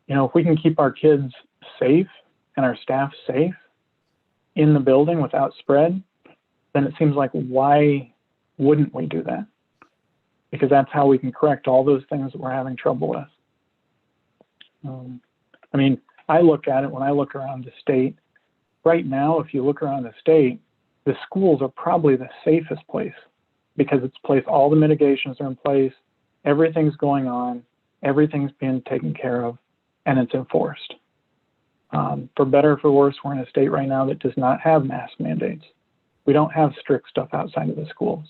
if we can keep our kids safe and our staff safe in the building without spread, then it seems like, why wouldn't we do that? Because that's how we can correct all those things that we're having trouble with. I mean, I look at it when I look around the state. Right now, if you look around the state, the schools are probably the safest place because it's place all the mitigations are in place, everything's going on, everything's being taken care of, and it's enforced. For better or for worse, we're in a state right now that does not have mask mandates. We don't have strict stuff outside of the schools.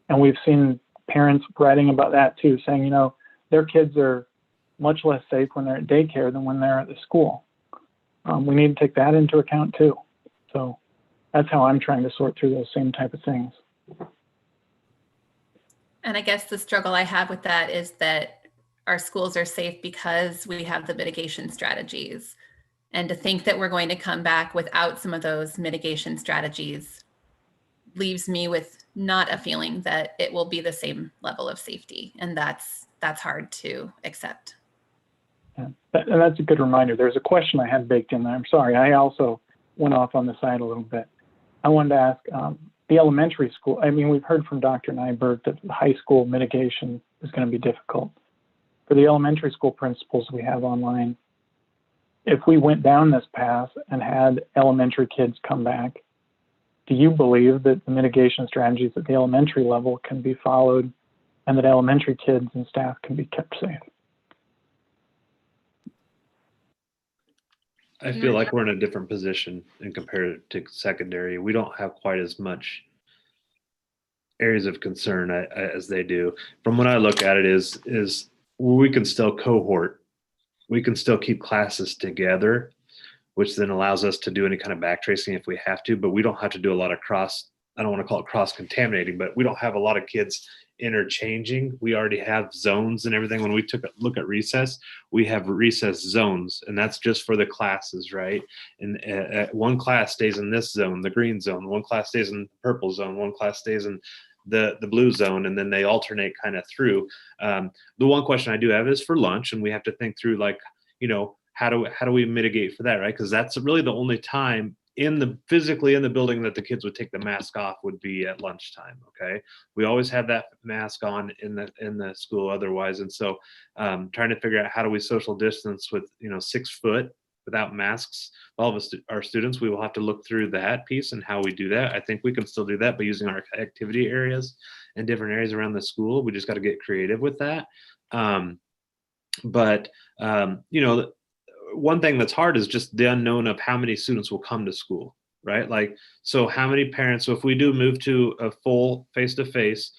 And we've seen parents writing about that too, saying, you know, their kids are much less safe when they're at daycare than when they're at the school. We need to take that into account too. So that's how I'm trying to sort through those same type of things. And I guess the struggle I have with that is that our schools are safe because we have the mitigation strategies. And to think that we're going to come back without some of those mitigation strategies leaves me with not a feeling that it will be the same level of safety. And that's hard to accept. Yeah, and that's a good reminder. There's a question I had baked in there. I'm sorry, I also went off on the side a little bit. I wanted to ask the elementary school. I mean, we've heard from Dr. Nyberg that the high school mitigation is going to be difficult. For the elementary school principals we have online, if we went down this path and had elementary kids come back, do you believe that the mitigation strategies at the elementary level can be followed and that elementary kids and staff can be kept safe? I feel like we're in a different position in compared to secondary. We don't have quite as much areas of concern as they do. From what I look at it is we can still cohort. We can still keep classes together, which then allows us to do any kind of back tracing if we have to, but we don't have to do a lot of I don't want to call it cross-contaminating, but we don't have a lot of kids interchanging. We already have zones and everything. When we took a look at recess, we have recess zones, and that's just for the classes, right? And one class stays in this zone, the green zone, one class stays in the purple zone, one class stays in the blue zone, and then they alternate kind of through. The one question I do have is for lunch, and we have to think through, like, you know, how do we mitigate for that, right? Because that's really the only time physically in the building that the kids would take the mask off would be at lunchtime. Okay, we always have that mask on in the school otherwise, and so trying to figure out how do we social distance with 6 foot without masks. All of us, our students, we will have to look through that piece and how we do that. I think we can still do that by using our activity areas and different areas around the school. We just got to get creative with that. One thing that's hard is just the unknown of how many students will come to school, right? Like, so how many parents, so if we do move to a full face-to-face,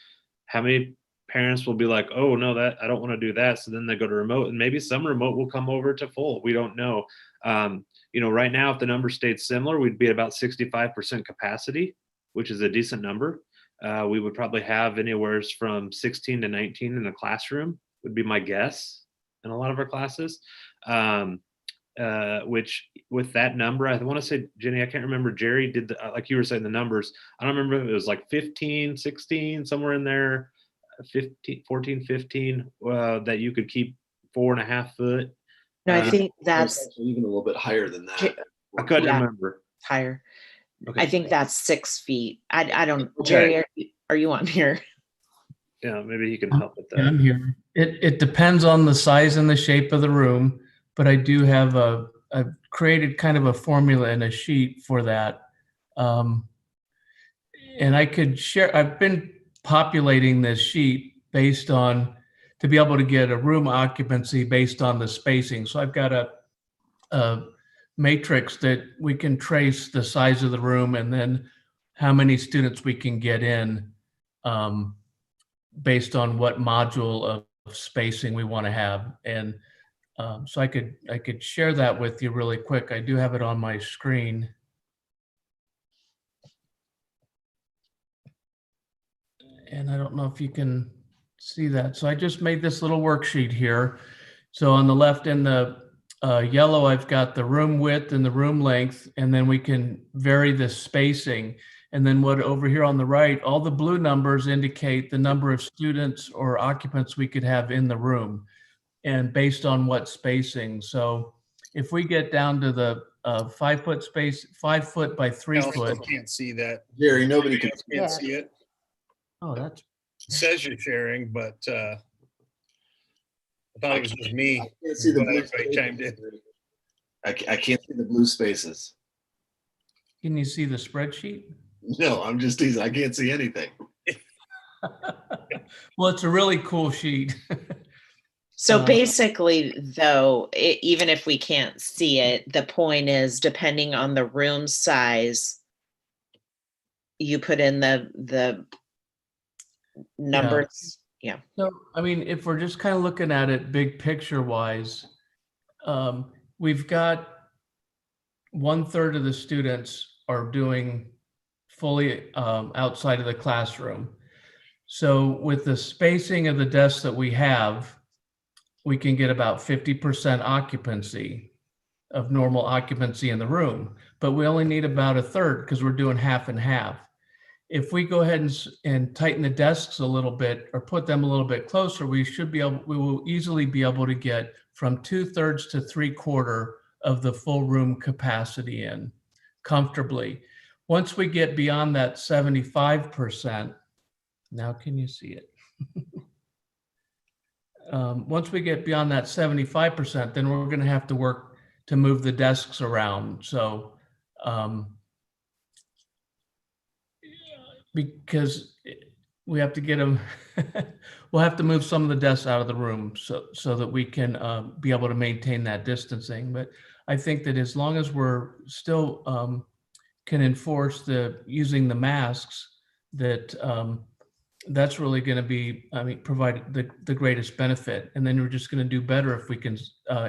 how many parents will be like, oh no, that I don't want to do that. So then they go to remote, and maybe some remote will come over to full. We don't know. Right now, if the number stayed similar, we'd be at about 65% capacity, which is a decent number. We would probably have anywhere from 16 to 19 in the classroom, would be my guess, in a lot of our classes. Which with that number, I want to say, Jenny, I can't remember, Jerry did like you were saying the numbers. I don't remember if it was like 15, 16, somewhere in there, 14, 15, that you could keep 4.5 foot. No, I think that's even a little bit higher than that. I couldn't remember. Higher. Okay. I think that's 6 feet. I don't, Okay. Jerry, are you on here? Yeah, maybe he can help with that. Yeah, I'm here. It depends on the size and the shape of the room, but I do have I've created kind of a formula and a sheet for that. And I could share, I've been populating this sheet based on, to be able to get a room occupancy based on the spacing. So I've got a matrix that we can trace the size of the room and then how many students we can get in based on what module of spacing we want to have. And so I could share that with you really quick. I do have it on my screen. And I don't know if you can see that. So I just made this little worksheet here. So on the left in the yellow, I've got the room width and the room length, and then we can vary the spacing. And then what over here on the right, all the blue numbers indicate the number of students or occupants we could have in the room, and based on what spacing. So if we get down to the 5 foot space, 5 foot by 3 foot. Can't see that. Jerry, nobody can see it. Oh, that's. It says you're sharing, but I thought it was just me. I can't see the But blue everybody chimed in. I can't see the blue spaces. Can you see the spreadsheet? No, I'm just teasing. I can't see anything. Well, it's a really cool sheet. So basically, though, even if we can't see it, the point is, depending on the room size, you put in the numbers. Yeah. So, I mean, if we're just kind of looking at it big picture wise, we've got 1/3 of the students are doing fully outside of the classroom. So with the spacing of the desks that we have, we can get about 50% occupancy of normal occupancy in the room, but we only need about 1/3 because we're doing half and half. If we go ahead and tighten the desks a little bit or put them a little bit closer, we will easily be able to get from 2/3 to 3/4 of the full room capacity in comfortably. Once we get beyond that 75%, now can you see it? Once we get beyond that 75%, then we're going to have to work to move the desks around. So, because we have to get them, we'll have to move some of the desks out of the room so that we can be able to maintain that distancing. But I think that as long as we're still can enforce the using the masks, that that's really going to be, I mean, provide the greatest benefit. And then we're just going to do better if we can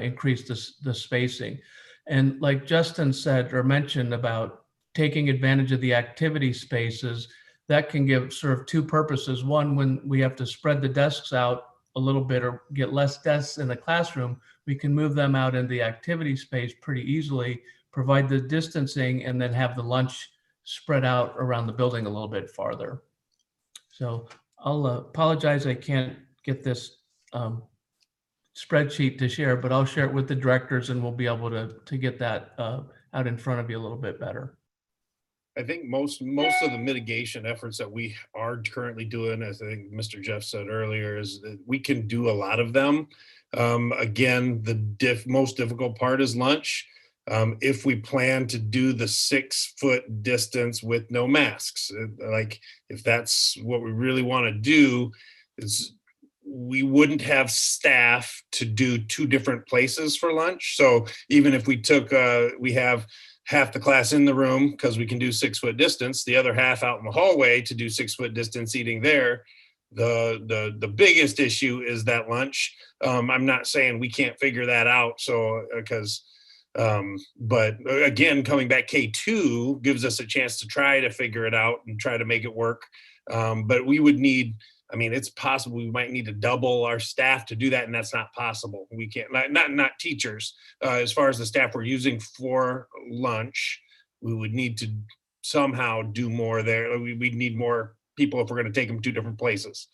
increase the spacing. And like Justin said or mentioned about taking advantage of the activity spaces, that can serve two purposes. One, when we have to spread the desks out a little bit or get less desks in the classroom, we can move them out in the activity space pretty easily, provide the distancing, and then have the lunch spread out around the building a little bit farther. So I'll apologize, I can't get this spreadsheet to share, but I'll share it with the directors and we'll be able to get that out in front of you a little bit better. I think most of the mitigation efforts that we are currently doing, as I think Mr. Jeff said earlier, is that we can do a lot of them. Again, the most difficult part is lunch. If we plan to do the 6-foot distance with no masks, like if that's what we really want to do, is we wouldn't have staff to do 2 different places for lunch. So even if we took, we have half the class in the room because we can do 6-foot distance, the other half out in the hallway to do 6-foot distance eating there. The biggest issue is that lunch. I'm not saying we can't figure that out. So because but again, coming back, K2 gives us a chance to try to figure it out and try to make it work. But we would need, I mean, it's possible we might need to double our staff to do that, and that's not possible. We can't, not teachers. As far as the staff we're using for lunch, we would need to somehow do more there. We'd need more people if we're going to take them 2 different places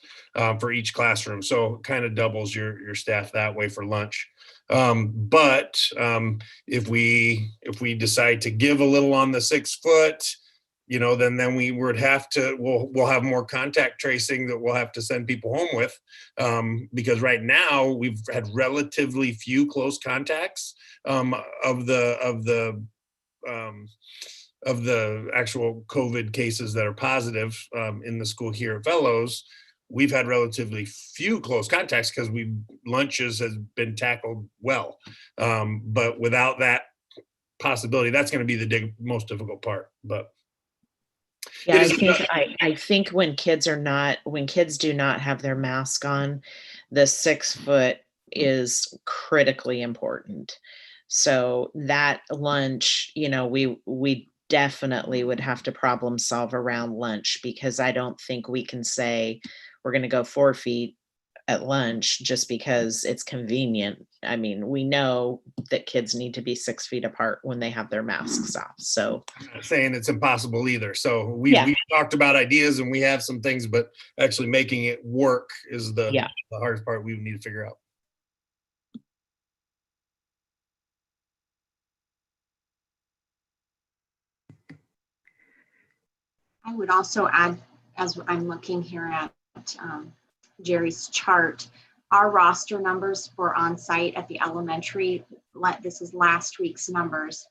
for each classroom. So it kind of doubles your staff that way for lunch. But if we decide to give a little on the 6-foot, you know, then we would have to, we'll have more contact tracing that we'll have to send people home with, because right now we've had relatively few close contacts of the actual COVID cases that are positive in the school here at Fellows. We've had relatively few close contacts because lunches has been tackled well. But without that possibility, that's going to be the most difficult part. But yeah, I think when kids do not have their mask on, the 6-foot is critically important. So that lunch, you know, we definitely would have to problem solve around lunch, because I don't think we can say we're going to go 4 feet at lunch just because it's convenient. I mean, we know that kids need to be 6 feet apart when they have their masks off. So I'm not saying it's impossible either. So we've talked about ideas and we have some things, but actually making it work is the hardest part we need to figure out. I would also add, as I'm looking here at Jerry's chart, our roster numbers for on-site at the elementary, this is last week's numbers,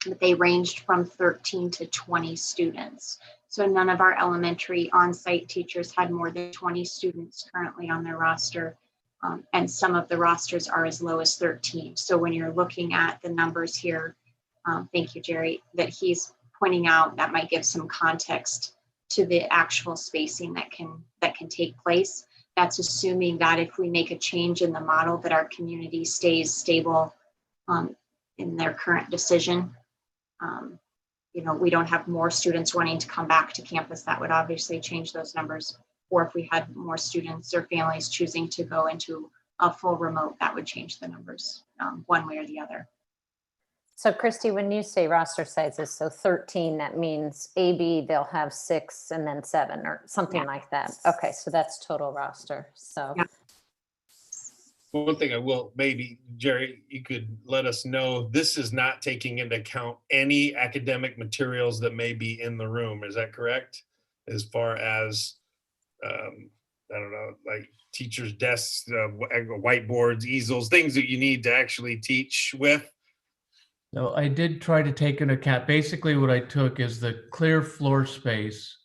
but they ranged from 13 to 20 students. So none of our elementary on-site teachers had more than 20 students currently on their roster. And some of the rosters are as low as 13. So when you're looking at the numbers here, thank you, Jerry, that he's pointing out, that might give some context to the actual spacing that can take place. That's assuming that if we make a change in the model, that our community stays stable in their current decision. We don't have more students wanting to come back to campus. That would obviously change those numbers. Or if we had more students or families choosing to go into a full remote, that would change the numbers one way or the other. So Christy, when you say roster sizes, so 13, that means AB, they'll have 6 and then 7 or something like that. Okay, so that's total roster. So yeah. One thing I will, maybe, Jerry, you could let us know, this is not taking into account any academic materials that may be in the room. Is that correct? As far as, I don't know, like teachers' desks, whiteboards, easels, things that you need to actually teach with? So I did try to take into account, basically what I took is the clear floor space.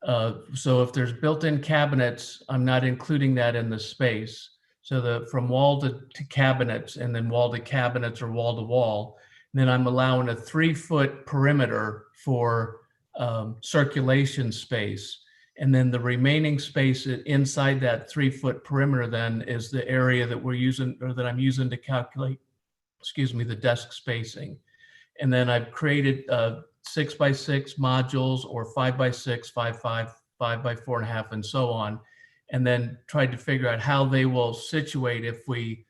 So if there's built-in cabinets, I'm not including that in the space. So from wall to cabinets, and then wall to cabinets or wall to wall, and then I'm allowing a 3-foot perimeter for circulation space. And then the remaining space inside that 3-foot perimeter then is the area that we're using, or that I'm using to calculate, the desk spacing. And then I've created 6x6 modules, or 5x6, 5x5, 5x4.5, and so on. And then tried to figure out how they will situate if we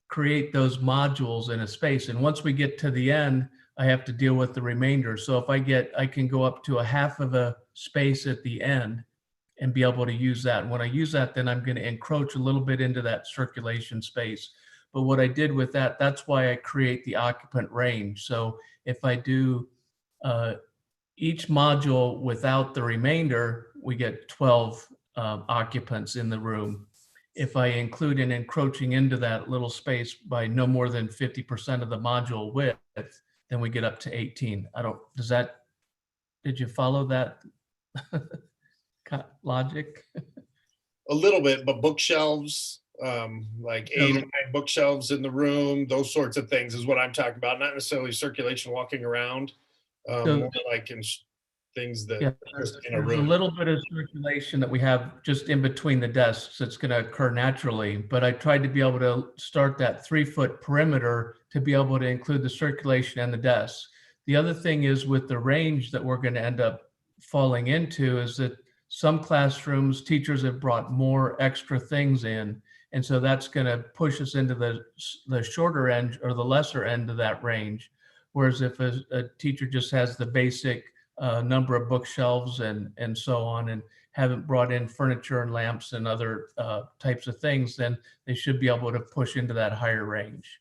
create those modules in a space. And once we get to the end, I have to deal with the remainder. So if I can go up to a half of a space at the end and be able to use that. And when I use that, then I'm going to encroach a little bit into that circulation space. But what I did with that, that's why I create the occupant range. So if I do each module without the remainder, we get 12 occupants in the room. If I include an encroaching into that little space by no more than 50% of the module width, then we get up to 18. Did you follow that logic? A little bit, but bookshelves, like 8 or 9 bookshelves in the room, those sorts of things is what I'm talking about. Not necessarily circulation walking around, more like in things that just in a room. There's a little bit of circulation that we have just in between the desks that's going to occur naturally, but I tried to be able to start that 3-foot perimeter to be able to include the circulation and the desks. The other thing is, with the range that we're going to end up falling into, is that some classrooms, teachers have brought more extra things in. And so that's going to push us into the shorter end or the lesser end of that range. Whereas if a teacher just has the basic number of bookshelves and so on, and haven't brought in furniture and lamps and other types of things, then they should be able to push into that higher range.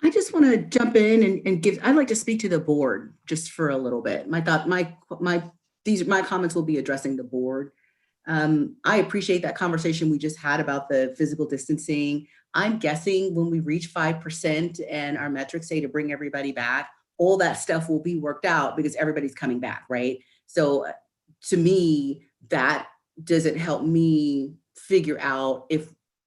I just want to jump in and I'd like to speak to the board just for a little bit. My comments will be addressing the board. I appreciate that conversation we just had about the physical distancing. I'm guessing when we reach 5% and our metrics say to bring everybody back, all that stuff will be worked out because everybody's coming back, right? So to me, that doesn't help me figure out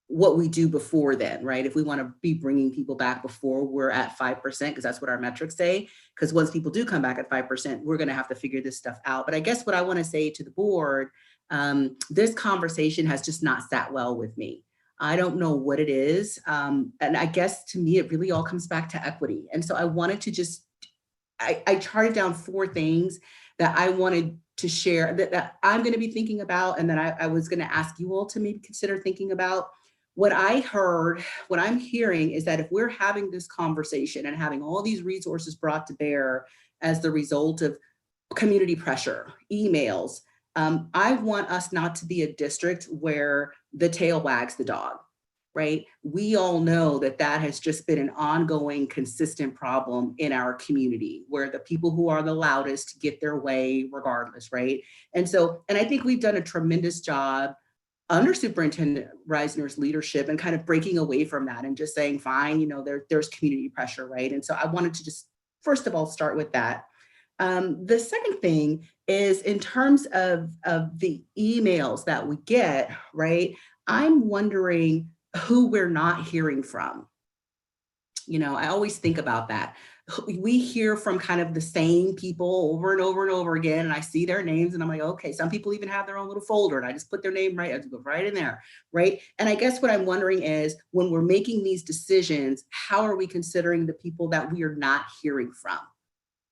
what we do before then, right? If we want to be bringing people back before we're at 5%, because that's what our metrics say, because once people do come back at 5%, we're going to have to figure this stuff out. But I guess what I want to say to the board, this conversation has just not sat well with me. I don't know what it is. And I guess to me, it really all comes back to equity. And so I wanted to I charted down 4 things that I wanted to share that I'm going to be thinking about, and that I was going to ask you all to maybe consider thinking about. What I'm hearing is that if we're having this conversation and having all these resources brought to bear as the result of community pressure, emails, I want us not to be a district where the tail wags the dog, right? We all know that has just been an ongoing, consistent problem in our community, where the people who are the loudest get their way regardless, right? And I think we've done a tremendous job under Superintendent Reisner's leadership and kind of breaking away from that and just saying, fine, you know, there's community pressure, right? And so I wanted to just, first of all, start with that. The second thing is in terms of the emails that we get, right? I'm wondering who we're not hearing from. You know, I always think about that. We hear from kind of the same people over and over and over again, and I see their names and I'm like, okay, some people even have their own little folder and I just put their name right, I just go right in there, right? And I guess what I'm wondering is when we're making these decisions, how are we considering the people that we are not hearing from?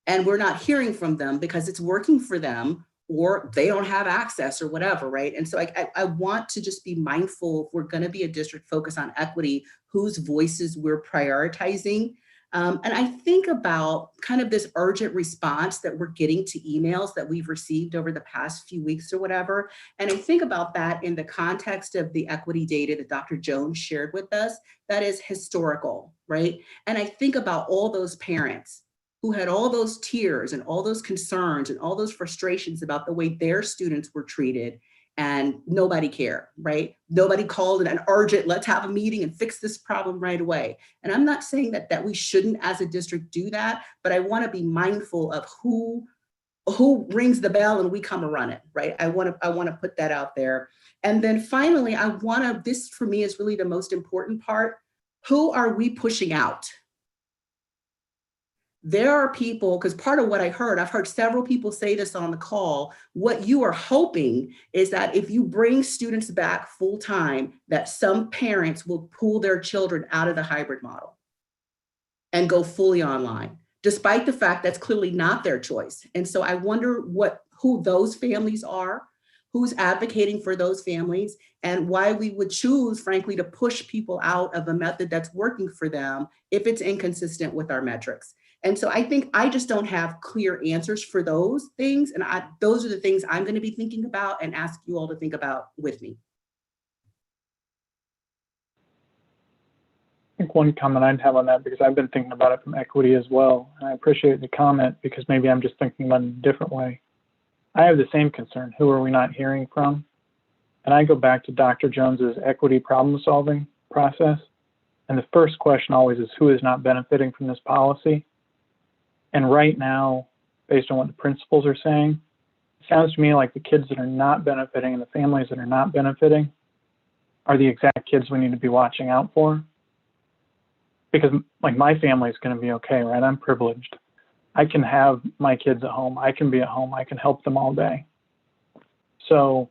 And we're not hearing from them because it's working for them or they don't have access or whatever, right? And so I want to just be mindful if we're gonna be a district focused on equity, whose voices we're prioritizing. And I think about kind of this urgent response that we're getting to emails that we've received over the past few weeks or whatever. And I think about that in the context of the equity data that Dr. Jones shared with us, that is historical, right? And I think about all those parents who had all those tears and all those concerns and all those frustrations about the way their students were treated, and nobody cared, right? Nobody called it an urgent, let's have a meeting and fix this problem right away. And I'm not saying that we shouldn't as a district do that, but I wanna be mindful of who rings the bell and we come and run it, right? I wanna put that out there. And then finally, this for me is really the most important part, who are we pushing out? There are people, because part of what I've heard several people say this on the call, what you are hoping is that if you bring students back full time, that some parents will pull their children out of the hybrid model and go fully online, despite the fact that's clearly not their choice. And so I wonder who those families are, who's advocating for those families, and why we would choose, frankly, to push people out of a method that's working for them if it's inconsistent with our metrics. And so I think I just don't have clear answers for those things. And those are the things I'm going to be thinking about and ask you all to think about with me. I think one comment I'd have on that, because I've been thinking about it from equity as well, and I appreciate the comment because maybe I'm just thinking about it in a different way. I have the same concern. Who are we not hearing from? And I go back to Dr. Jones's equity problem solving process. And the first question always is, who is not benefiting from this policy? And right now, based on what the principals are saying, it sounds to me like the kids that are not benefiting and the families that are not benefiting are the exact kids we need to be watching out for. Because like my family is going to be okay, right? I'm privileged. I can have my kids at home. I can be at home. I can help them all day. So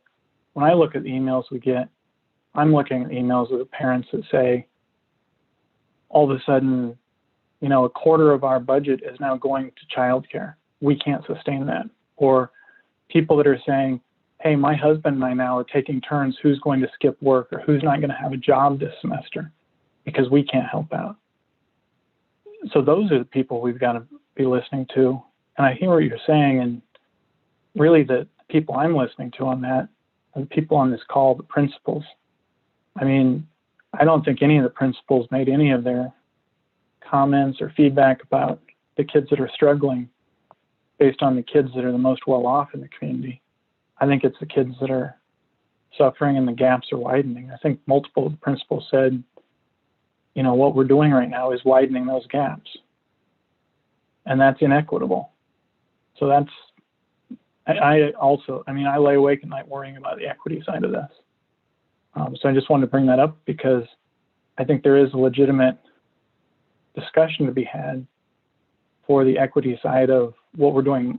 when I look at the emails we get, I'm looking at emails with the parents that say, all of a sudden, you know, a quarter of our budget is now going to childcare. We can't sustain that. Or people that are saying, hey, my husband and I now are taking turns who's going to skip work or who's not going to have a job this semester because we can't help out. So those are the people we've got to be listening to. And I hear what you're saying. And really the people I'm listening to on that are the people on this call, the principals. I mean, I don't think any of the principals made any of their comments or feedback about the kids that are struggling based on the kids that are the most well off in the community. I think it's the kids that are suffering and the gaps are widening. I think multiple principals said, you know, what we're doing right now is widening those gaps. And that's inequitable. So that's, I lay awake at night worrying about the equity side of this. So I just wanted to bring that up because I think there is a legitimate discussion to be had for the equity side of what we're doing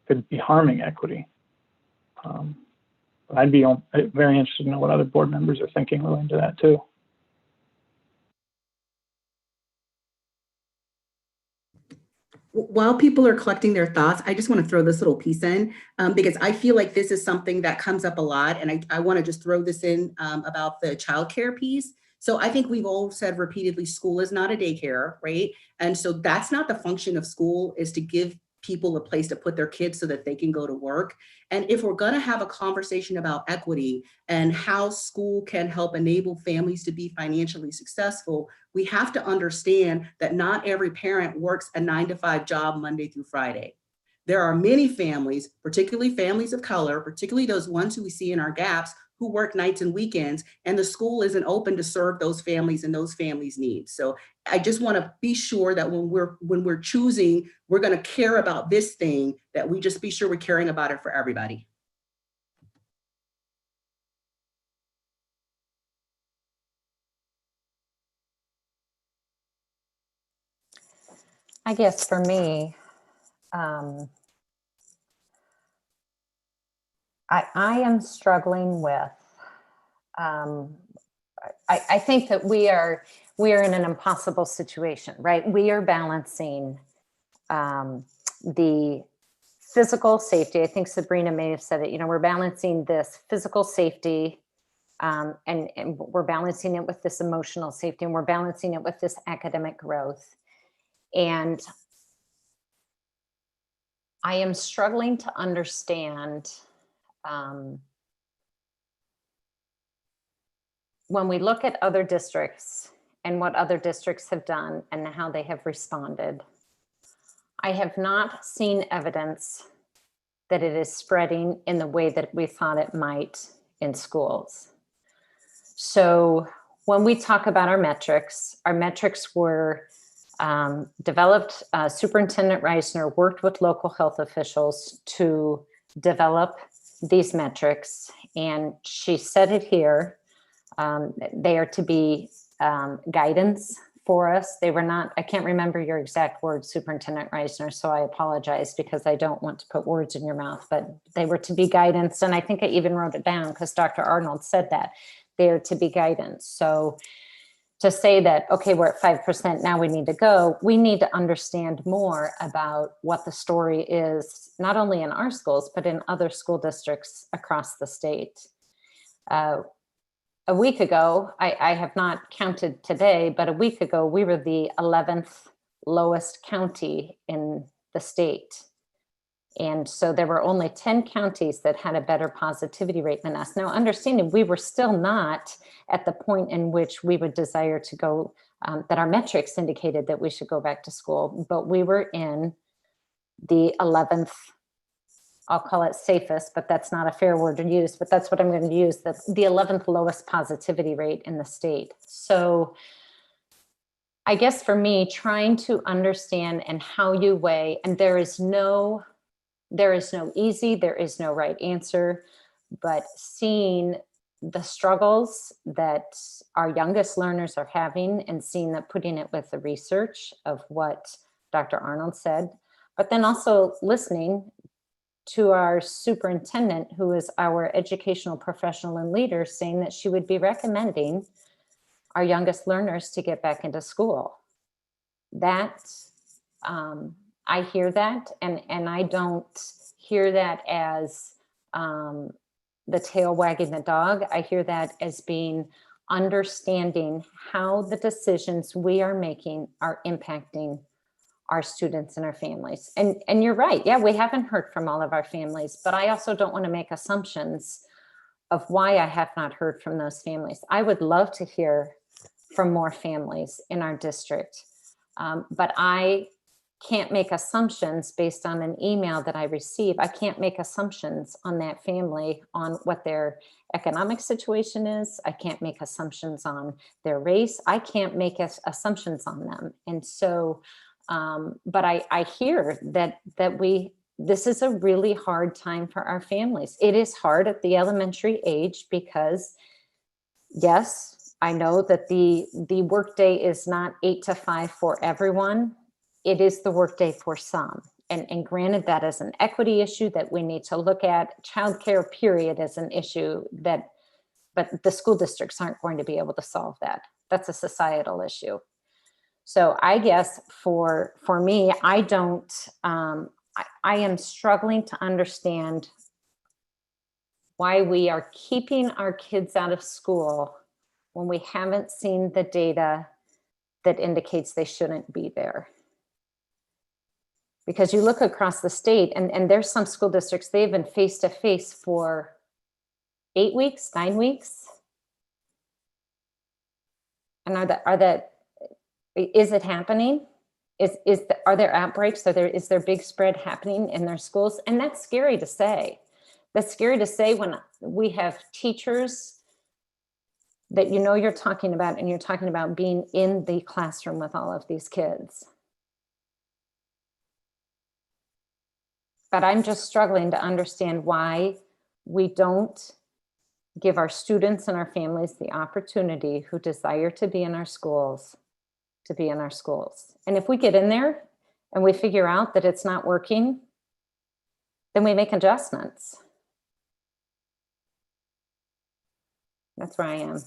could be harming equity. But I'd be very interested to know what other board members are thinking related to that too. While people are collecting their thoughts, I just want to throw this little piece in because I feel like this is something that comes up a lot. And I want to just throw this in about the childcare piece. So I think we've all said repeatedly, school is not a daycare, right? And so that's not the function of school, is to give people a place to put their kids so that they can go to work. And if we're going to have a conversation about equity and how school can help enable families to be financially successful, we have to understand that not every parent works a 9-to-5 job Monday through Friday. There are many families, particularly families of color, particularly those ones who we see in our gaps, who work nights and weekends, and the school isn't open to serve those families and those families' needs. So I just want to be sure that when we're choosing, we're going to care about this thing, that we just be sure we're caring about it for everybody. I guess for me, I am struggling with, I think that we are in an impossible situation, right? We are balancing the physical safety. I think Sabrina may have said it, we're balancing this physical safety and we're balancing it with this emotional safety, and we're balancing it with this academic growth. And I am struggling to understand when we look at other districts and what other districts have done and how they have responded. I have not seen evidence that it is spreading in the way that we thought it might in schools. So when we talk about our metrics were developed. Superintendent Reisner worked with local health officials to develop these metrics, and she said it here. They are to be guidance for us. They were not, I can't remember your exact words, Superintendent Reisner, so I apologize because I don't want to put words in your mouth, but they were to be guidance. And I think I even wrote it down because Dr. Arnold said that they are to be guidance. So to say that, okay, we're at 5%, now we need to go, we need to understand more about what the story is, not only in our schools, but in other school districts across the state. A week ago, I have not counted today, but a week ago, we were the 11th lowest county in the state. And so there were only 10 counties that had a better positivity rate than us. Now, understanding we were still not at the point in which we would desire to go, that our metrics indicated that we should go back to school, but we were in the 11th, I'll call it safest, but that's not a fair word to use, but that's what I'm going to use, the 11th lowest positivity rate in the state. So I guess for me, trying to understand and how you weigh, and there is no easy, there is no right answer, but seeing the struggles that our youngest learners are having and seeing that, putting it with the research of what Dr. Arnold said, but then also listening to our superintendent, who is our educational professional and leader, saying that she would be recommending our youngest learners to get back into school. That, I hear that, and I don't hear that as the tail wagging the dog. I hear that as being understanding how the decisions we are making are impacting our students and our families. And you're right. Yeah, we haven't heard from all of our families, but I also don't want to make assumptions of why I have not heard from those families. I would love to hear from more families in our district, but I can't make assumptions based on an email that I receive. I can't make assumptions on that family, on what their economic situation is. I can't make assumptions on their race. I can't make assumptions on them. And so, but I hear that this is a really hard time for our families. It is hard at the elementary age because, yes, I know that the workday is not 8 to 5 for everyone. It is the workday for some. And granted, that is an equity issue that we need to look at. Childcare, period, is an issue but the school districts aren't going to be able to solve that. That's a societal issue. So I guess for me, I am struggling to understand why we are keeping our kids out of school when we haven't seen the data that indicates they shouldn't be there. Because you look across the state and there's some school districts, they've been face-to-face for 8 weeks, 9 weeks. And is it happening? Are there outbreaks? Is there big spread happening in their schools? And that's scary to say That's scary to say when we have teachers that you're talking about, and you're talking about being in the classroom with all of these kids. But I'm just struggling to understand why we don't give our students and our families the opportunity who desire to be in our schools to be in our schools. And if we get in there and we figure out that it's not working, then we make adjustments. That's where I am.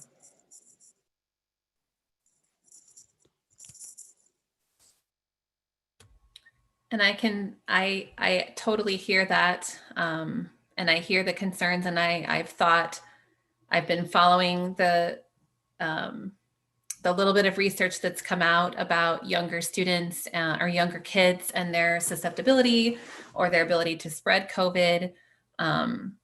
And I totally hear that. And I hear the concerns, and I've been following the little bit of research that's come out about younger students or younger kids and their susceptibility or their ability to spread COVID. I'm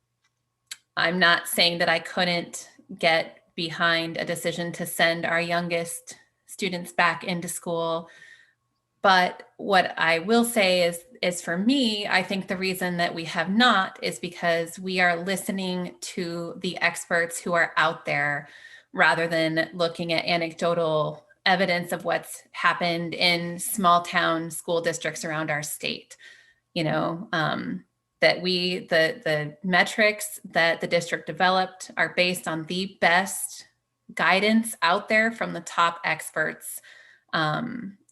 not saying that I couldn't get behind a decision to send our youngest students back into school. But what I will say is for me, I think the reason that we have not is because we are listening to the experts who are out there rather than looking at anecdotal evidence of what's happened in small town school districts around our state. That the metrics that the district developed are based on the best guidance out there from the top experts.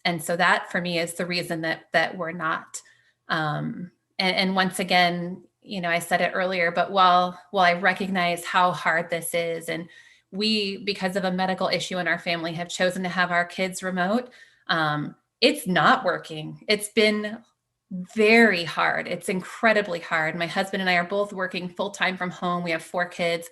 And so that for me is the reason that we're not. And once again, I said it earlier, but while I recognize how hard this is, and we, because of a medical issue in our family, have chosen to have our kids remote, it's not working. It's been very hard. It's incredibly hard. My husband and I are both working full-time from home. We have 4 kids.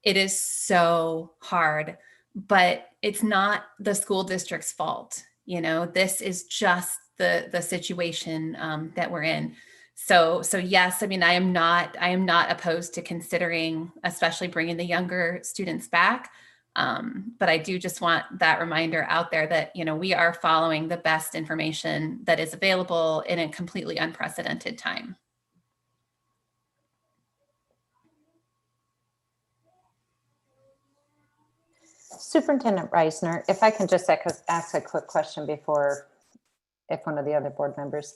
It is so hard, but it's not the school district's fault. This is just the situation that we're in. So yes, I mean, I am not opposed to considering, especially bringing the younger students back. But I do just want that reminder out there that, we are following the best information that is available in a completely unprecedented time. Superintendent Reisner, if I can just ask a quick question before, if one of the other board members,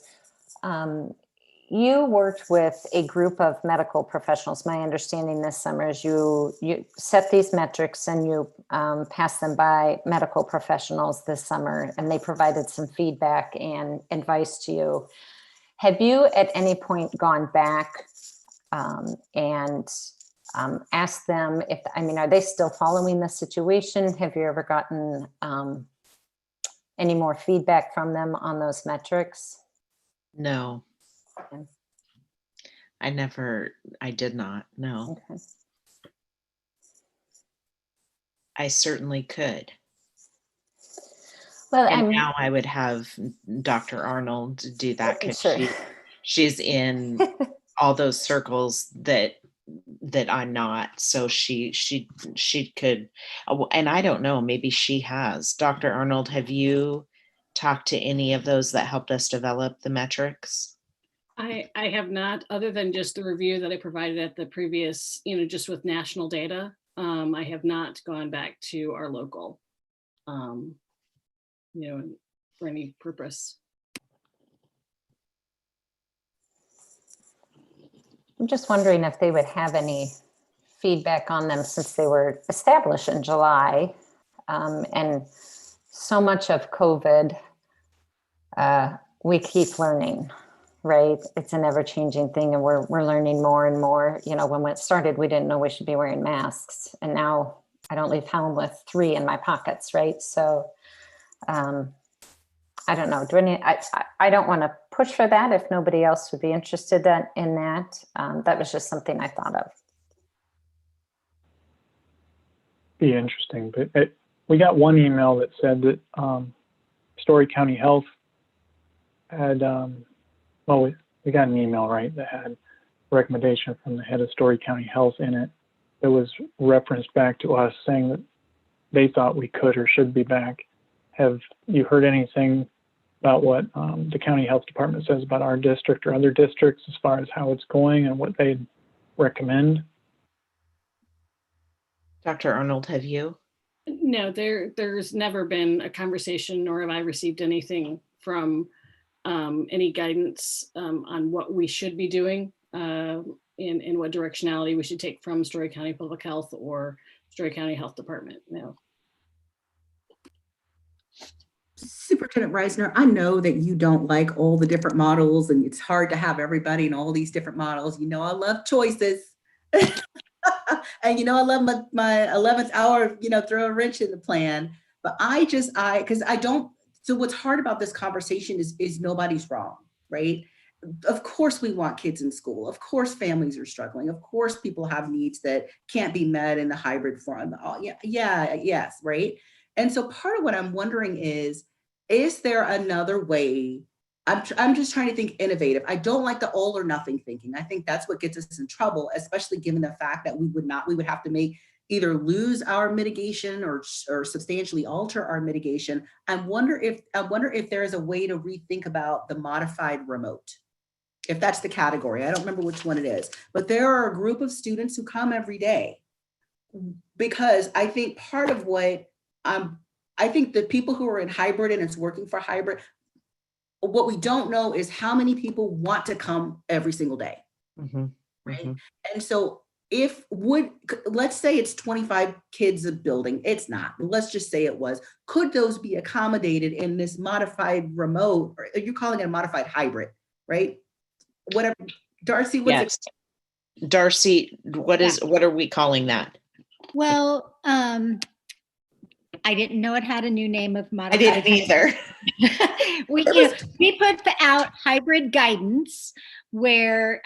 you worked with a group of medical professionals. My understanding this summer is you set these metrics and you passed them by medical professionals this summer, and they provided some feedback and advice to you. Have you at any point gone back and asked them are they still following the situation? Have you ever gotten any more feedback from them on those metrics? No. Okay. I did not, no. Okay. I certainly could. Well, and now I would have Dr. Arnold do that because sure. she's in all those circles that I'm not. So she could, and I don't know, maybe she has. Dr. Arnold, have you talked to any of those that helped us develop the metrics? I have not, other than just the review that I provided at the previous, just with national data. I have not gone back to our local, for any purpose. I'm just wondering if they would have any feedback on them since they were established in July. And so much of COVID, we keep learning. Right. It's an ever changing thing. And we're learning more and more. When it started, we didn't know we should be wearing masks. And now I don't leave home with 3 in my pockets. Right. So I don't know. I don't want to push for that if nobody else would be interested in that. That was just something I thought of. Be interesting. But we got one email that said that Story County Health had we got an email, right, that had a recommendation from the head of Story County Health in it that was referenced back to us saying that they thought we could or should be back. Have you heard anything about what the county health department says about our district or other districts as far as how it's going and what they'd recommend? Dr. Arnold, have you? No, there's never been a conversation, nor have I received anything from any guidance on what we should be doing in what directionality we should take from Story County Public Health or Story County Health Department. No. Superintendent Reisner, I know that you don't like all the different models and it's hard to have everybody in all these different models. You know, I love choices. And you know, I love my 11th hour, you know, throw a wrench in the plan. But because I don't, so what's hard about this conversation is nobody's wrong, right? Of course we want kids in school. Of course families are struggling. Of course people have needs that can't be met in the hybrid form. Yes, right? And so part of what I'm wondering is there another way? I'm just trying to think innovative. I don't like the all or nothing thinking. I think that's what gets us in trouble, especially given the fact that we would have to either lose our mitigation or substantially alter our mitigation. I wonder if there is a way to rethink about the modified remote, if that's the category. I don't remember which one it is, but there are a group of students who come every day, because I think part of what I think the people who are in hybrid and it's working for hybrid, what we don't know is how many people want to come every single day, right? And so let's say it's 25 kids a building. It's not, but let's just say it was. Could those be accommodated in this modified remote, or you're calling it a modified hybrid, right? Whatever, Darcy, what's it? Darcy, what are we calling that? Well, I didn't know it had a new name of modified. I didn't either. we put out hybrid guidance where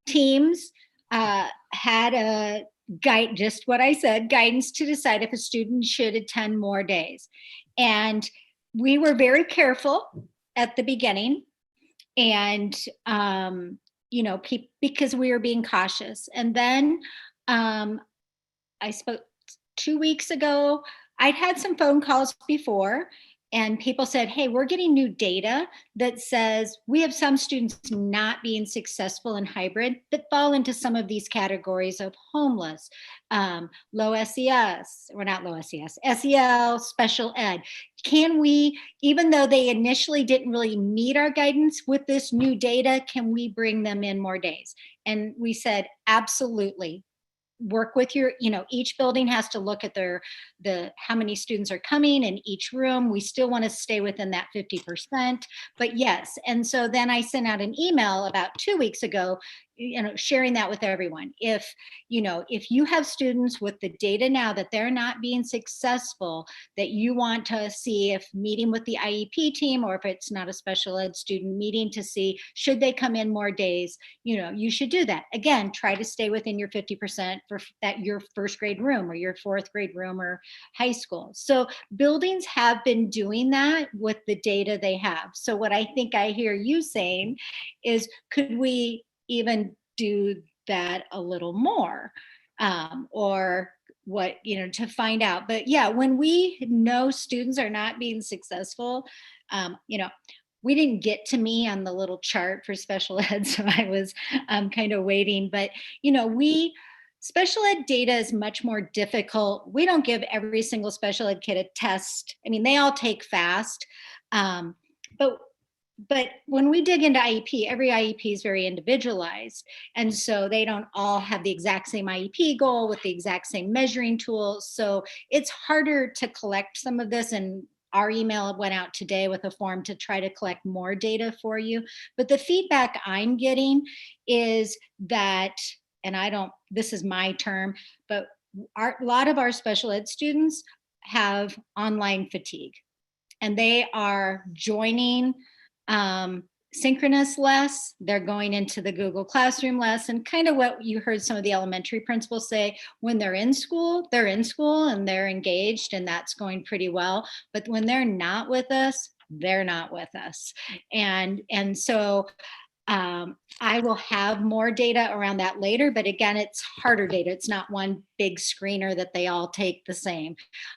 teams had a guide, just what I said, guidance to decide if a student should attend more days. And we were very careful at the beginning, and because we were being cautious. And then I spoke 2 weeks ago. I'd had some phone calls before, and people said, hey, we're getting new data that says we have some students not being successful in hybrid that fall into some of these categories of homeless, low SES, or not low SES, SEL, special ed. Can we, even though they initially didn't really meet our guidance with this new data, can we bring them in more days? And we said, absolutely. Work with each building has to look at how many students are coming in each room. We still want to stay within that 50%, but yes. And so then I sent out an email about 2 weeks ago, sharing that with everyone. If you have students with the data now that they're not being successful, that you want to see if meeting with the IEP team, or if it's not a special ed student, meeting to see should they come in more days, you should do that. Again, try to stay within your 50% for your first grade room or your fourth grade room or high school. So buildings have been doing that with the data they have. So what I think I hear you saying is, could we even do that a little more, or what, to find out. But yeah, when we know students are not being successful, we didn't get to me on the little chart for special ed, so I was kind of waiting. But special ed data is much more difficult. We don't give every single special ed kid a test. I mean, they all take fast, but when we dig into IEP, every IEP is very individualized. And so they don't all have the exact same IEP goal with the exact same measuring tools. So it's harder to collect some of this. And our email went out today with a form to try to collect more data for you. But the feedback I'm getting is that, and this is my term, but a lot of our special ed students have online fatigue, and they are joining synchronous less. They're going into the Google Classroom less, and kind of what you heard some of the elementary principals say, when they're in school and they're engaged, and that's going pretty well. But when they're not with us, they're not with us. And so I will have more data around that later, but again, it's harder data. It's not one big screener that they all take the same.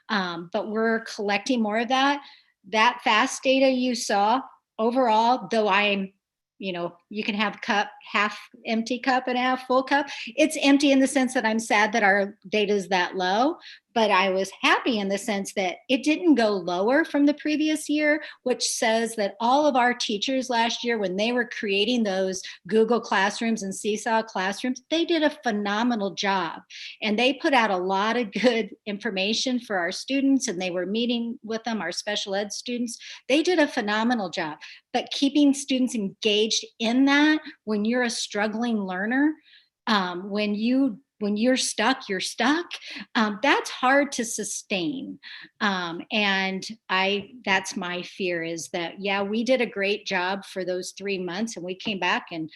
But we're collecting more of that. That FAST data you saw, overall, though I'm, you can have cup, half empty cup and a half full cup. It's empty in the sense that I'm sad that our data is that low, but I was happy in the sense that it didn't go lower from the previous year, which says that all of our teachers last year, when they were creating those Google Classrooms and Seesaw Classrooms, they did a phenomenal job. And they put out a lot of good information for our students, and they were meeting with them, our special ed students. They did a phenomenal job. But keeping students engaged in that, when you're a struggling learner, when you're stuck, that's hard to sustain. And that's my fear, is that, yeah, we did a great job for those 3 months, and we came back, and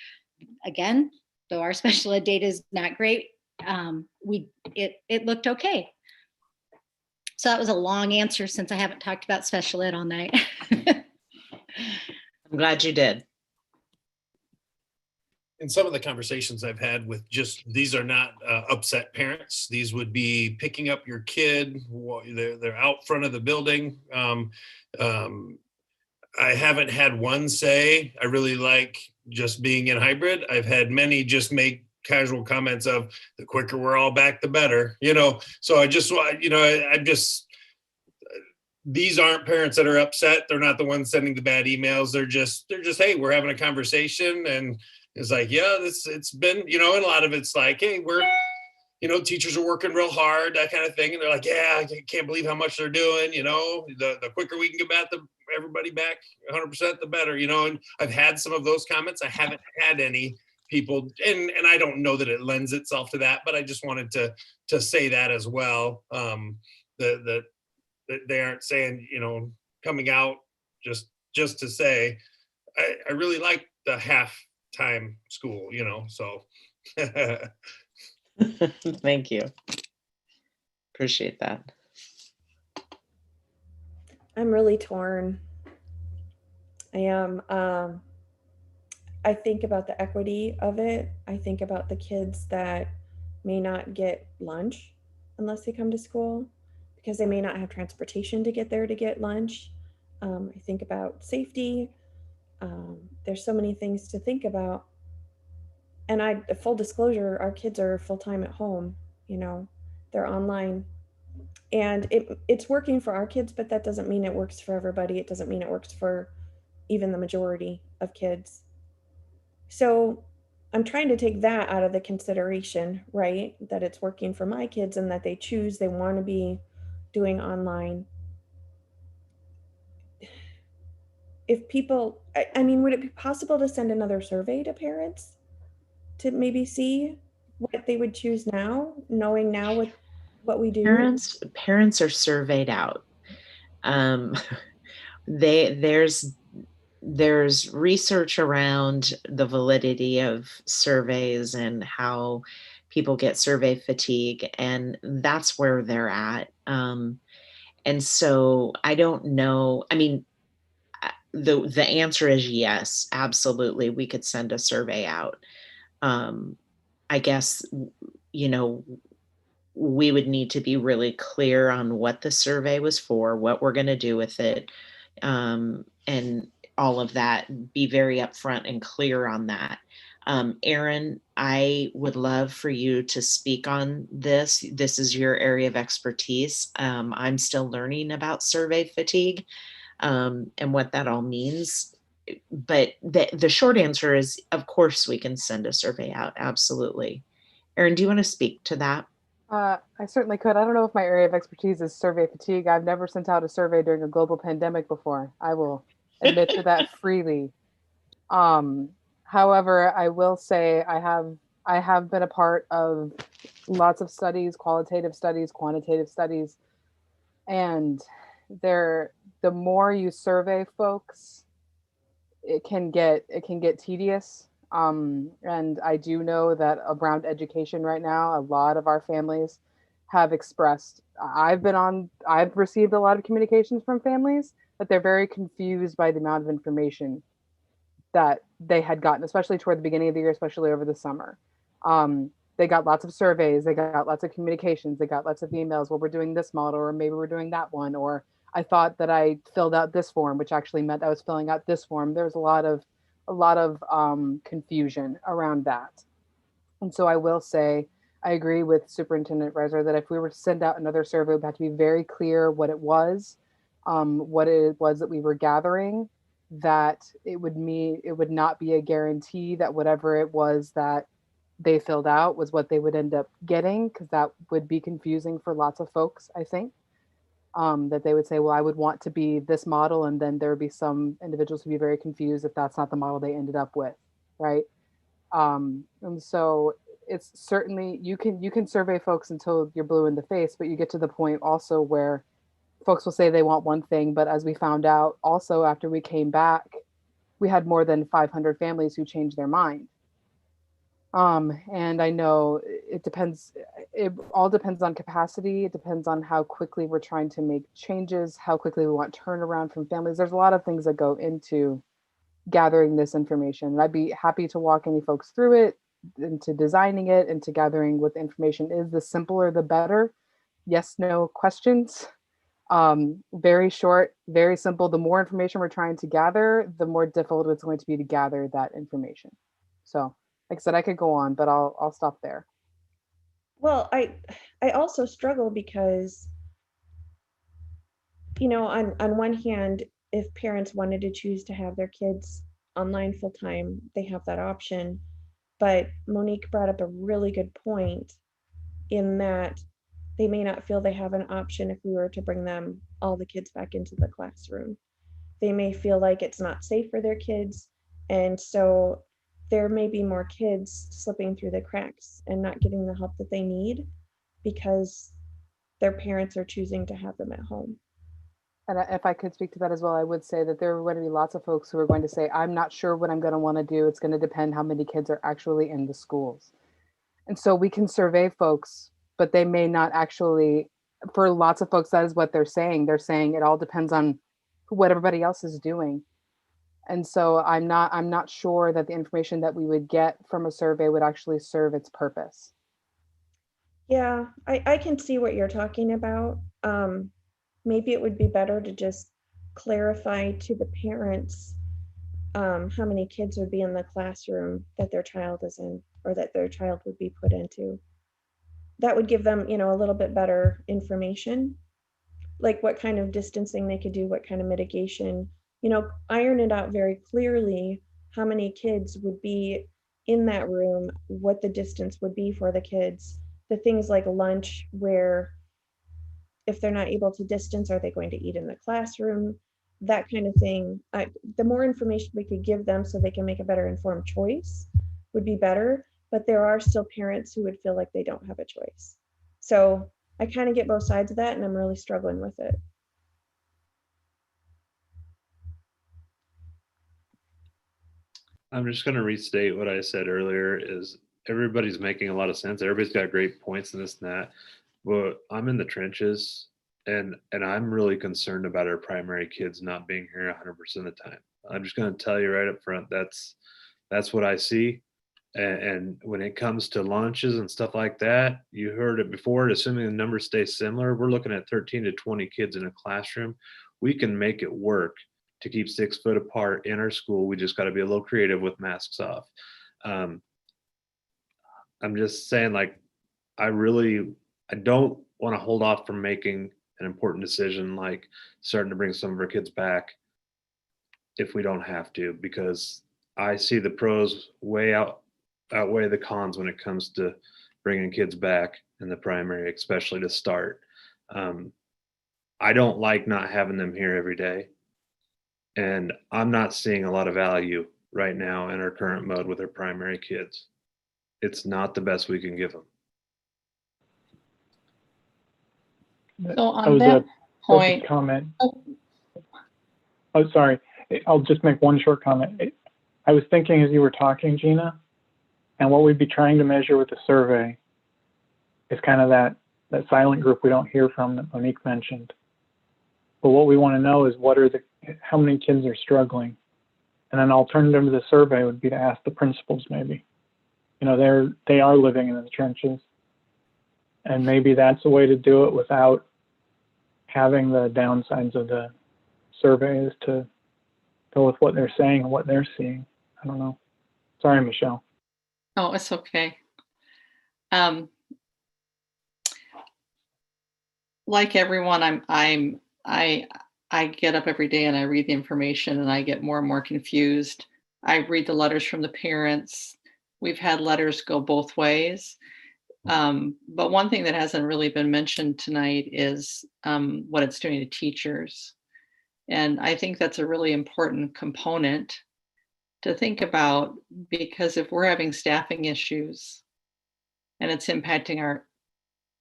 again, though our special ed data is not great, it looked okay. So that was a long answer, since I haven't talked about special ed all night. I'm glad you did. In some of the conversations I've had with these are not upset parents. These would be picking up your kid. They're out front of the building. I haven't had one say, I really like just being in hybrid. I've had many just make casual comments of, the quicker we're all back, the better, So these aren't parents that are upset. They're not the ones sending the bad emails. They're just, hey, we're having a conversation, and it's like, yeah, it's been, and a lot of it's like, hey, we're, teachers are working real hard, that kind of thing. And they're like, yeah, I can't believe how much they're doing. The quicker we can get everybody back 100%, the better, and I've had some of those comments. I haven't had any people, and I don't know that it lends itself to that, but I just wanted to say that as well. That they aren't saying, coming out just to say, I really like the half-time school, so. Thank you. Appreciate that. I'm really torn. I am. I think about the equity of it. I think about the kids that may not get lunch unless they come to school, because they may not have transportation to get there to get lunch. I think about safety. There's so many things to think about. And full disclosure, our kids are full-time at home, they're online. And it's working for our kids, but that doesn't mean it works for everybody. It doesn't mean it works for even the majority of kids. So I'm trying to take that out of the consideration, right? That it's working for my kids and that they want to be doing online. If people, I mean, would it be possible to send another survey to parents to maybe see what they would choose now, knowing now what we do? Parents are surveyed out. There's research around the validity of surveys and how people get survey fatigue, and that's where they're at. And so I don't know. I mean, the answer is yes, absolutely. We could send a survey out. I guess, we would need to be really clear on what the survey was for, what we're going to do with it, and all of that, be very upfront and clear on that. Erin, I would love for you to speak on this. This is your area of expertise. I'm still learning about survey fatigue and what that all means. But the short answer is, of course, we can send a survey out. Absolutely. Erin, do you want to speak to that? I certainly could. I don't know if my area of expertise is survey fatigue. I've never sent out a survey during a global pandemic before. I will admit to that freely. However, I will say I have been a part of lots of studies, qualitative studies, quantitative studies, and the more you survey folks, it can get tedious. And I do know that around education right now, a lot of our families have expressed, I've received a lot of communications from families that they're very confused by the amount of information that they had gotten, especially toward the beginning of the year, especially over the summer. They got lots of surveys, they got lots of communications, they got lots of emails. Well, we're doing this model, or maybe we're doing that one, or I thought that I filled out this form, which actually meant I was filling out this form. There's a lot of a lot of confusion around that. And so I will say, I agree with Superintendent Reiser that if we were to send out another survey, it would have to be very clear what it was that we were gathering, that it would mean it would not be a guarantee that whatever it was that they filled out was what they would end up getting, because that would be confusing for lots of folks, I think. That they would say, well, I would want to be this model, and then there would be some individuals who would be very confused if that's not the model they ended up with, right? And so it's certainly, you can survey folks until you're blue in the face, but you get to the point also where folks will say they want one thing, but as we found out also after we came back, we had more than 500 families who changed their mind. And I know it all depends on capacity. It depends on how quickly we're trying to make changes, how quickly we want turnaround from families. There's a lot of things that go into gathering this information. And I'd be happy to walk any folks through it, into designing it, into gathering what the information is. The simpler, the better. Yes, no questions. Very short, very simple. The more information we're trying to gather, the more difficult it's going to be to gather that information. So, like I said, I could go on, but I'll stop there. Well, I also struggle because, on one hand, if parents wanted to choose to have their kids online full time, they have that option. But Monique brought up a really good point in that they may not feel they have an option if we were to bring them, all the kids, back into the classroom. They may feel like it's not safe for their kids. And so there may be more kids slipping through the cracks and not getting the help that they need because their parents are choosing to have them at home. And if I could speak to that as well, I would say that there are going to be lots of folks who are going to say, I'm not sure what I'm going to want to do. It's going to depend how many kids are actually in the schools. And so we can survey folks, but they may not actually, for lots of folks, that is what they're saying. They're saying it all depends on what everybody else is doing. And so I'm not sure that the information that we would get from a survey would actually serve its purpose. Yeah, I can see what you're talking about. Maybe it would be better to just clarify to the parents how many kids would be in the classroom that their child is in, or that their child would be put into. That would give them, a little bit better information, like what kind of distancing they could do, what kind of mitigation, iron it out very clearly, how many kids would be in that room, what the distance would be for the kids, the things like lunch, where if they're not able to distance, are they going to eat in the classroom? That kind of thing. The more information we could give them so they can make a better informed choice would be better. But there are still parents who would feel like they don't have a choice. So I kind of get both sides of that, and I'm really struggling with it. I'm just going to restate what I said earlier is everybody's making a lot of sense. Everybody's got great points and this and that. But I'm in the trenches and I'm really concerned about our primary kids not being here 100% of the time. I'm just going to tell you right up front, that's what I see. And when it comes to lunches and stuff like that, you heard it before, assuming the numbers stay similar, we're looking at 13 to 20 kids in a classroom. We can make it work to keep 6 foot apart in our school. We just got to be a little creative with masks off. I'm just saying, like, I don't want to hold off from making an important decision like starting to bring some of our kids back if we don't have to, because I see the pros outweigh the cons when it comes to bringing kids back in the primary, especially to start. I don't like not having them here every day. And I'm not seeing a lot of value right now in our current mode with our primary kids. It's not the best we can give them. So on that point, comment. Oh, sorry. I'll just make one short comment. I was thinking as you were talking, Gina, and what we'd be trying to measure with the survey is kind of that silent group we don't hear from that Monique mentioned. But what we want to know is how many kids are struggling. And an alternative to the survey would be to ask the principals maybe. They are living in the trenches. And maybe that's a way to do it without having the downsides of the survey, is to go with what they're saying and what they're seeing. I don't know. Sorry, Michelle. Oh, it's okay. Like everyone, I get up every day and I read the information and I get more and more confused. I read the letters from the parents. We've had letters go both ways. But one thing that hasn't really been mentioned tonight is what it's doing to teachers. And I think that's a really important component to think about, because if we're having staffing issues and it's impacting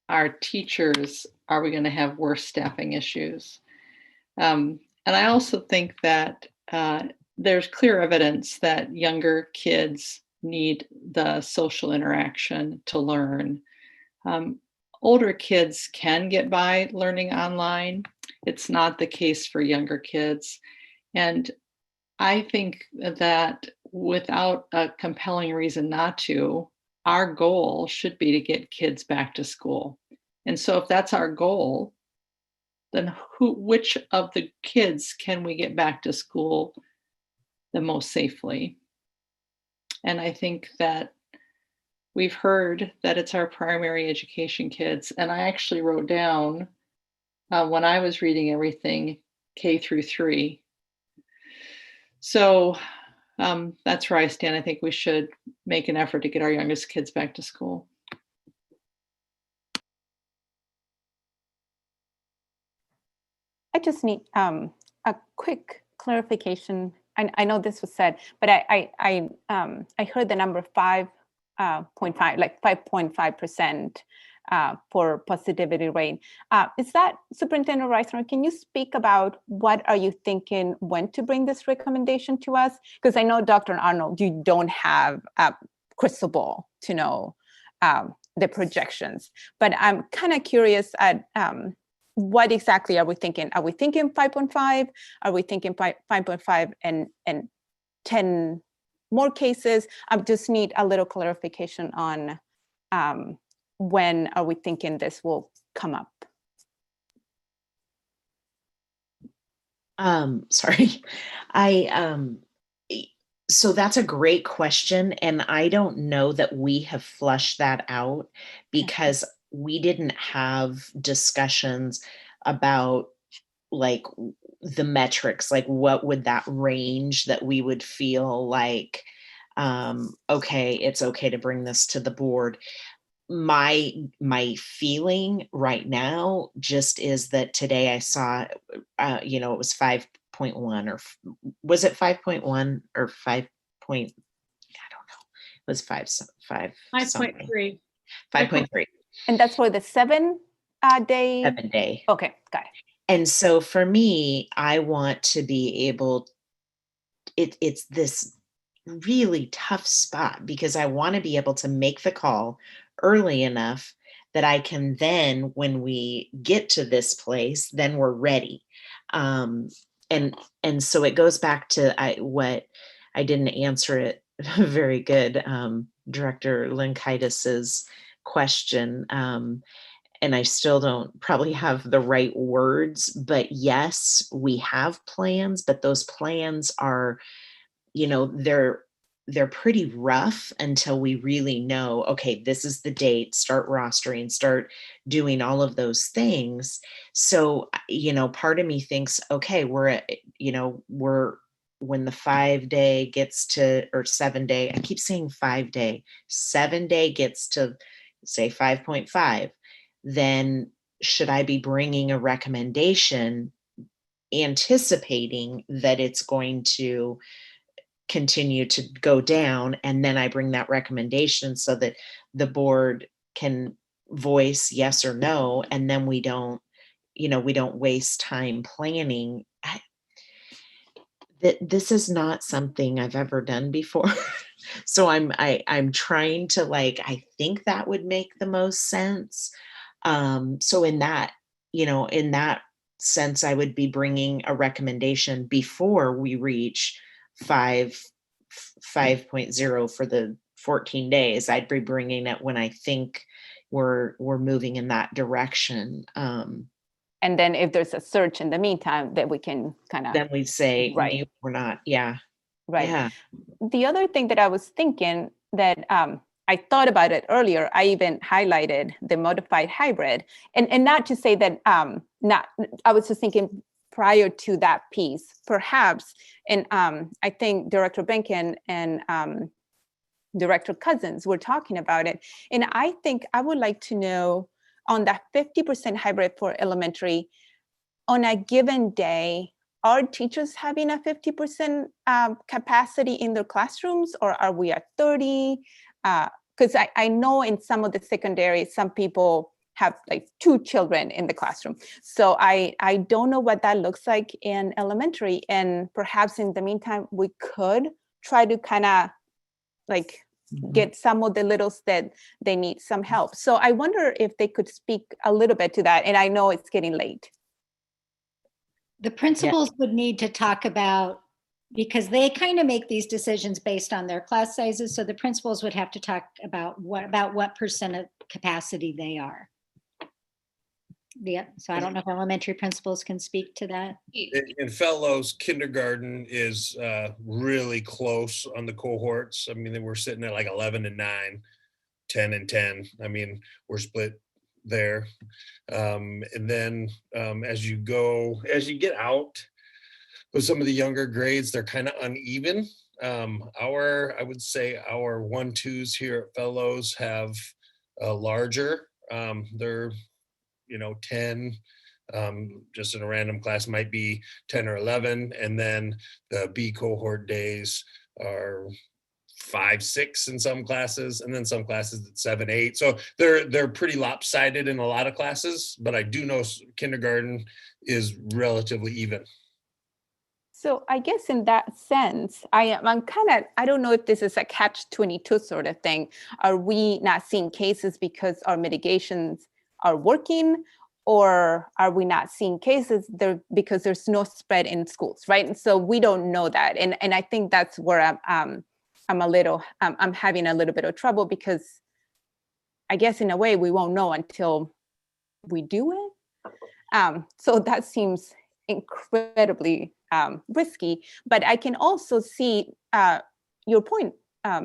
our teachers, are we going to have worse staffing issues? And I also think that there's clear evidence that younger kids need the social interaction to learn. Older kids can get by learning online. It's not the case for younger kids. And I think that without a compelling reason not to, our goal should be to get kids back to school. And so if that's our goal, then which of the kids can we get back to school the most safely? And I think that we've heard that it's our primary education kids. And I actually wrote down when I was reading everything, K through 3. So that's where I stand. I think we should make an effort to get our youngest kids back to school. I just need a quick clarification. I know this was said, but I heard the number 5.5, like 5.5% for positivity rate. Is that, Superintendent Reisner, can you speak about what are you thinking when to bring this recommendation to us? Because I know, Dr. Arnold, you don't have a crystal ball to know the projections, but I'm kind of curious at what exactly are we thinking? Are we thinking 5.5? Are we thinking 5.5 and 10 more cases? I just need a little clarification on when are we thinking this will come up? Sorry, so that's a great question. And I don't know that we have flushed that out because we didn't have discussions about like the metrics, like what would that range that we would feel like, okay, it's okay to bring this to the board. My feeling right now just is that today I saw, it was 5.1 or was it 5.1 or 5 point, I don't know. It was 5.3. 5.3. And that's for the 7 day? 7 day. Okay, got it. And so for me, I want to be able, it's this really tough spot because I want to be able to make the call early enough that I can then, when we get to this place, then we're ready. And so it goes back to what I didn't answer it very good, Director Linkaitis's question. And I still don't probably have the right words, but yes, we have plans, but those plans are, they're pretty rough until we really know, okay, this is the date, start rostering, start doing all of those things. So, part of me thinks, okay, we're at, when the 5 day gets to, or 7 day, I keep saying 5 day, 7 day gets to say 5.5, then should I be bringing a recommendation anticipating that it's going to continue to go down, and then I bring that recommendation so that the board can voice yes or no, and then we don't waste time planning. This is not something I've ever done before. So I'm trying to I think that would make the most sense. So in that sense, I would be bringing a recommendation before we reach 5.0 for the 14 days. I'd be bringing it when I think we're moving in that direction. And then if there's a search in the meantime that we can kind of, then we say, right, we're not. Yeah. Right. Yeah. The other thing that I was thinking that I thought about it earlier, I even highlighted the modified hybrid, and not to say that not. I was just thinking prior to that piece, perhaps, and I think Director Benkin and Director Cousins were talking about it, and I think I would like to know on that 50% hybrid for elementary, on a given day, are teachers having a 50% capacity in their classrooms, or are we at 30? Because I know in some of the secondary, some people have like 2 children in the classroom. So I don't know what that looks like in elementary. And perhaps in the meantime, we could try to kind of like get some of the littles that they need some help. So I wonder if they could speak a little bit to that. And I know it's getting late. The principals would need to talk about, because they kind of make these decisions based on their class sizes. So the principals would have to talk about what percent of capacity they are. Yeah. So I don't know if elementary principals can speak to that. In Fellows, kindergarten is really close on the cohorts. I mean, we're sitting at like 11 and 9, 10 and 10. I mean, we're split there. And then as you get out with some of the younger grades, they're kind of uneven. I would say our 1-2s here at Fellows have larger. They're 10, just in a random class might be 10 or 11. And then the B cohort days are 5, 6 in some classes, and then some classes at 7, 8. So they're pretty lopsided in a lot of classes, but I do know kindergarten is relatively even. So I guess in that sense, I'm kind of, I don't know if this is a catch-22 sort of thing. Are we not seeing cases because our mitigations are working, or are we not seeing cases there because there's no spread in schools, right? And so we don't know that. And I think that's where I'm having a little bit of trouble, because I guess in a way we won't know until we do it. So that seems incredibly risky, but I can also see your point,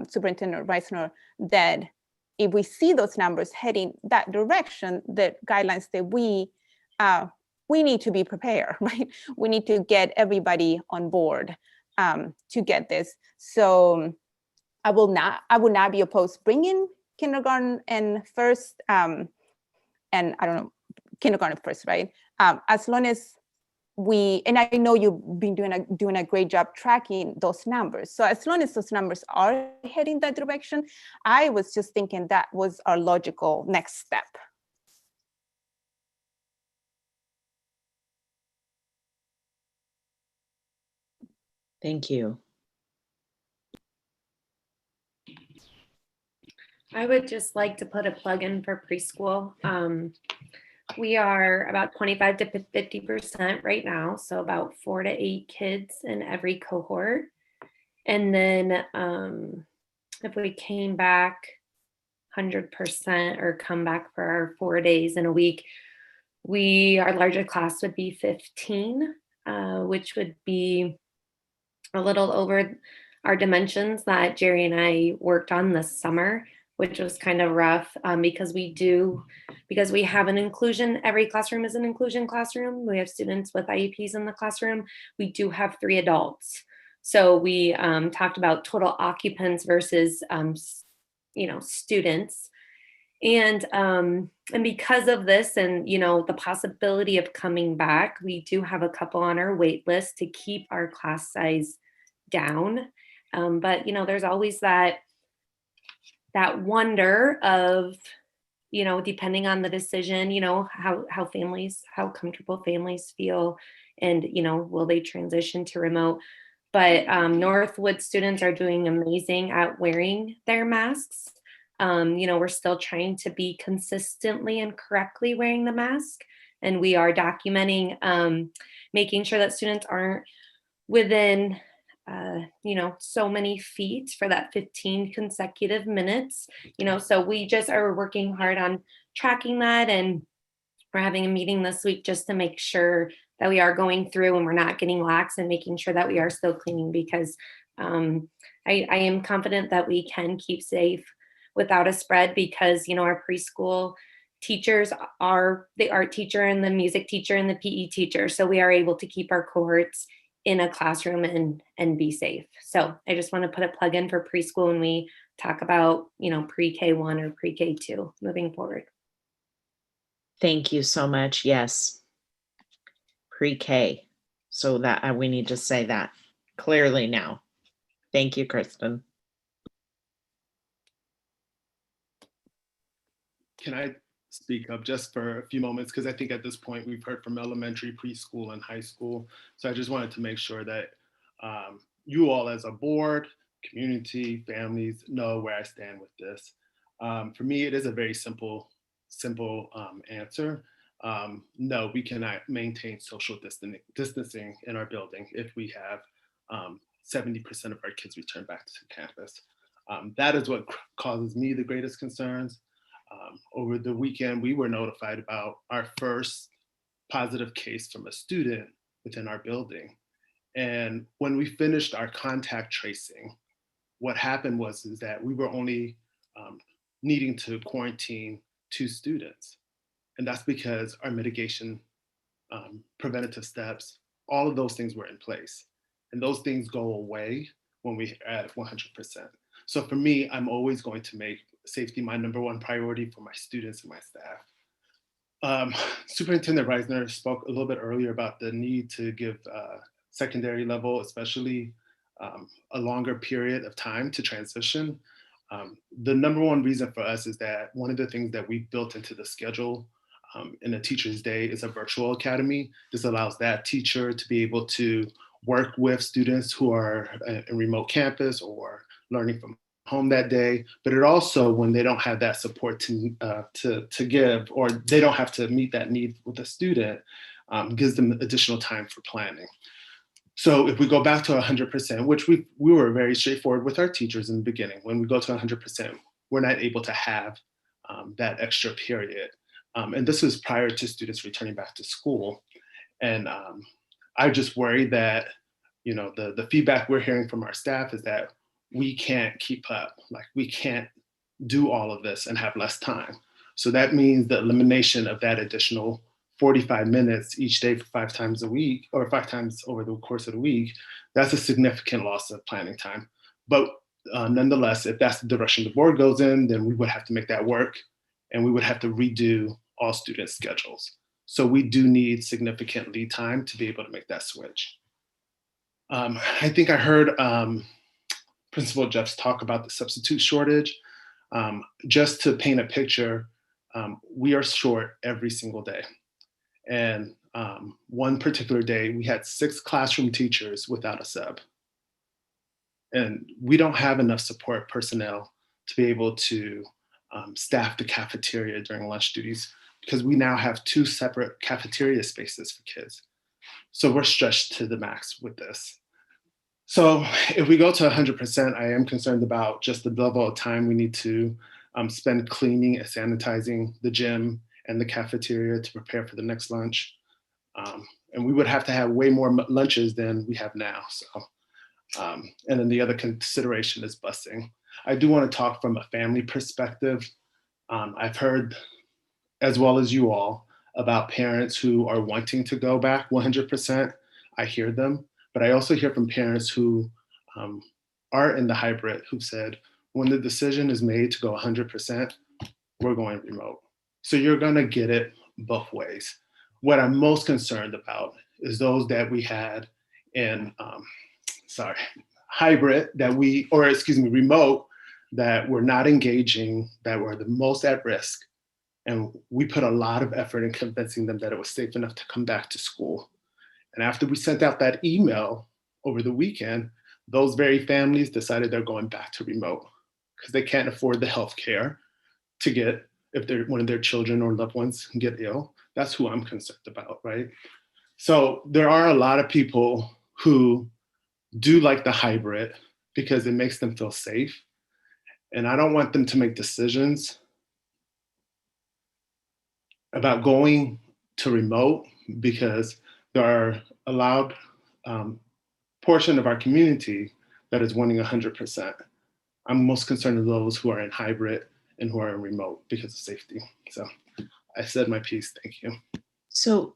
Superintendent Reisner, that if we see those numbers heading that direction, the guidelines that we need to be prepared, right? We need to get everybody on board to get this. So I would not be opposed bringing kindergarten and first, and I don't know, kindergarten first, right? As long as and I know you've been doing a great job tracking those numbers. So as long as those numbers are heading that direction, I was just thinking that was our logical next step. Thank you. I would just like to put a plug in for preschool. We are about 25 to 50% right now, so about 4 to 8 kids in every cohort. And then if we came back 100% or come back for our 4 days in a week, our larger class would be 15, which would be a little over our dimensions that Jerry and I worked on this summer, which was kind of rough because we have an inclusion, every classroom is an inclusion classroom. We have students with IEPs in the classroom. We do have 3 adults. So we talked about total occupants versus, students. And because of this and, the possibility of coming back, we do have a couple on our wait list to keep our class size down. But, there's always that wonder of, depending on the decision, how comfortable families feel and, will they transition to remote? But Northwood students are doing amazing at wearing their masks. We're still trying to be consistently and correctly wearing the mask. And we are documenting, making sure that students aren't within so many feet for that 15 consecutive minutes, so we just are working hard on tracking that. And we're having a meeting this week just to make sure that we are going through and we're not getting lax and making sure that we are still cleaning, because I am confident that we can keep safe without a spread because, our preschool teachers are the art teacher and the music teacher and the PE teacher. So we are able to keep our cohorts in a classroom and be safe. So I just want to put a plug in for preschool when we talk about, pre-K1 or pre-K2 moving forward. Thank you so much. Yes. Pre-K. So that we need to say that clearly now. Thank you, Kristen. Can I speak up just for a few moments? Because I think at this point we've heard from elementary, preschool, and high school. So I just wanted to make sure that you all as a board, community, families know where I stand with this. For me, it is a very simple answer. No, we cannot maintain social distancing in our building if we have 70% of our kids return back to campus. That is what causes me the greatest concerns. Over the weekend, we were notified about our first positive case from a student within our building. And when we finished our contact tracing, what happened was that we were only needing to quarantine 2 students. And that's because our mitigation, preventative steps, all of those things were in place. And those things go away when we add 100%. So for me, I'm always going to make safety my #1 priority for my students and my staff. Superintendent Reisner spoke a little bit earlier about the need to give secondary level, especially a longer period of time to transition. The #1 reason for us is that one of the things that we built into the schedule in a teacher's day is a virtual academy. This allows that teacher to be able to work with students who are in remote campus or learning from home that day, but it also, when they don't have that support to give, or they don't have to meet that need with a student, gives them additional time for planning. So if we go back to 100%, which we were very straightforward with our teachers in the beginning, when we go to 100%, we're not able to have that extra period. And this is prior to students returning back to school. And I just worry that, the feedback we're hearing from our staff is that we can't keep up. Like, we can't do all of this and have less time. So that means the elimination of that additional 45 minutes each day for 5 times a week, or 5 times over the course of the week. That's a significant loss of planning time. But nonetheless, if that's the direction the board goes in, then we would have to make that work, and we would have to redo all student schedules. So we do need significant lead time to be able to make that switch. I think I heard Principal Jeff's talk about the substitute shortage. Just to paint a picture, we are short every single day. And one particular day, we had 6 classroom teachers without a sub. And we don't have enough support personnel to be able to staff the cafeteria during lunch duties, because we now have 2 separate cafeteria spaces for kids. So we're stretched to the max with this. So if we go to 100%, I am concerned about just the level of time we need to spend cleaning and sanitizing the gym and the cafeteria to prepare for the next lunch. And we would have to have way more lunches than we have now. So, and then the other consideration is busing. I do want to talk from a family perspective. I've heard, as well as you all, about parents who are wanting to go back 100%. I hear them, but I also hear from parents who are in the hybrid who said, when the decision is made to go 100%, we're going remote. So you're gonna get it both ways. What I'm most concerned about is those that we had in, hybrid remote, that were not engaging, that were the most at risk. And we put a lot of effort in convincing them that it was safe enough to come back to school. And after we sent out that email over the weekend, those very families decided they're going back to remote because they can't afford the health care to get if one of their children or loved ones get ill. That's who I'm concerned about, right? So there are a lot of people who do like the hybrid because it makes them feel safe. And I don't want them to make decisions about going to remote because there are a loud portion of our community that is wanting 100%. I'm most concerned of those who are in hybrid and who are in remote because of safety. So I said my piece. Thank you. So,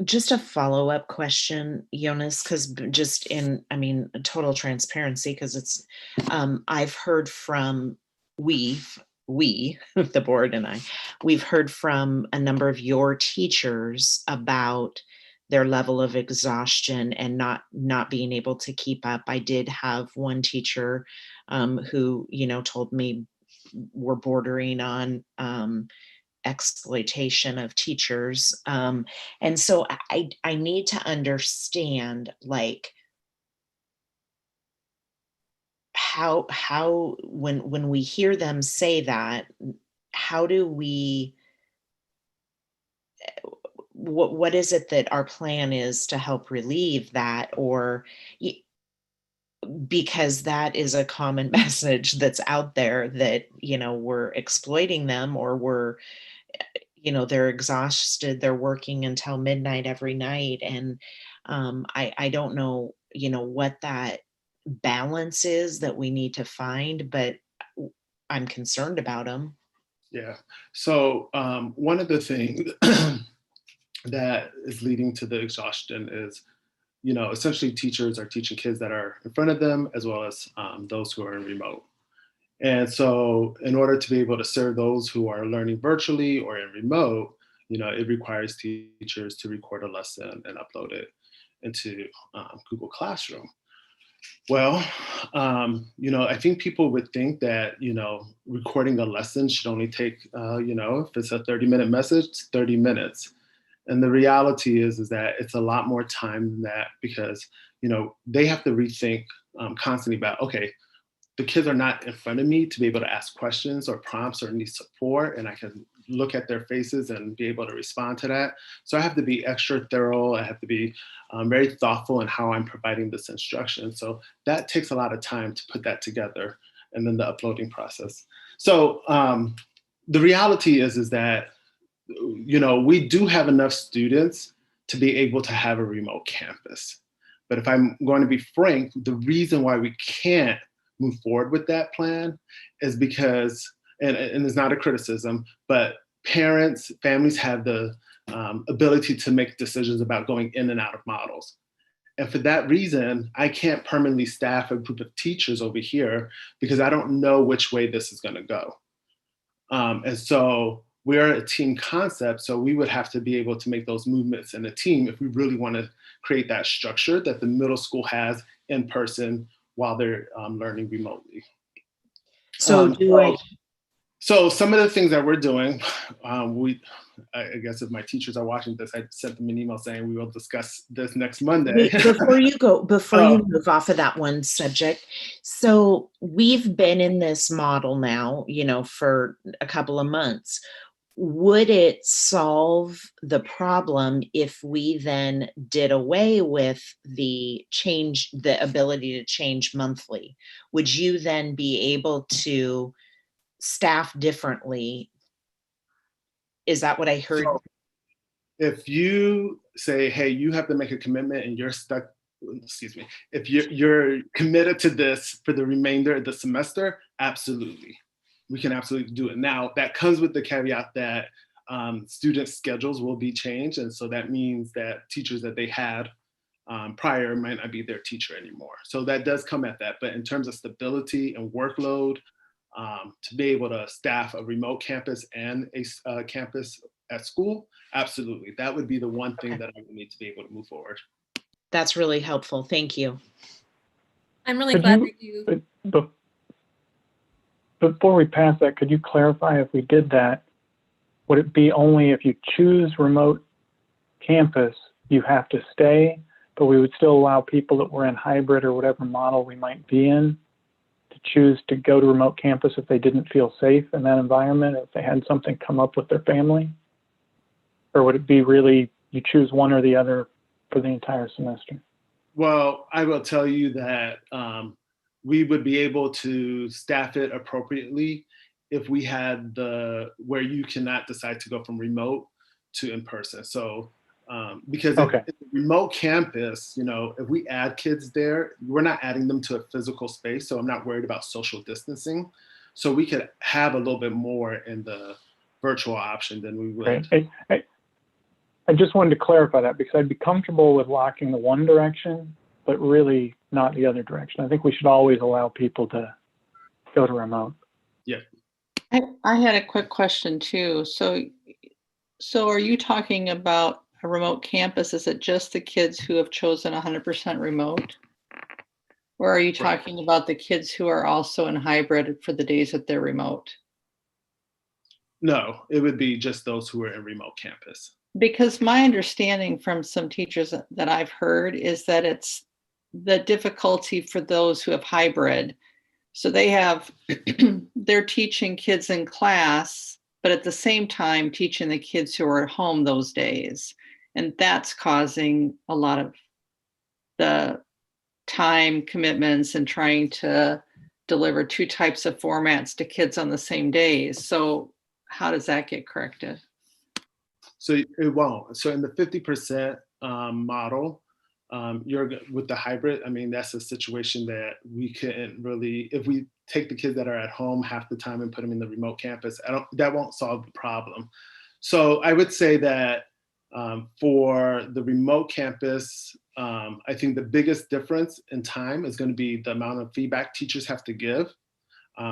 just a follow-up question, Jonas, because just in, I mean, total transparency, because it's, I've heard from we, the board and I, we've heard from a number of your teachers about their level of exhaustion and not being able to keep up. I did have one teacher who, told me we're bordering on exploitation of teachers. And so I need to understand, like, how when we hear them say that, how do we, what is it that our plan is to help relieve that? Or because that is a common message that's out there, that we're exploiting them, or we're, they're exhausted, they're working until midnight every night. And I don't know, what that balance is that we need to find, but I'm concerned about them. Yeah. So one of the things that is leading to the exhaustion is, essentially teachers are teaching kids that are in front of them, as well as those who are in remote. And so in order to be able to serve those who are learning virtually or in remote, it requires teachers to record a lesson and upload it into Google Classroom. Well, I think people would think that, recording a lesson should only take, if it's a 30-minute message, 30 minutes. And the reality is that it's a lot more time than that, because, they have to rethink constantly about, okay, the kids are not in front of me to be able to ask questions or prompts or need support, and I can look at their faces and be able to respond to that. So I have to be extra thorough. I have to be very thoughtful in how I'm providing this instruction. So that takes a lot of time to put that together, and then the uploading process. So the reality is that, we do have enough students to be able to have a remote campus. But if I'm going to be frank, the reason why we can't move forward with that plan is because, and it's not a criticism, but parents, families have the ability to make decisions about going in and out of models. And for that reason, I can't permanently staff a group of teachers over here, because I don't know which way this is going to go. And so we're a team concept, so we would have to be able to make those movements in a team if we really want to create that structure that the middle school has in person while they're learning remotely. So So some of the things that we're doing, I guess if my teachers are watching this, I sent them an email saying we will discuss this next Monday. Before you move off of that one subject, so we've been in this model now, for a couple of months. Would it solve the problem if we then did away with the ability to change monthly? Would you then be able to staff differently? Is that what I heard? So if you say, hey, you have to make a commitment and you're stuck, if you're committed to this for the remainder of the semester, absolutely. We can absolutely do it. Now, that comes with the caveat that student schedules will be changed. And so that means that teachers that they had prior might not be their teacher anymore. So that does come at that. But in terms of stability and workload, to be able to staff a remote campus and a campus at school, absolutely. That would be the one thing that I would need to be able to move forward. That's really helpful. Thank you. I'm really glad that you... Before we pass that, could you clarify, if we did that, would it be only if you choose remote campus, you have to stay, but we would still allow people that were in hybrid or whatever model we might be in to choose to go to remote campus if they didn't feel safe in that environment, if they had something come up with their family? Or would it be really you choose one or the other for the entire semester? Well, I will tell you that we would be able to staff it appropriately if we had where you cannot decide to go from remote to in person. So Because Okay. if remote campus, you know, if we add kids there, we're not adding them to a physical space. So I'm not worried about social distancing. So we could have a little bit more in the virtual option than we would. Great. I just wanted to clarify that because I'd be comfortable with locking the one direction, but really not the other direction. I think we should always allow people to go to remote. Yeah. I had a quick question too. So are you talking about a remote campus? Is it just the kids who have chosen 100% remote? Or are you talking about the kids who are also in hybrid for the days that they're remote? No, it would be just those who are in remote campus. Because my understanding from some teachers that I've heard is that it's the difficulty for those who have hybrid. So they're teaching kids in class, but at the same time teaching the kids who are at home those days. And that's causing a lot of the time commitments and trying to deliver two types of formats to kids on the same days. So how does that get corrected? So it won't. So in the 50% model, you're with the hybrid. I mean, that's a situation that we couldn't really, if we take the kids that are at home half the time and put them in the remote campus, that won't solve the problem. So I would say that for the remote campus, I think the biggest difference in time is going to be the amount of feedback teachers have to give.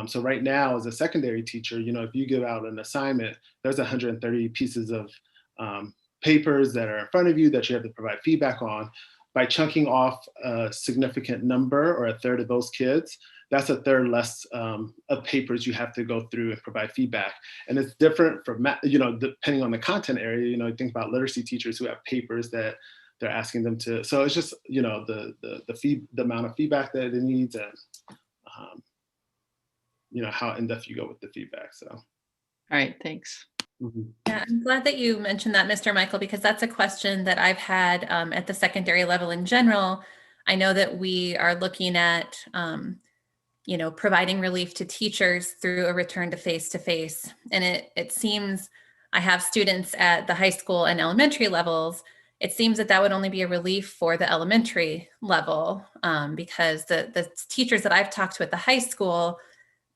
So right now, as a secondary teacher, you know, if you give out an assignment, there's 130 pieces of papers that are in front of you that you have to provide feedback on. By chunking off a significant number or a third of those kids, that's a third less of papers you have to go through and provide feedback. And it's different from, you know, depending on the content area. You know, think about literacy teachers who have papers that they're asking them to. So it's just, you know, the amount of feedback that it needs and you know, how in-depth you go with the feedback. So, all right, thanks. Mm-hmm. Yeah, I'm glad that you mentioned that, Mr. Michael, because that's a question that I've had at the secondary level in general. I know that we are looking at, you know, providing relief to teachers through a return to face-to-face. And it seems, I have students at the high school and elementary levels. It seems that would only be a relief for the elementary level because the teachers that I've talked to at the high school,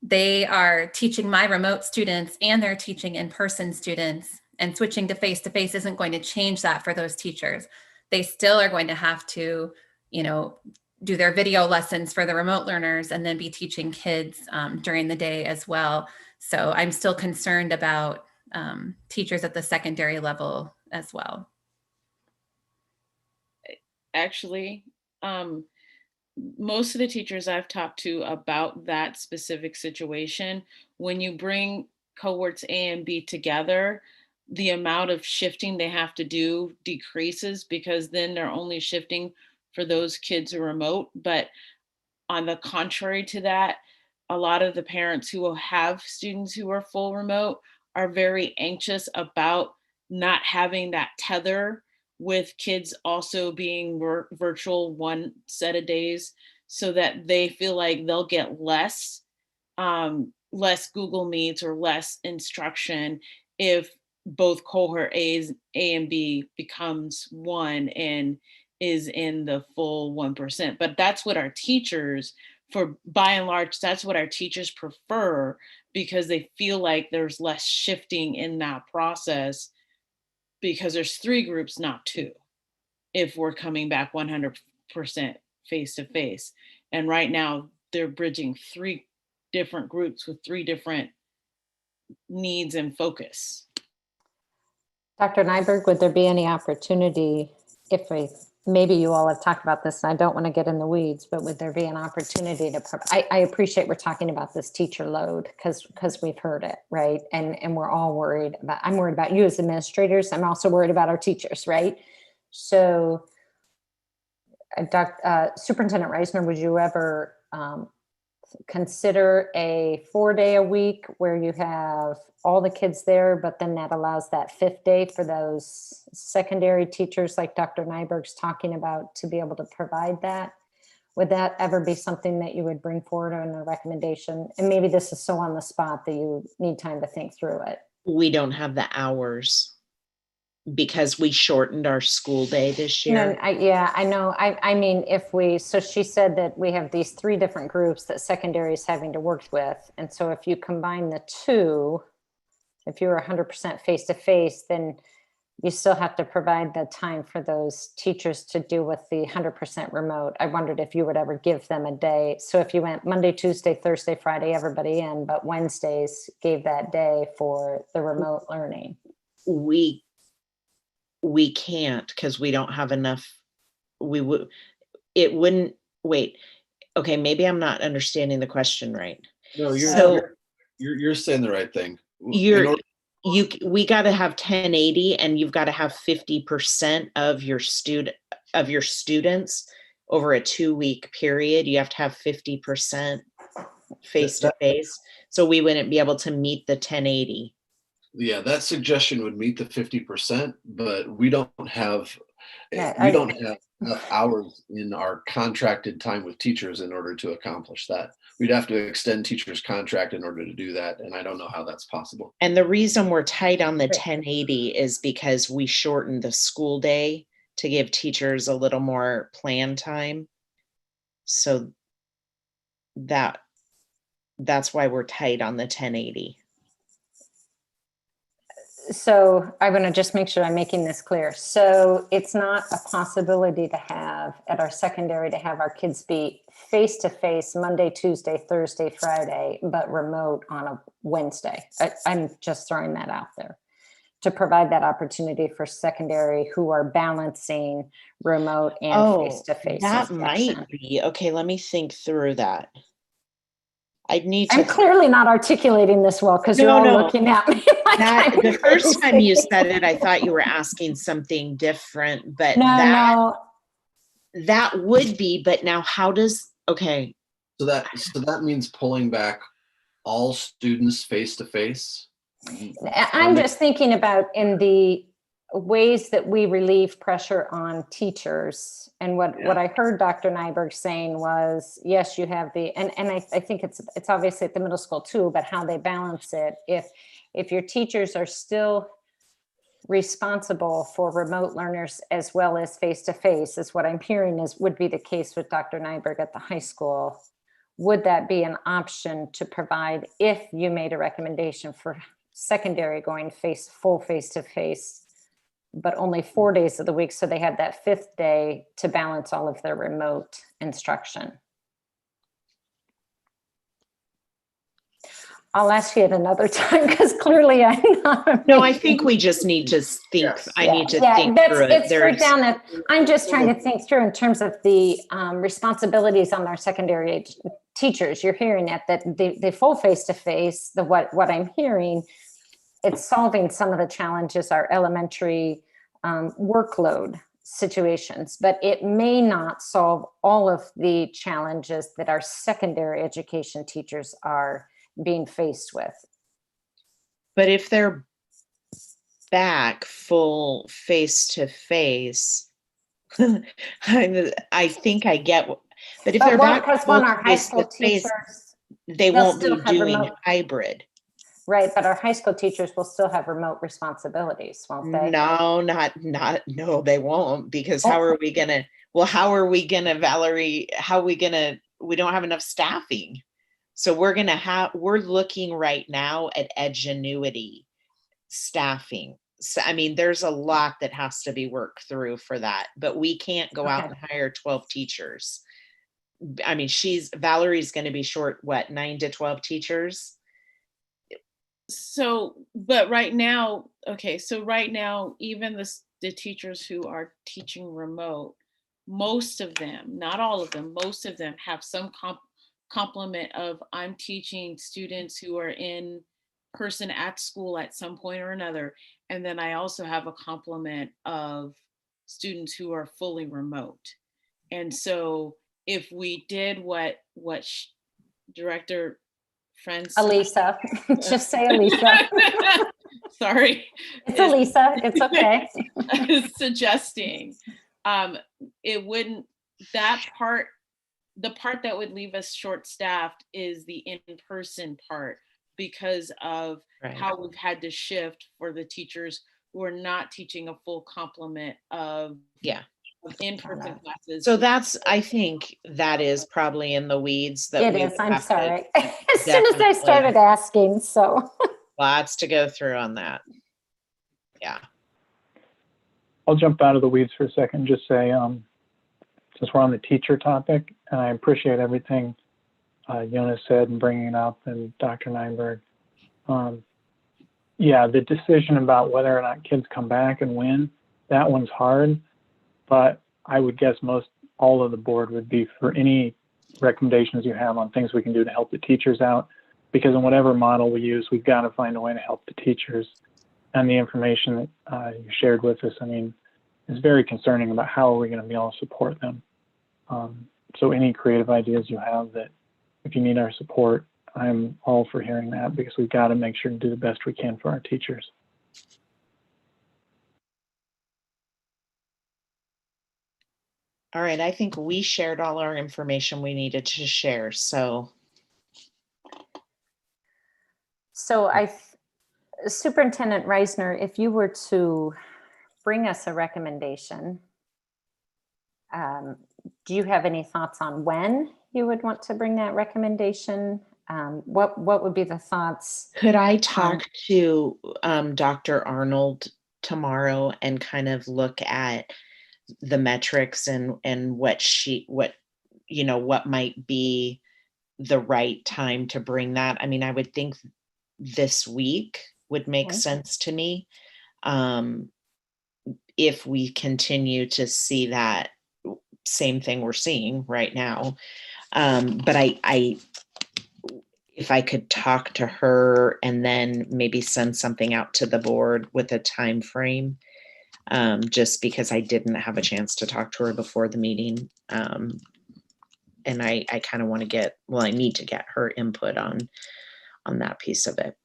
they are teaching my remote students and they're teaching in-person students, and switching to face-to-face isn't going to change that for those teachers. They still are going to have to, you know, do their video lessons for the remote learners and then be teaching kids during the day as well. So I'm still concerned about teachers at the secondary level as well. Actually, most of the teachers I've talked to about that specific situation, when you bring cohorts A and B together, the amount of shifting they have to do decreases because then they're only shifting for those kids who are remote. But on the contrary to that, a lot of the parents who will have students who are full remote are very anxious about not having that tether with kids also being virtual one set of days, so that they feel like they'll get less Google Meets or less instruction if both cohort A and B becomes one and is in the full 1%. But that's what our teachers, for by and large, that's what our teachers prefer, because they feel like there's less shifting in that process because there's 3 groups, not 2, if we're coming back 100% face to face. And right now they're bridging 3 different groups with 3 different needs and focus. Dr. Nyberg, would there be any opportunity, maybe you all have talked about this and I don't want to get in the weeds, but would there be an opportunity to, I appreciate we're talking about this teacher load because we've heard it, right? And we're all worried about, I'm worried about you as administrators. I'm also worried about our teachers, right? So Superintendent Reisner, would you ever consider a 4-day-a-week where you have all the kids there, but then that allows that 5th day for those secondary teachers like Dr. Nyberg's talking about to be able to provide that? Would that ever be something that you would bring forward in a recommendation? And maybe this is so on the spot that you need time to think through it. We don't have the hours because we shortened our school day this year? No, yeah, I know. I mean, so she said that we have these 3 different groups that secondary is having to work with. And so if you combine the 2, if you're 100% face-to-face, then you still have to provide the time for those teachers to deal with the 100% remote. I wondered if you would ever give them a day. So if you went Monday, Tuesday, Thursday, Friday, everybody in, but Wednesdays gave that day for the remote learning. We can't, because we don't have enough. It wouldn't, wait, okay, maybe I'm not understanding the question right. No, you're saying the right thing. We got to have 1080, and you've got to have 50% of your students over a 2-week period. You have to have 50% face-to-face. So we wouldn't be able to meet the 1080. Yeah, that suggestion would meet the 50%, but we don't have enough hours in our contracted time with teachers in order to accomplish that. We'd have to extend teachers' contract in order to do that, and I don't know how that's possible. And the reason we're tight on the 1080 is because we shortened the school day to give teachers a little more plan time. So that's why we're tight on the 1080. So I want to just make sure I'm making this clear. So it's not a possibility to have at our secondary to have our kids be face-to-face Monday, Tuesday, Thursday, Friday, but remote on a Wednesday. I'm just throwing that out there to provide that opportunity for secondary who are balancing remote and face-to-face. That might be. Okay, let me think through that. I'm clearly not articulating this well because you're all looking at me. Like the first time you said it, I thought you were asking something different, but no. That would be, but now okay. So that means pulling back all students face-to-face? I'm just thinking about in the ways that we relieve pressure on teachers. And what I heard Dr. Nyberg saying was, yes, you have and I think it's obviously at the middle school too, but how they balance it. If your teachers are still responsible for remote learners as well as face-to-face, is what I'm hearing would be the case with Dr. Nyberg at the high school. Would that be an option to provide if you made a recommendation for secondary going full face-to-face, but only 4 days of the week, so they had that 5th day to balance all of their remote instruction? I'll ask you at another time because clearly I'm not. No, I think we just need to think. I need to think through it. It's breakdown that I'm just trying to think through in terms of the responsibilities on our secondary teachers. You're hearing that the full face-to-face, what I'm hearing, it's solving some of the challenges, our elementary workload situations, but it may not solve all of the challenges that our secondary education teachers are being faced with. But if they're back full face-to-face, I think I get, but if they're back full our high school face-to-face, teachers, they won't be doing hybrid. Right, but our high school teachers will still have remote responsibilities, won't they? No, no, they won't, because how are we gonna, Valerie, we don't have enough staffing. So we're looking right now at Edgenuity staffing. So, I mean, there's a lot that has to be worked through for that, but we can't go out and hire 12 teachers. I mean, Valerie's going to be short, 9 to 12 teachers? So, but right now, even the teachers who are teaching remote, most of them, not all of them, most of them have some complement of I'm teaching students who are in person at school at some point or another. And then I also have a complement of students who are fully remote. And so if we did what Director Friends, Elisa, just say Elisa. Sorry, it's Elisa. It's okay. Suggesting, it wouldn't. That part, the part that would leave us short-staffed is the in-person part because of how we've had to shift for the teachers we're not teaching a full complement of in-person classes. So that's, I think that is probably in the weeds that It we is. would I'm have to sorry. As soon as I started asking, so. Lots to go through on that. Yeah. I'll jump out of the weeds for a second and just say, since we're on the teacher topic, and I appreciate everything Jonas said and bringing it up, and Dr. Nyberg. Yeah, the decision about whether or not kids come back and when, that one's hard, but I would guess most all of the board would be for any recommendations you have on things we can do to help the teachers out, because in whatever model we use, we've got to find a way to help the teachers. And the information that you shared with us, I mean, is very concerning about how are we going to be able to support them. So any creative ideas you have that if you need our support, I'm all for hearing that, because we've got to make sure to do the best we can for our teachers. All right, I think we shared all our information we needed to share, so. So Superintendent Reisner, if you were to bring us a recommendation, do you have any thoughts on when you would want to bring that recommendation? What would be the thoughts? Could I talk to Dr. Arnold tomorrow and kind of look at the metrics and what might be the right time to bring that? I mean, I would think this week would make sense to me. If we continue to see that same thing we're seeing right now. But if I could talk to her and then maybe send something out to the board with a time frame, just because I didn't have a chance to talk to her before the meeting. And I kind of want to get, I need to get her input on that piece of it.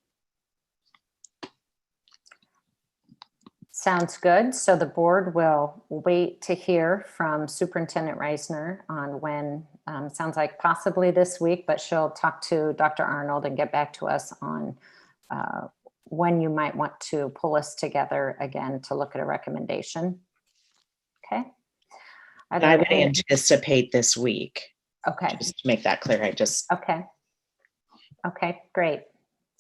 Sounds good. So the board will wait to hear from Superintendent Reisner on when, sounds like possibly this week, but she'll talk to Dr. Arnold and get back to us on when you might want to pull us together again to look at a recommendation. Okay. I would anticipate this week. Okay. Just to make that clear, Okay. Okay, great.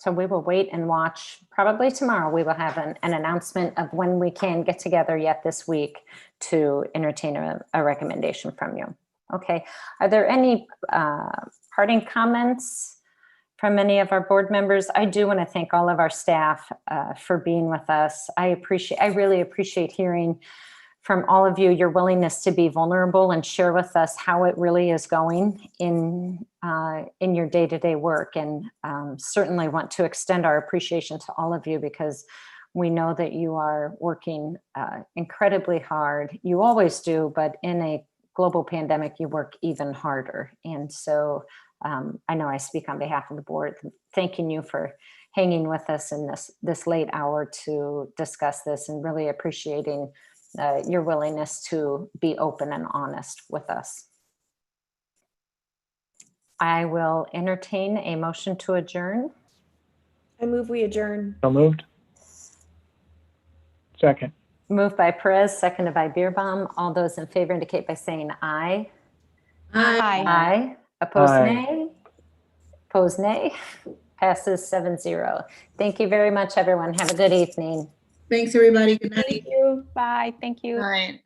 So we will wait and watch. Probably tomorrow we will have an announcement of when we can get together yet this week to entertain a recommendation from you. Okay. Are there any parting comments from any of our board members? I do want to thank all of our staff for being with us. I really appreciate hearing from all of you your willingness to be vulnerable and share with us how it really is going in your day-to-day work, and certainly want to extend our appreciation to all of you, because we know that you are working incredibly hard. You always do, but in a global pandemic, you work even harder. And so I know I speak on behalf of the board, thanking you for hanging with us in this late hour to discuss this, and really appreciating your willingness to be open and honest with us. I will entertain a motion to adjourn. I move we adjourn. So moved. Second. Moved by Perez, seconded by Beerbaum. All those in favor indicate by saying aye. Aye. Aye. Opposed, Aye. nay. Opposed, nay. Passes 7-0. Thank you very much, everyone. Have a good evening. Thanks, everybody. Good night. Thank you. Bye. Thank you. All right.